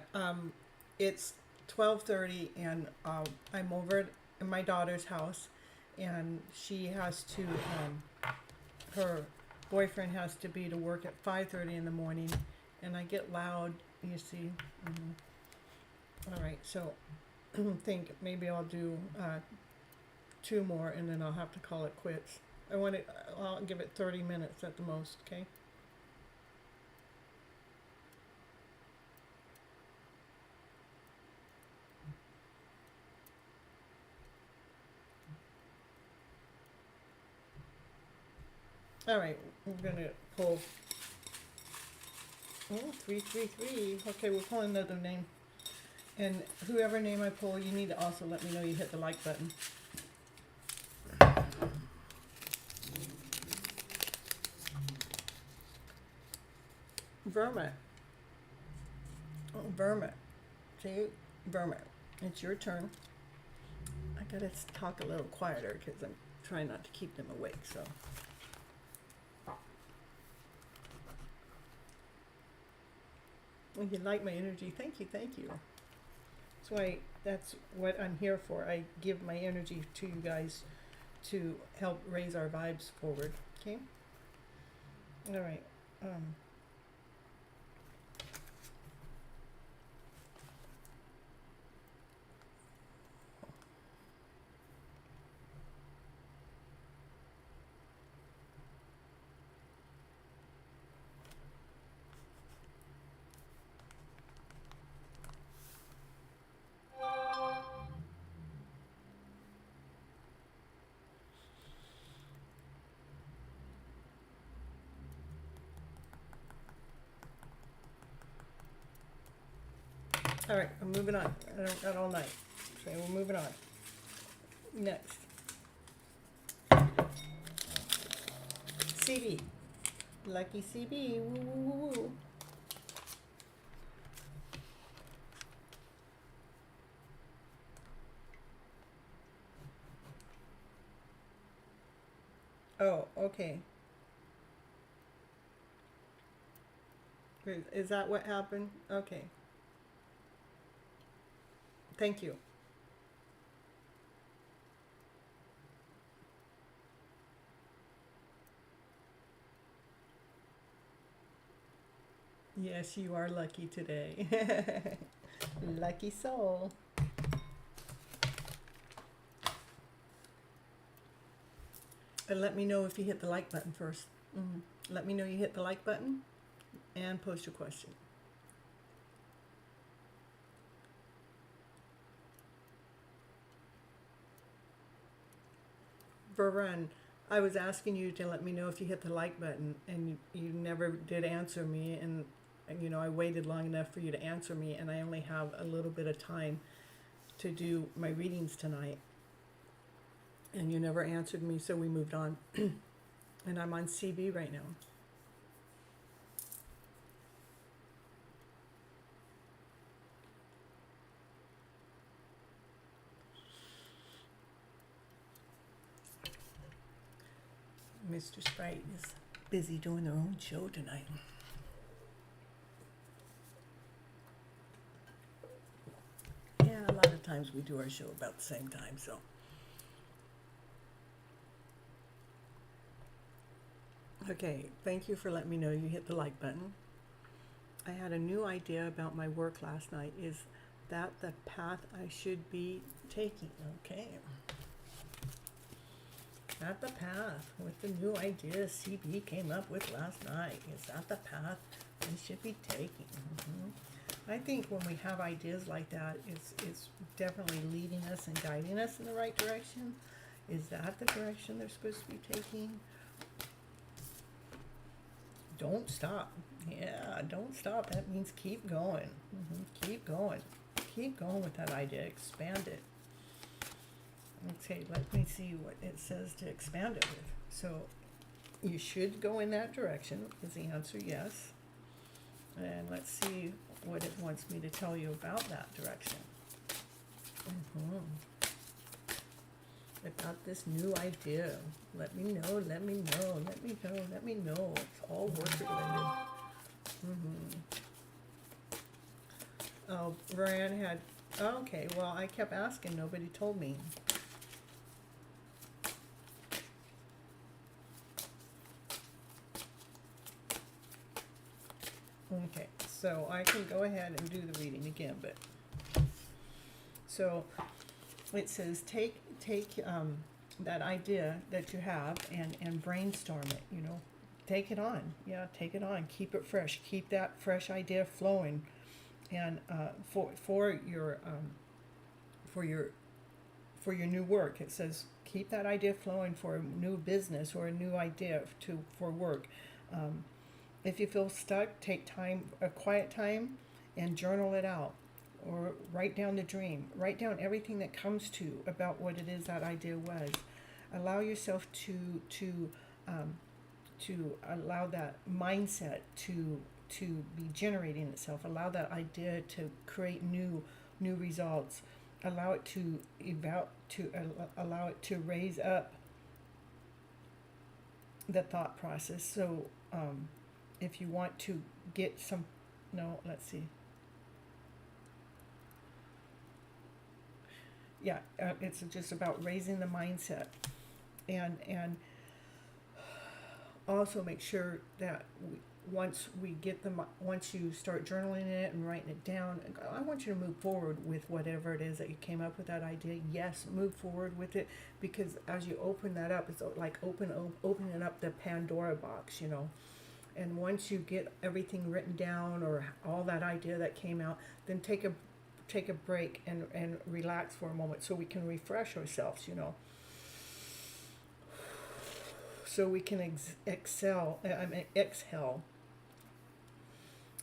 it's 12:30, and I'm over at my daughter's house, and she has to. Her boyfriend has to be to work at 5:30 in the morning, and I get loud. You see. All right, so I think maybe I'll do two more, and then I'll have to call it quits. I'll give it 30 minutes at the most, okay? All right, we're gonna pull. Oh, 333. Okay, we'll pull another name. And whoever name I pull, you need to also let me know you hit the like button. Vermont. Oh, Vermont. See, Vermont. It's your turn. I gotta talk a little quieter because I'm trying not to keep them awake, so. Well, you like my energy. Thank you, thank you. That's what I'm here for. I give my energy to you guys to help raise our vibes forward. Okay? All right. All right, I'm moving on. I don't got all night. So we're moving on. Next. CB. Lucky CB. Woo, woo, woo, woo. Oh, okay. Is that what happened? Okay. Thank you. Yes, you are lucky today. Lucky soul. And let me know if you hit the like button first. Let me know you hit the like button and post your question. Verun, I was asking you to let me know if you hit the like button, and you never did answer me, and you know I waited long enough for you to answer me, and I only have a little bit of time to do my readings tonight, and you never answered me, so we moved on. And I'm on CB right now. Mr. Sprite is busy doing their own show tonight. Yeah, a lot of times we do our show about the same time, so. Okay, thank you for letting me know you hit the like button. I had a new idea about my work last night. Is that the path I should be taking? Okay. At the path with the new idea CB came up with last night. Is that the path we should be taking? I think when we have ideas like that, it's definitely leading us and guiding us in the right direction. Is that the direction they're supposed to be taking? Don't stop. Yeah, don't stop. That means keep going. Keep going. Keep going with that idea. Expand it. Okay, let me see what it says to expand it with. So, you should go in that direction. Is the answer yes? And let's see what it wants me to tell you about that direction. About this new idea. Let me know, let me know, let me know, let me know. It's all work related. Oh, Brian had, okay, well, I kept asking, nobody told me. Okay, so I can go ahead and do the reading again, but, so, it says take that idea that you have and brainstorm it, you know. Take it on. Yeah, take it on. Keep it fresh. Keep that fresh idea flowing. And for your new work, it says keep that idea flowing for a new business or a new idea for work. If you feel stuck, take time, a quiet time, and journal it out. Or write down the dream. Write down everything that comes to you about what it is that idea was. Allow yourself to allow that mindset to be generating itself. Allow that idea to create new results. Allow it to allow it to raise up the thought process. So if you want to get some, no, let's see. Yeah, it's just about raising the mindset, and also make sure that once you start journaling it and writing it down, I want you to move forward with whatever it is that you came up with that idea. Yes, move forward with it, because as you open that up, it's like opening up the Pandora box, you know. And once you get everything written down or all that idea that came out, then take a break and relax for a moment so we can refresh ourselves, you know. So we can exhale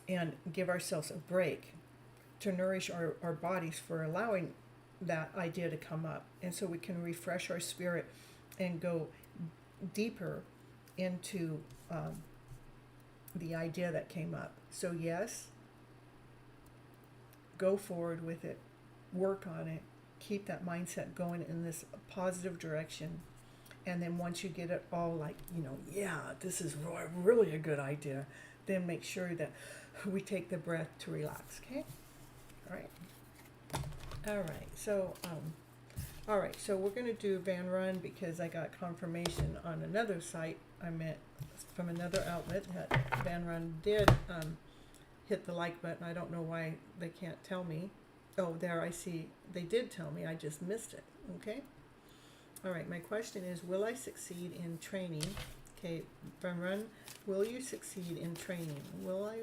and give ourselves a break to nourish our bodies for allowing that idea to come up. And so we can refresh our spirit and go deeper into the idea that came up. So yes, go forward with it, work on it, keep that mindset going in this positive direction. And then once you get it all like, you know, yeah, this is really a good idea, then make sure that we take the breath to relax, okay? All right, so we're going to do Van Run because I got confirmation on another site I met from another outlet that Van Run did hit the like button. I don't know why they can't tell me. Oh, there, I see. They did tell me. I just missed it. Okay? All right, my question is, will I succeed in training? Okay, Van Run, will you succeed in training? Will I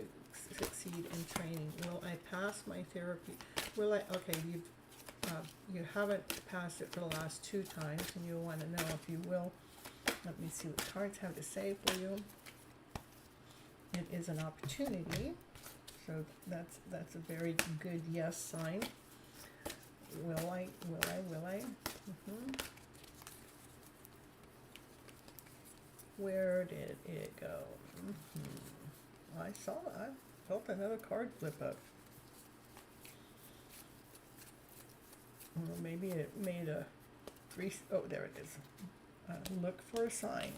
succeed in training? Will I pass my therapy? Will I, okay, you haven't passed it for the last 2 times, and you want to know if you will. Let me see what cards have to say for you. It is an opportunity. So that's a very good yes sign. Will I? Where did it go? I saw that. I felt another card flip up. Well, maybe it made a 3. Oh, there it is. Look for a sign.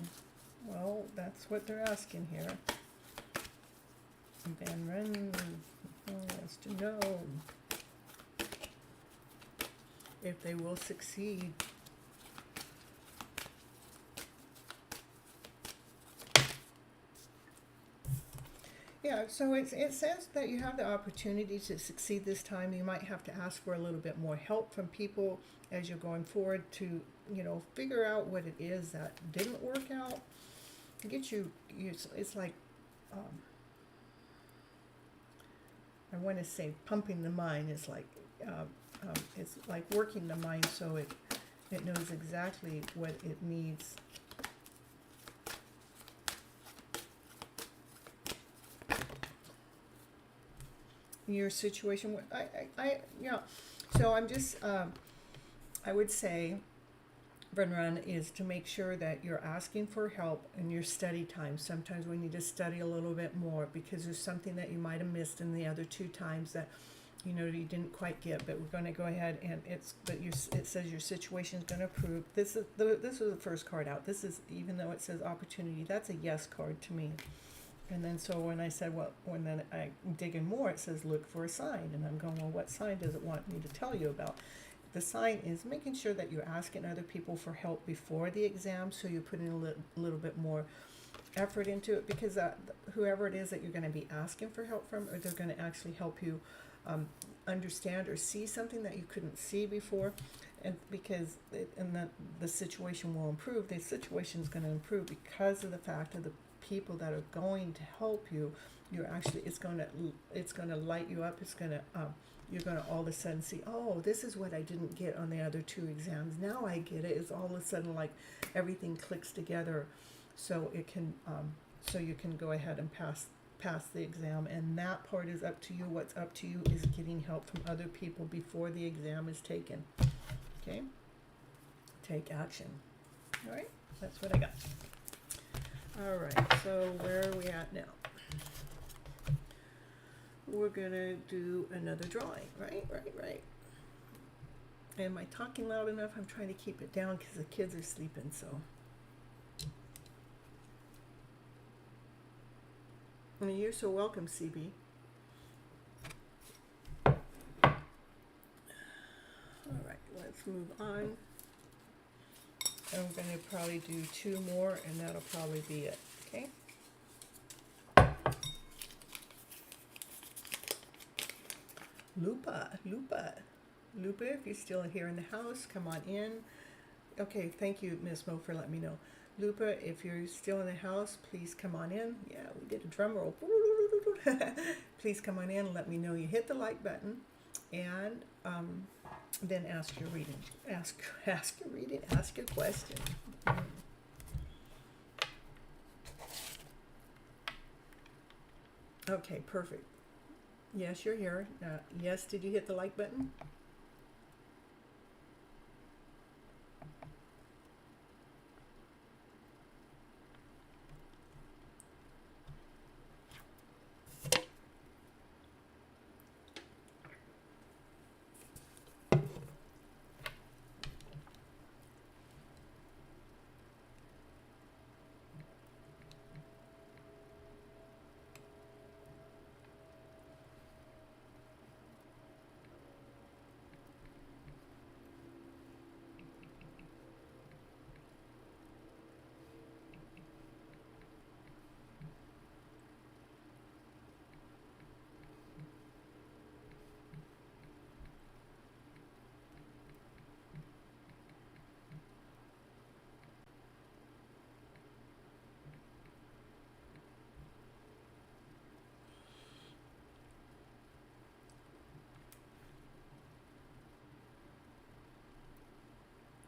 Well, that's what they're asking here. Van Ren wants to know if they will succeed. Yeah, so it says that you have the opportunity to succeed this time. You might have to ask for a little bit more help from people as you're going forward to, figure out what it is that didn't work out. To get it's like, I want to say pumping the mind. It's like working the mind so it knows exactly what it needs. Your situation, so I'm just, I would say, run is to make sure that you're asking for help in your study time. Sometimes we need to study a little bit more because there's something that you might have missed in the other 2 times that you didn't quite get. But we're going to go ahead and it says your situation is going to improve. This is the first card out. This is, even though it says opportunity, that's a yes card to me. And then so when I said, when I dig in more, it says look for a sign. And I'm going, well, what sign does it want me to tell you about? The sign is making sure that you're asking other people for help before the exam, so you put in a little bit more effort into it, because whoever it is that you're going to be asking for help from, or they're going to actually help you understand or see something that you couldn't see before. And because the situation will improve. The situation is going to improve because of the fact of the people that are going to help you. It's going to light you up. You're going to all of a sudden see, oh, this is what I didn't get on the other 2 exams. Now I get it. It's all of a sudden like everything clicks together, so it can, so you can go ahead and pass the exam. And that part is up to you. What's up to you is getting help from other people before the exam is taken. Okay? Take action. All right? That's what I got. All right. So where are we at now? We're gonna do another drawing, right? Am I talking loud enough? I'm trying to keep it down because the kids are sleeping, so. And you're so welcome, CB. All right, let's move on. I'm gonna probably do 2 more, and that'll probably be it, okay? Lupa, if you're still here in the house, come on in. Okay, thank you, Miss Mo, for letting me know. Lupa, if you're still in the house, please come on in. Yeah, we did a drum roll. Please come on in and let me know you hit the like button, and then ask your reading. Ask your question. Okay, perfect. Yes, you're here. Yes, did you hit the like button?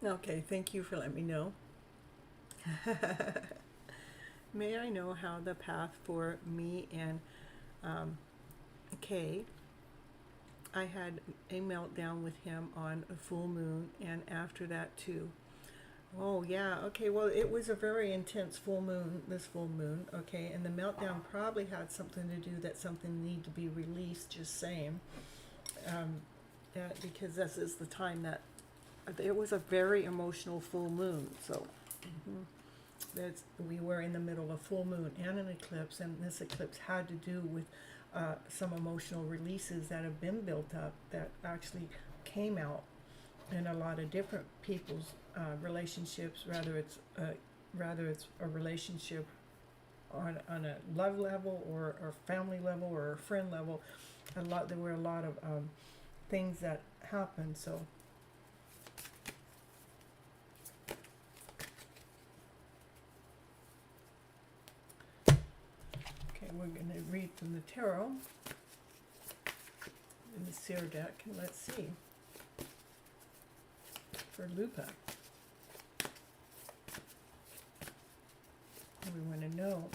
Okay, thank you for letting me know. May I know how the path for me and Kay, I had a meltdown with him on a full moon, and after that too. Oh yeah, okay, well it was a very intense full moon, this full moon, okay, and the meltdown probably had something to do that something needed to be released, just saying. Because this is the time that it was a very emotional full moon, so we were in the middle of full moon and an eclipse, and this eclipse had to do with some emotional releases that have been built up that actually came out in a lot of different people's relationships, rather it's a relationship on a love level or family level or a friend level. There were a lot of things that happened. So okay, we're going to read from the tarot in the seer deck, and let's see for Lupa. We want to know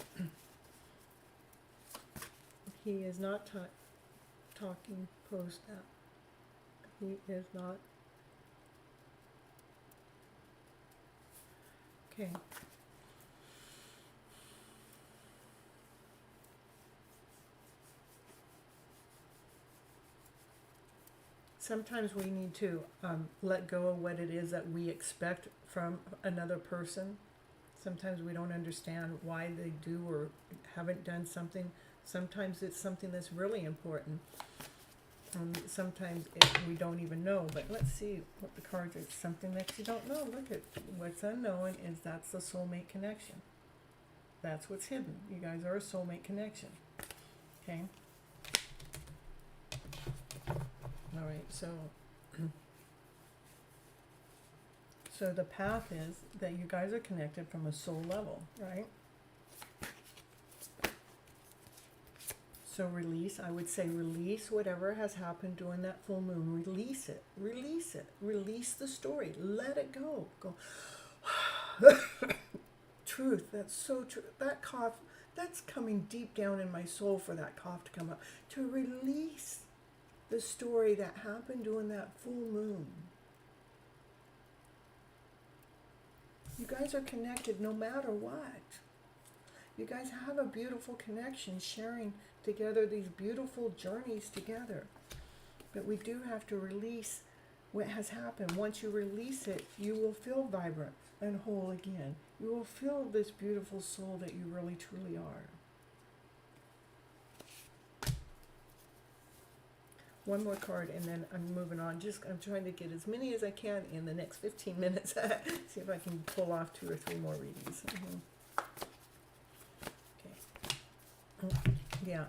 he is not talking post that. He is not. Okay. Sometimes we need to let go of what it is that we expect from another person. Sometimes we don't understand why they do or haven't done something. Sometimes it's something that's really important. Sometimes we don't even know. But let's see what the cards are. Something that you don't know. Look at what's unknown is that's the soulmate connection. That's what's hidden. You guys are a soulmate connection. Okay? All right, so the path is that you guys are connected from a soul level, right? So release, I would say release whatever has happened during that full moon. Release it, release it, release the story. Let it go. Go. Truth, that's so true. That cough, that's coming deep down in my soul for that cough to come up. To release the story that happened during that full moon. You guys are connected no matter what. You guys have a beautiful connection, sharing together these beautiful journeys together. But we do have to release what has happened. Once you release it, you will feel vibrant and whole again. You will feel this beautiful soul that you really truly are. One more card and then I'm moving on. I'm trying to get as many as I can in the next 15 minutes. See if I can pull off 2 or 3 more readings. Okay. Yeah.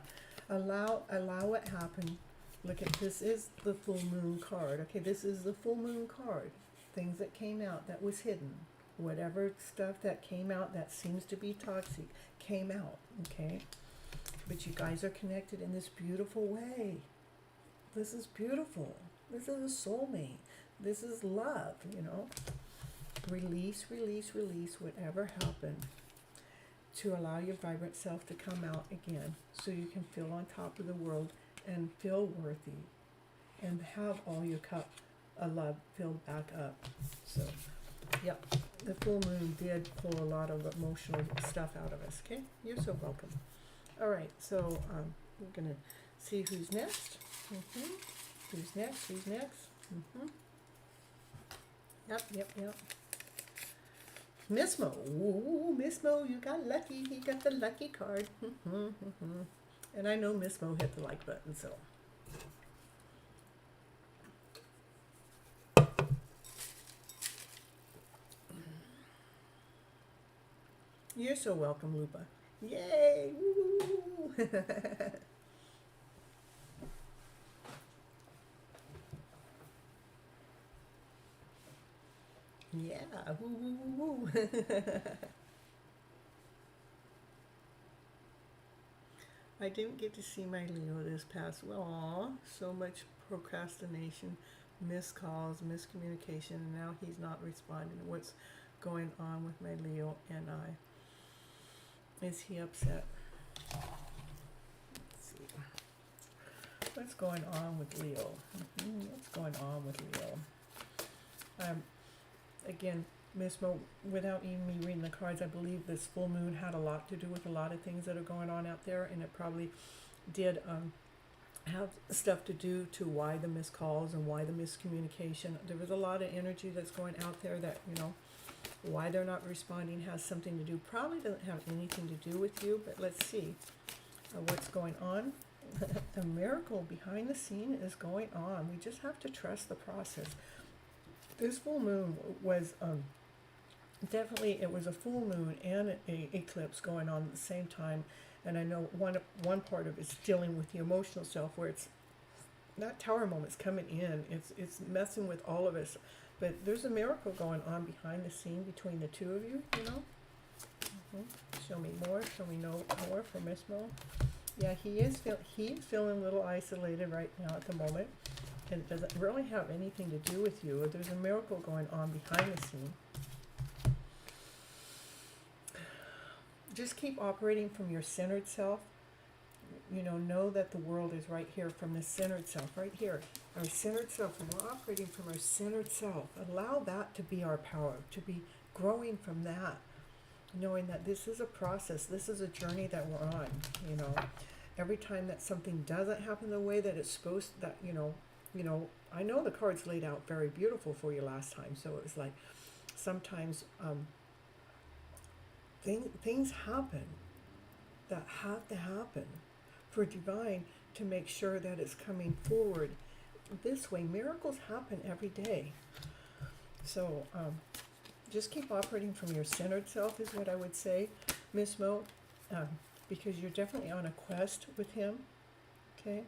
Allow what happened. Look at this is the full moon card. Okay, this is the full moon card. Things that came out that was hidden. Whatever stuff that came out that seems to be toxic came out. Okay. But you guys are connected in this beautiful way. This is beautiful. This is a soulmate. This is love, you know. Release, release, release whatever happened to allow your vibrant self to come out again so you can feel on top of the world and feel worthy and have all your cup of love filled back up. So, yep, the full moon did pull a lot of emotional stuff out of us, okay? You're so welcome. All right, so we're going to see who's next. Who's next? Who's next? Yep. Miss Mo. Ooh, Miss Mo, you got lucky. He got the lucky card. And I know Miss Mo hit the like button, so. You're so welcome, Lupa. Yay! Woo! Yeah, woo, woo, woo, woo. I didn't get to see my Leo this past week. Aw, so much procrastination, missed calls, miscommunication, and now he's not responding to what's going on with my Leo and I. Is he upset? Let's see. What's going on with Leo? What's going on with Leo? Again, Miss Mo, without even me reading the cards, I believe this full moon had a lot to do with a lot of things that are going on out there, and it probably did have stuff to do to why the missed calls and why the miscommunication. There was a lot of energy that's going out there that, you know, Why they're not responding has something to do, probably doesn't have anything to do with you, but let's see what's going on. The miracle behind the scene is going on. We just have to trust the process. This full moon was definitely, it was a full moon and an eclipse going on at the same time. And I know one part of it's dealing with the emotional self, where it's that tower moment's coming in. It's messing with all of us. But there's a miracle going on behind the scene between the two of you, you know. Show me more. Show me no more for Miss Mo. Yeah, he's feeling a little isolated right now at the moment. And it doesn't really have anything to do with you. There's a miracle going on behind the scene. Just keep operating from your centered self. You know that the world is right here from this centered self, right here. Our centered self, and we're operating from our centered self. Allow that to be our power, to be growing from that. Knowing that this is a process, this is a journey that we're on, you know. Every time that something doesn't happen the way that it's supposed, that, you know, I know the cards laid out very beautiful for you last time, so it was like, sometimes things happen that have to happen for divine to make sure that it's coming forward this way. Miracles happen every day. So just keep operating from your centered self is what I would say, Miss Mo, because you're definitely on a quest with him, okay?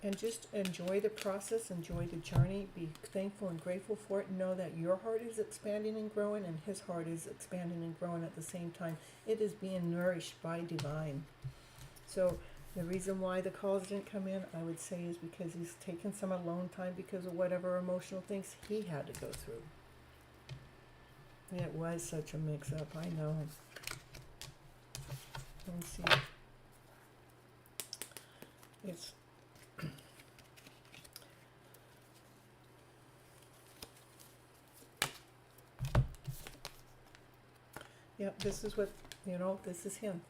And just enjoy the process, enjoy the journey, be thankful and grateful for it. Know that your heart is expanding and growing, and his heart is expanding and growing at the same time. It is being nourished by divine. So the reason why the calls didn't come in, I would say, is because he's taken some alone time because of whatever emotional things he had to go through. It was such a mix-up, I know. Let me see. It's yeah, this is what, this is him.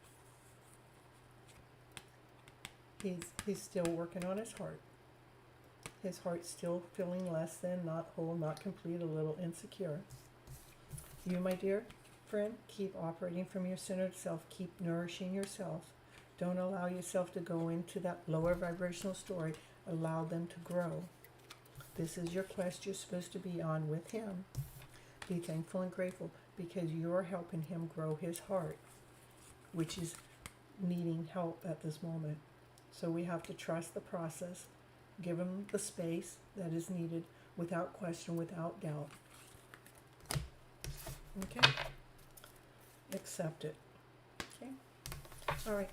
He's still working on his heart. His heart's still feeling less than, not whole, not complete, a little insecure. You, my dear friend, keep operating from your centered self. Keep nourishing yourself. Don't allow yourself to go into that lower vibrational story. Allow them to grow. This is your quest you're supposed to be on with him. Be thankful and grateful because you're helping him grow his heart, which is needing help at this moment. So we have to trust the process. Give him the space that is needed without question, without doubt. Okay? Accept it. Okay? All right.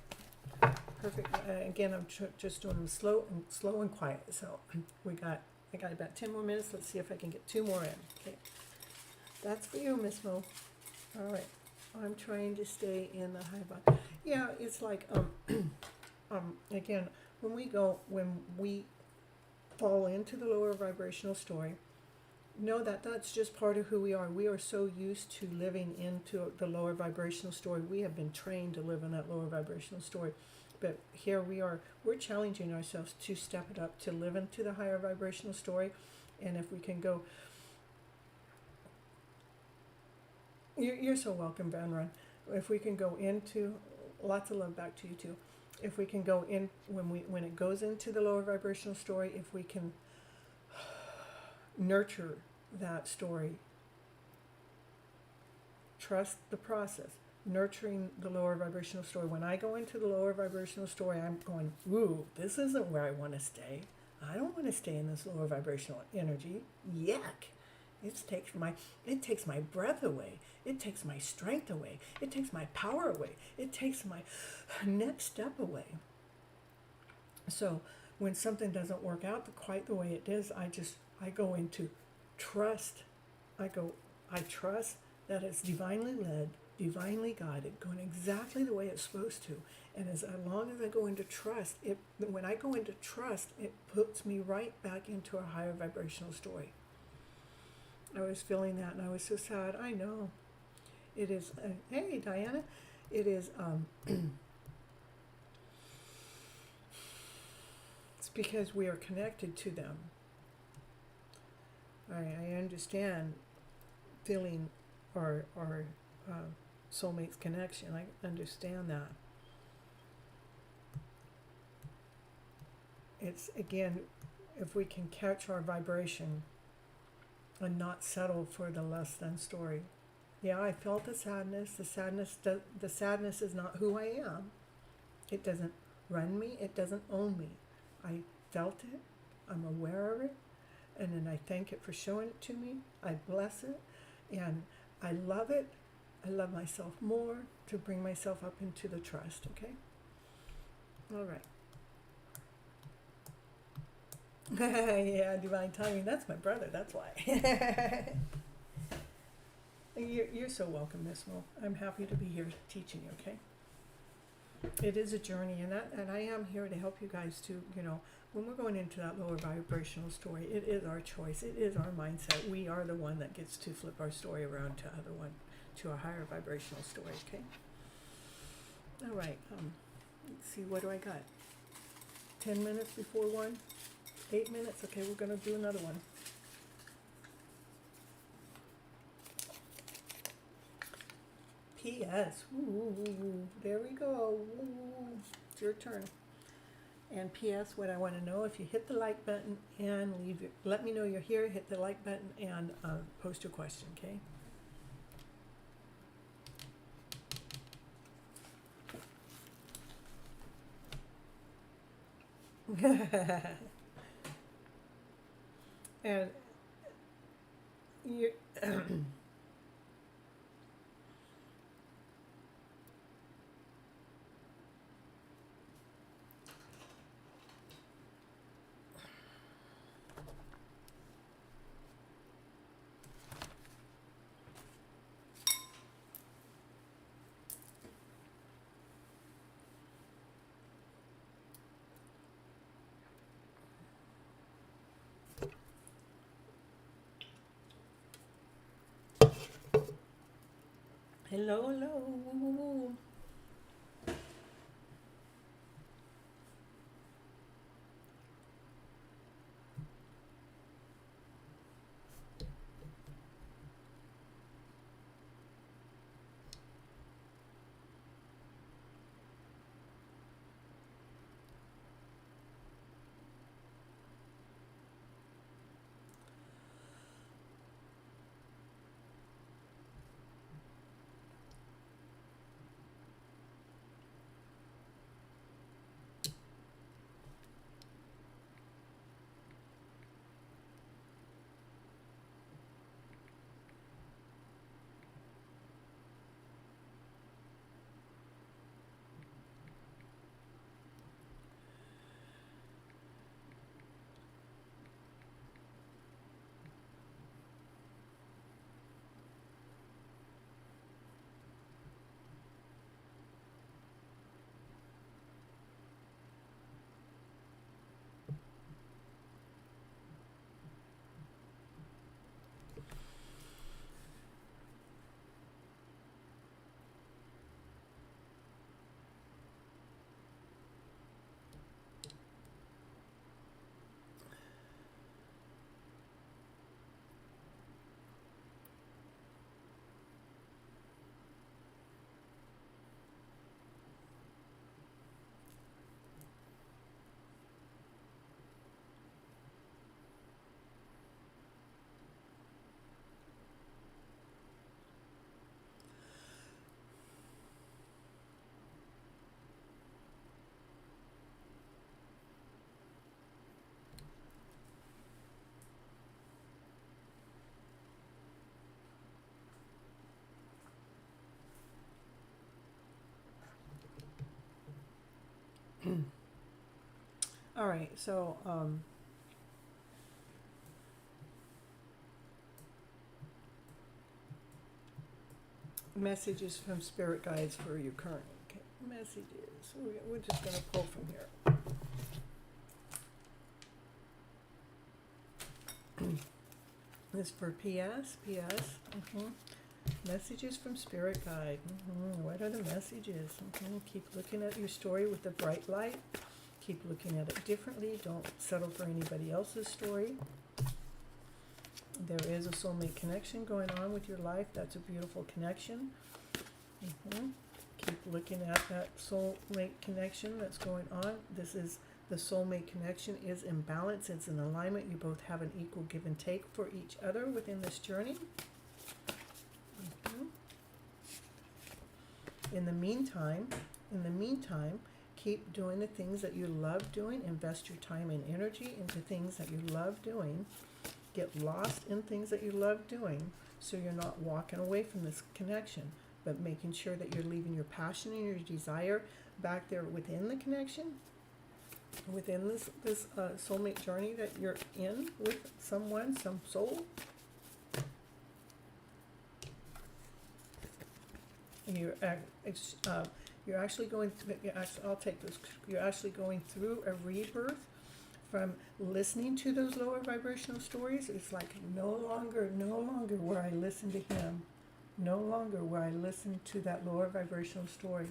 Perfect. Again, I'm just doing them slow and quiet. So I got about 10 more minutes. Let's see if I can get 2 more in. Okay. That's for you, Miss Mo. All right. I'm trying to stay in the high vibe. Yeah, it's like again, when we fall into the lower vibrational story, know that that's just part of who we are. We are so used to living into the lower vibrational story. We have been trained to live in that lower vibrational story. But here we are, we're challenging ourselves to step it up, to live into the higher vibrational story. And if we can go, you're so welcome, Van Run. If we can go into, lots of love back to you too. If we can go in, when it goes into the lower vibrational story, if we can nurture that story, trust the process, nurturing the lower vibrational story. When I go into the lower vibrational story, I'm going, ooh, this isn't where I want to stay. I don't want to stay in this lower vibrational energy. Yuck. It takes my breath away. It takes my strength away. It takes my power away. It takes my next step away. So when something doesn't work out quite the way it is, I go into trust. I trust that it's divinely led, divinely guided, going exactly the way it's supposed to. And as long as I go into trust, when I go into trust, it puts me right back into a higher vibrational story. I was feeling that, and I was so sad. I know. It is, hey, Diana. It is, it's because we are connected to them. I understand feeling our soulmates connection. I understand that. It's, again, if we can catch our vibration and not settle for the less than story. Yeah, I felt the sadness. The sadness is not who I am. It doesn't run me. It doesn't own me. I felt it. I'm aware of it. And then I thank it for showing it to me. I bless it. And I love it. I love myself more to bring myself up into the trust, okay? All right. Yeah, divine timing. That's my brother. That's why. You're so welcome, Miss Mo. I'm happy to be here teaching you, okay? It is a journey, and I am here to help you guys to, when we're going into that lower vibrational story, it is our choice. It is our mindset. We are the one that gets to flip our story around to a higher vibrational story, okay? All right, let's see, what do I got? 10 minutes before 1? 8 minutes? Okay, we're going to do another one. P.S. Ooh, there we go. Ooh, it's your turn. And P.S. what I want to know, if you hit the like button and let me know you're here, hit the like button and post your question, okay? And you hello, hello. All right, so messages from spirit guides for you currently. Okay, messages. We're just going to pull from here. This for PS. Messages from spirit guide. What are the messages? Keep looking at your story with the bright light. Keep looking at it differently. Don't settle for anybody else's story. There is a soulmate connection going on with your life. That's a beautiful connection. Keep looking at that soulmate connection that's going on. This is the soulmate connection is in balance. It's in alignment. You both have an equal give and take for each other within this journey. In the meantime, keep doing the things that you love doing. Invest your time and energy into things that you love doing. Get lost in things that you love doing, so you're not walking away from this connection, but making sure that you're leaving your passion and your desire back there within the connection, within this soulmate journey that you're in with someone, some soul. And you're actually going through, I'll take this, you're actually going through a rebirth from listening to those lower vibrational stories. It's like no longer where I listen to him, no longer where I listen to that lower vibrational story,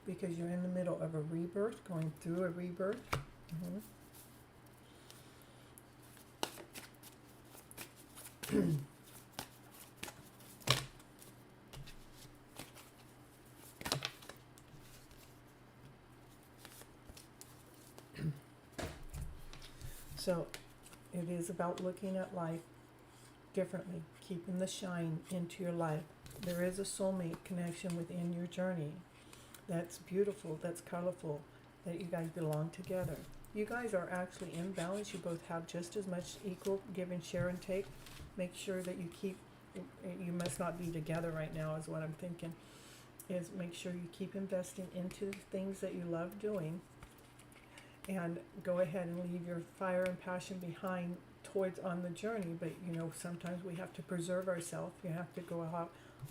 because you're in the middle of a rebirth, going through a rebirth. So it is about looking at life differently, keeping the shine into your life. There is a soulmate connection within your journey. That's beautiful, that's colorful, that you guys belong together. You guys are actually in balance. You both have just as much equal give and share and take. Make sure that you must not be together right now is what I'm thinking, is make sure you keep investing into things that you love doing, and go ahead and leave your fire and passion behind towards on the journey. But sometimes we have to preserve ourselves. You have to go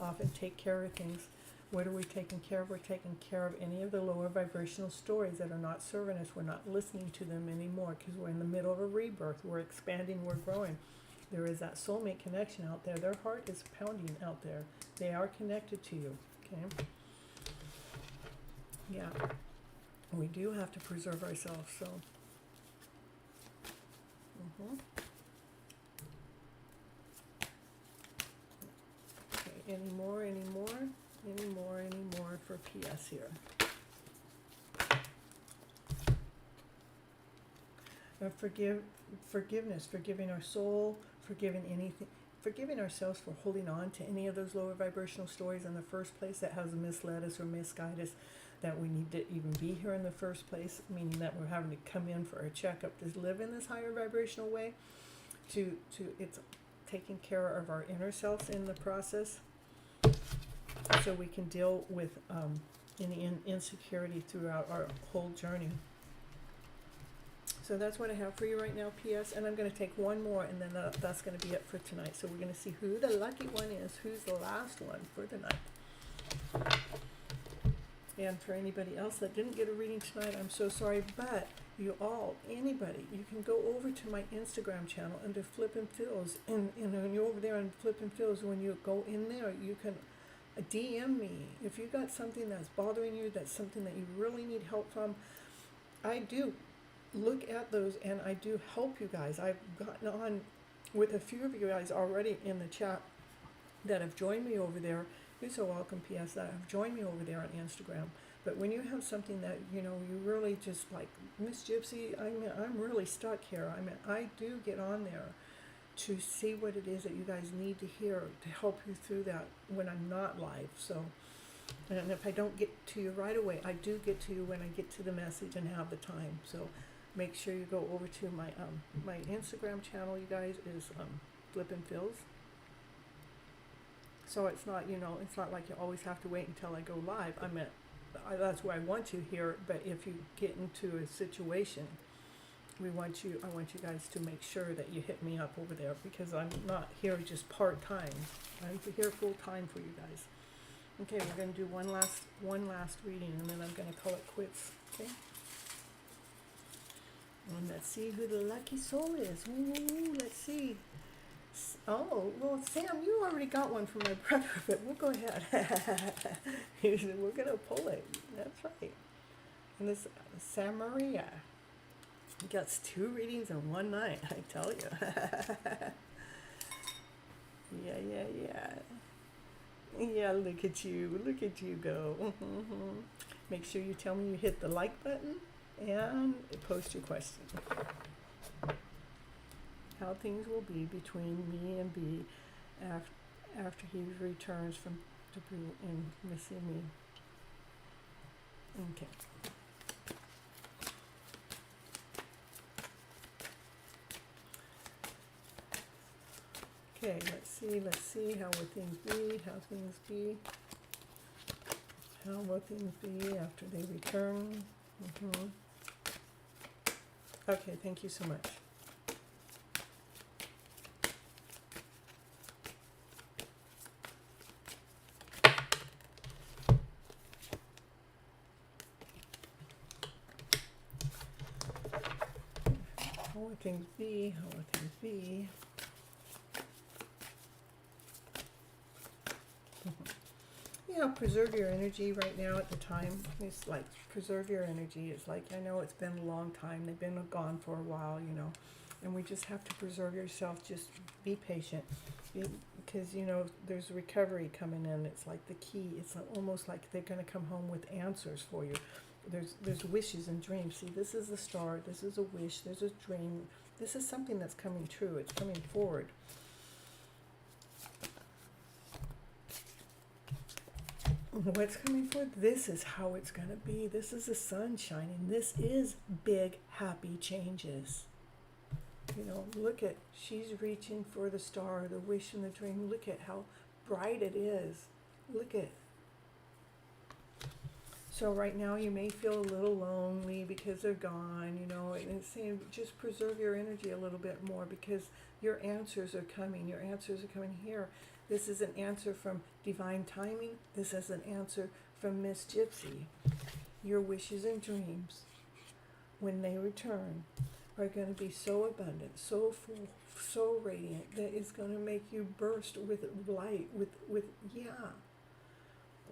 off and take care of things. What are we taking care of? We're taking care of any of the lower vibrational stories that are not serving us. We're not listening to them anymore, because we're in the middle of a rebirth. We're expanding, we're growing. There is that soulmate connection out there. Their heart is pounding out there. They are connected to you, okay? Yeah. We do have to preserve ourselves, so. Okay, any more for PS here. Forgiveness, forgiving our soul, forgiving ourselves for holding on to any of those lower vibrational stories in the first place that has misled us or misguided us, that we need to even be here in the first place, meaning that we're having to come in for a checkup to live in this higher vibrational way, to it's taking care of our inner selves in the process, so we can deal with any insecurity throughout our whole journey. So that's what I have for you right now, PS, and I'm going to take one more, and then that's going to be it for tonight. So we're going to see who the lucky one is, who's the last one for the night. And for anybody else that didn't get a reading tonight, I'm so sorry, but anybody, you can go over to my Instagram channel under FlipN Feels, and when you're over there on FlipN Feels, when you go in there, you can DM me. If you got something that's bothering you, that's something that you really need help from, I do look at those, and I do help you guys. I've gotten on with a few of you guys already in the chat that have joined me over there. You're so welcome, PS, that have joined me over there on Instagram. But when you have something that, you really just like, Miss Gypsy, I'm really stuck here. I do get on there to see what it is that you guys need to hear to help you through that when I'm not live. So, and if I don't get to you right away, I do get to you when I get to the message and have the time. So make sure you go over to my Instagram channel, you guys, is FlipN Feels. So it's not, it's not like you always have to wait until I go live. That's where I want you here, but if you get into a situation, I want you guys to make sure that you hit me up over there, because I'm not here just part-time. I'm here full-time for you guys. Okay, we're going to do one last reading, and then I'm going to call it quits, okay? And let's see who the lucky soul is. Ooh, let's see. Oh, well, Sam, you already got one from my brother, but we'll go ahead. We're going to pull it. That's right. And this Sam Maria gets 2 readings in one night, I tell you. Yeah, yeah, yeah. Yeah, look at you go. Make sure you tell me you hit the like button and post your question. How things will be between me and B after he returns from Taboo and missing me. Okay. Okay, let's see, how will things be, how will things be after they return. Okay, thank you so much. How will things be, how will things be? Yeah, preserve your energy right now at the time. It's like, preserve your energy. It's like, I know it's been a long time. They've been gone for a while, you know. And we just have to preserve yourself. Just be patient. Because, you know, there's recovery coming in. It's like the key. It's like, almost like they're going to come home with answers for you. There's wishes and dreams. See, this is the star. This is a wish. There's a dream. This is something that's coming true. It's coming forward. What's coming forward? This is how it's going to be. This is the sun shining. This is big, happy changes. You know, look at, she's reaching for the star, the wish and the dream. Look at how bright it is. Look at. So right now you may feel a little lonely because they're gone, you know, and it's saying just preserve your energy a little bit more because your answers are coming. Your answers are coming here. This is an answer from divine timing. This is an answer from Miss Gypsy. Your wishes and dreams, when they return, are going to be so abundant, so full, so radiant, that it's going to make you burst with light, with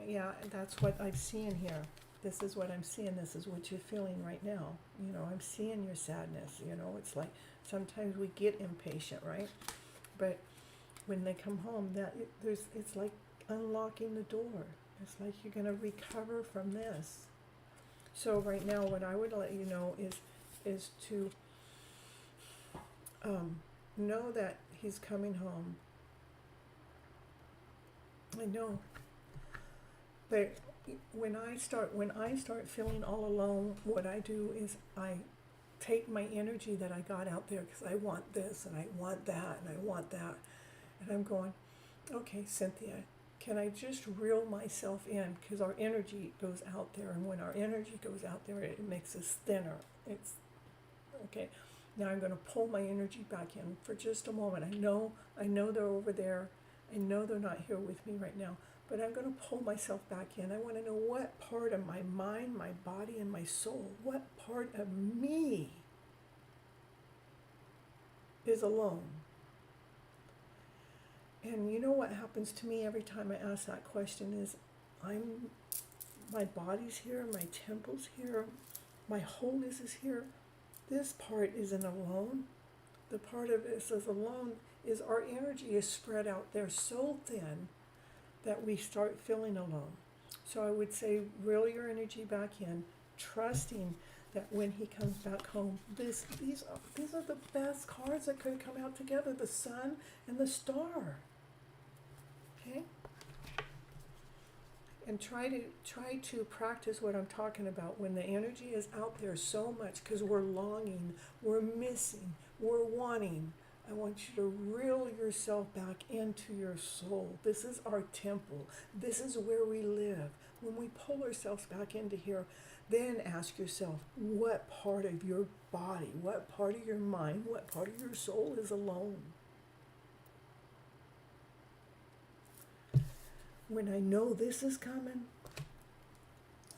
yeah, that's what I'm seeing here. This is what I'm seeing. This is what you're feeling right now. You know, I'm seeing your sadness. You know, it's like sometimes we get impatient, right? But when they come home, it's like unlocking the door. It's like you're going to recover from this. So right now, what I would let you know is to know that he's coming home. I know. But when I start feeling all alone, what I do is I take my energy that I got out there, because I want this and I want that and I want that. And I'm going, okay, Cynthia, can I just reel myself in? Because our energy goes out there, and when our energy goes out there, it makes us thinner. It's okay. Now I'm going to pull my energy back in for just a moment. I know they're over there. I know they're not here with me right now, but I'm going to pull myself back in. I want to know what part of my mind, my body, and my soul, what part of me is alone. And you know what happens to me every time I ask that question is, my body's here, my temple's here, my wholeness is here. This part isn't alone. The part of it says alone is our energy is spread out there so thin that we start feeling alone. So I would say reel your energy back in, trusting that when he comes back home, these are the best cards that could come out together, the sun and the star. Okay? And try to practice what I'm talking about when the energy is out there so much, because we're longing, we're missing, we're wanting. I want you to reel yourself back into your soul. This is our temple. This is where we live. When we pull ourselves back into here, then ask yourself, what part of your body, what part of your mind, what part of your soul is alone? When I know this is coming,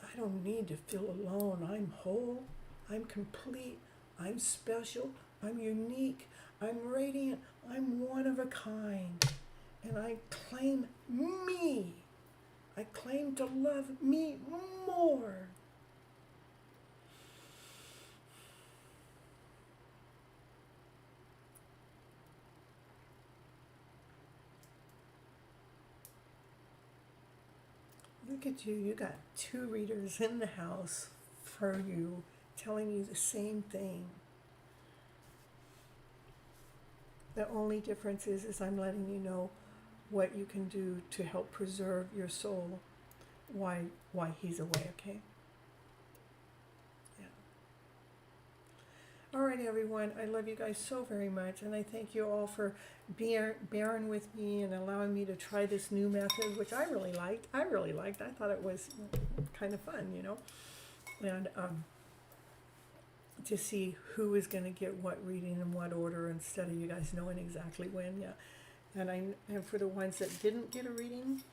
I don't need to feel alone. I'm whole, I'm complete, I'm special, I'm unique, I'm radiant, I'm one of a kind. And I claim me. I claim to love me more. Look at you. You got 2 readers in the house for you, telling you the same thing. The only difference is I'm letting you know what you can do to help preserve your soul while he's away, okay? Yeah. All right, everyone. I love you guys so very much, and I thank you all for bearing with me and allowing me to try this new method, which I really liked. I thought it was kind of fun, you know, and to see who is going to get what reading in what order instead of you guys knowing exactly when. Yeah, and for the ones that didn't get a reading,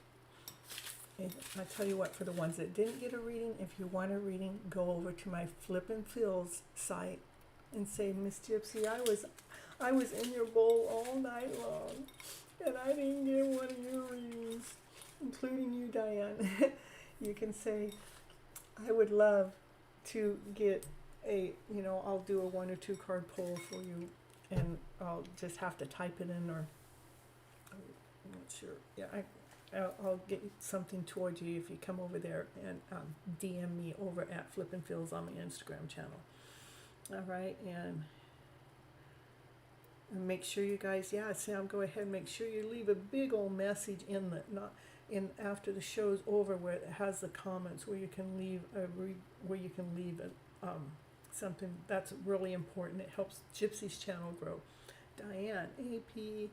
I'll tell you what, for the ones that didn't get a reading, if you want a reading, go over to my FlipN Feels site and say, Miss Gypsy, I was in your bowl all night long, and I didn't get one of your readings, including you, Diane. You can say, I would love to get I'll do a 1 or 2 card pull for you, and I'll just have to type it in, or I'm not sure. Yeah, I'll get something towards you if you come over there and DM me over at FlipN Feels on my Instagram channel. All right, and make sure you guys, Sam, go ahead and make sure you leave a big old message after the show's over, where it has the comments, where you can leave something that's really important. It helps Gypsy's channel grow. Diane, AP,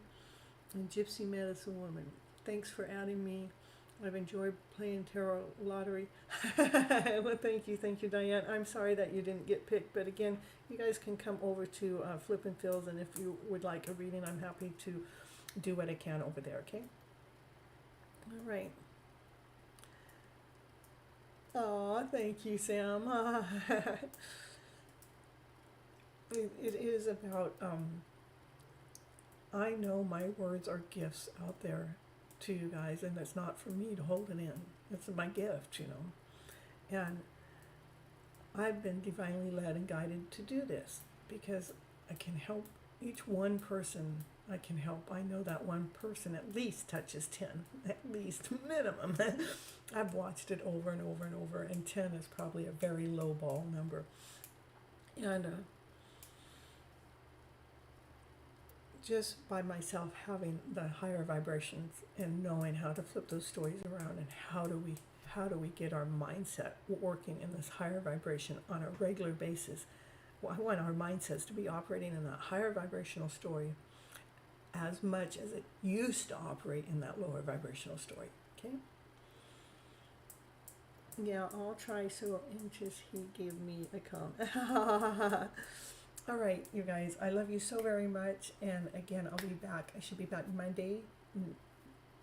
and Gypsy Medicine Woman, thanks for adding me. I've enjoyed playing tarot lottery. Well, thank you, Diane. I'm sorry that you didn't get picked, but again, you guys can come over to FlipN Feels, and if you would like a reading, I'm happy to do what I can over there, okay? All right. Oh, thank you, Sam. It is about, I know my words are gifts out there to you guys, and it's not for me to hold it in. It's my gift, you know. And I've been divinely led and guided to do this because I can help each one person. I can help. I know that one person at least touches 10, at least minimum. I've watched it over and over and over, and 10 is probably a very low ball number. And just by myself having the higher vibrations and knowing how to flip those stories around, and how do we get our mindset working in this higher vibration on a regular basis. Well, I want our mindsets to be operating in that higher vibrational story as much as it used to operate in that lower vibrational story. Okay? Yeah, I'll try. So inches, he gave me a comment. All right, you guys, I love you so very much. And again, I'll be back. I should be back Monday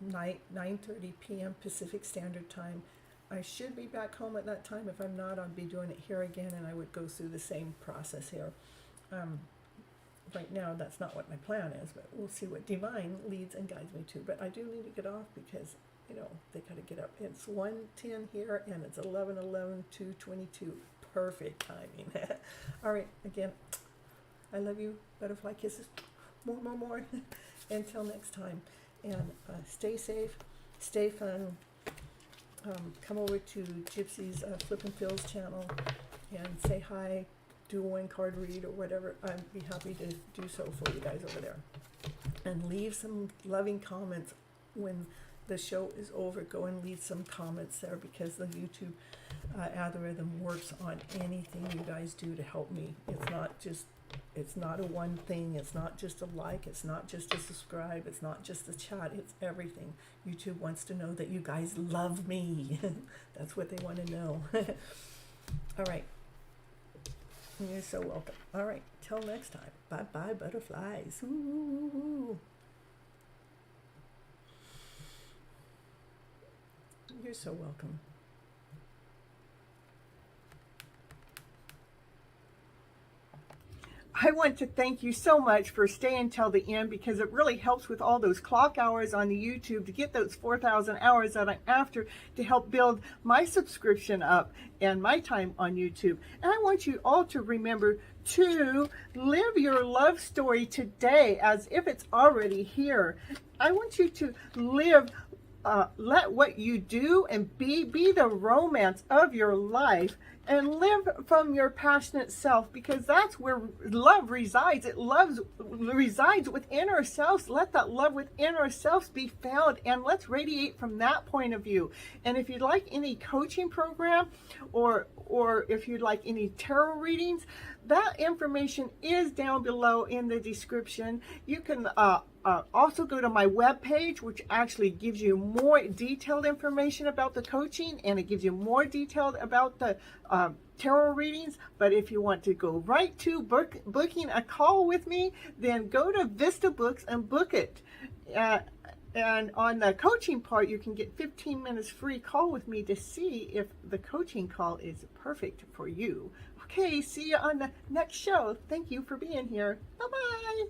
night, 9:30 p.m. Pacific Standard Time. I should be back home at that time. If I'm not, I'll be doing it here again, and I would go through the same process here. Right now, that's not what my plan is, but we'll see what divine leads and guides me to. But I do need to get off because, you know, they got to get up. It's 1:10 here, and it's 11:11, 2:22. Perfect timing. All right, again, I love you. Butterfly kisses. More. Until next time. And stay safe, stay fun. Come over to Gypsy's FlipN Feels channel and say hi, do a 1-card read or whatever. I'd be happy to do so for you guys over there. And leave some loving comments when the show is over. Go and leave some comments there, because the YouTube algorithm works on anything you guys do to help me. It's not a one thing. It's not just a like. It's not just a subscribe. It's not just a chat. It's everything. YouTube wants to know that you guys love me. That's what they want to know. All right. You're so welcome. All right. Till next time. Bye-bye, butterflies. Ooh. You're so welcome. I want to thank you so much for staying till the end, because it really helps with all those clock hours on the YouTube to get those 4,000 hours that I'm after to help build my subscription up and my time on YouTube. And I want you all to remember to live your love story today as if it's already here. I want you to live let what you do and be the romance of your life, and live from your passionate self, because that's where love resides. It resides within ourselves. Let that love within ourselves be found, and let's radiate from that point of view. And if you'd like any coaching program, or if you'd like any tarot readings, that information is down below in the description. You can also go to my webpage, which actually gives you more detailed information about the coaching, and it gives you more detailed about the tarot readings. But if you want to go right to booking a call with me, then go to Vista Books and book it. And on the coaching part, you can get 15 minutes free call with me to see if the coaching call is perfect for you. Okay, see you on the next show. Thank you for being here. Bye-bye.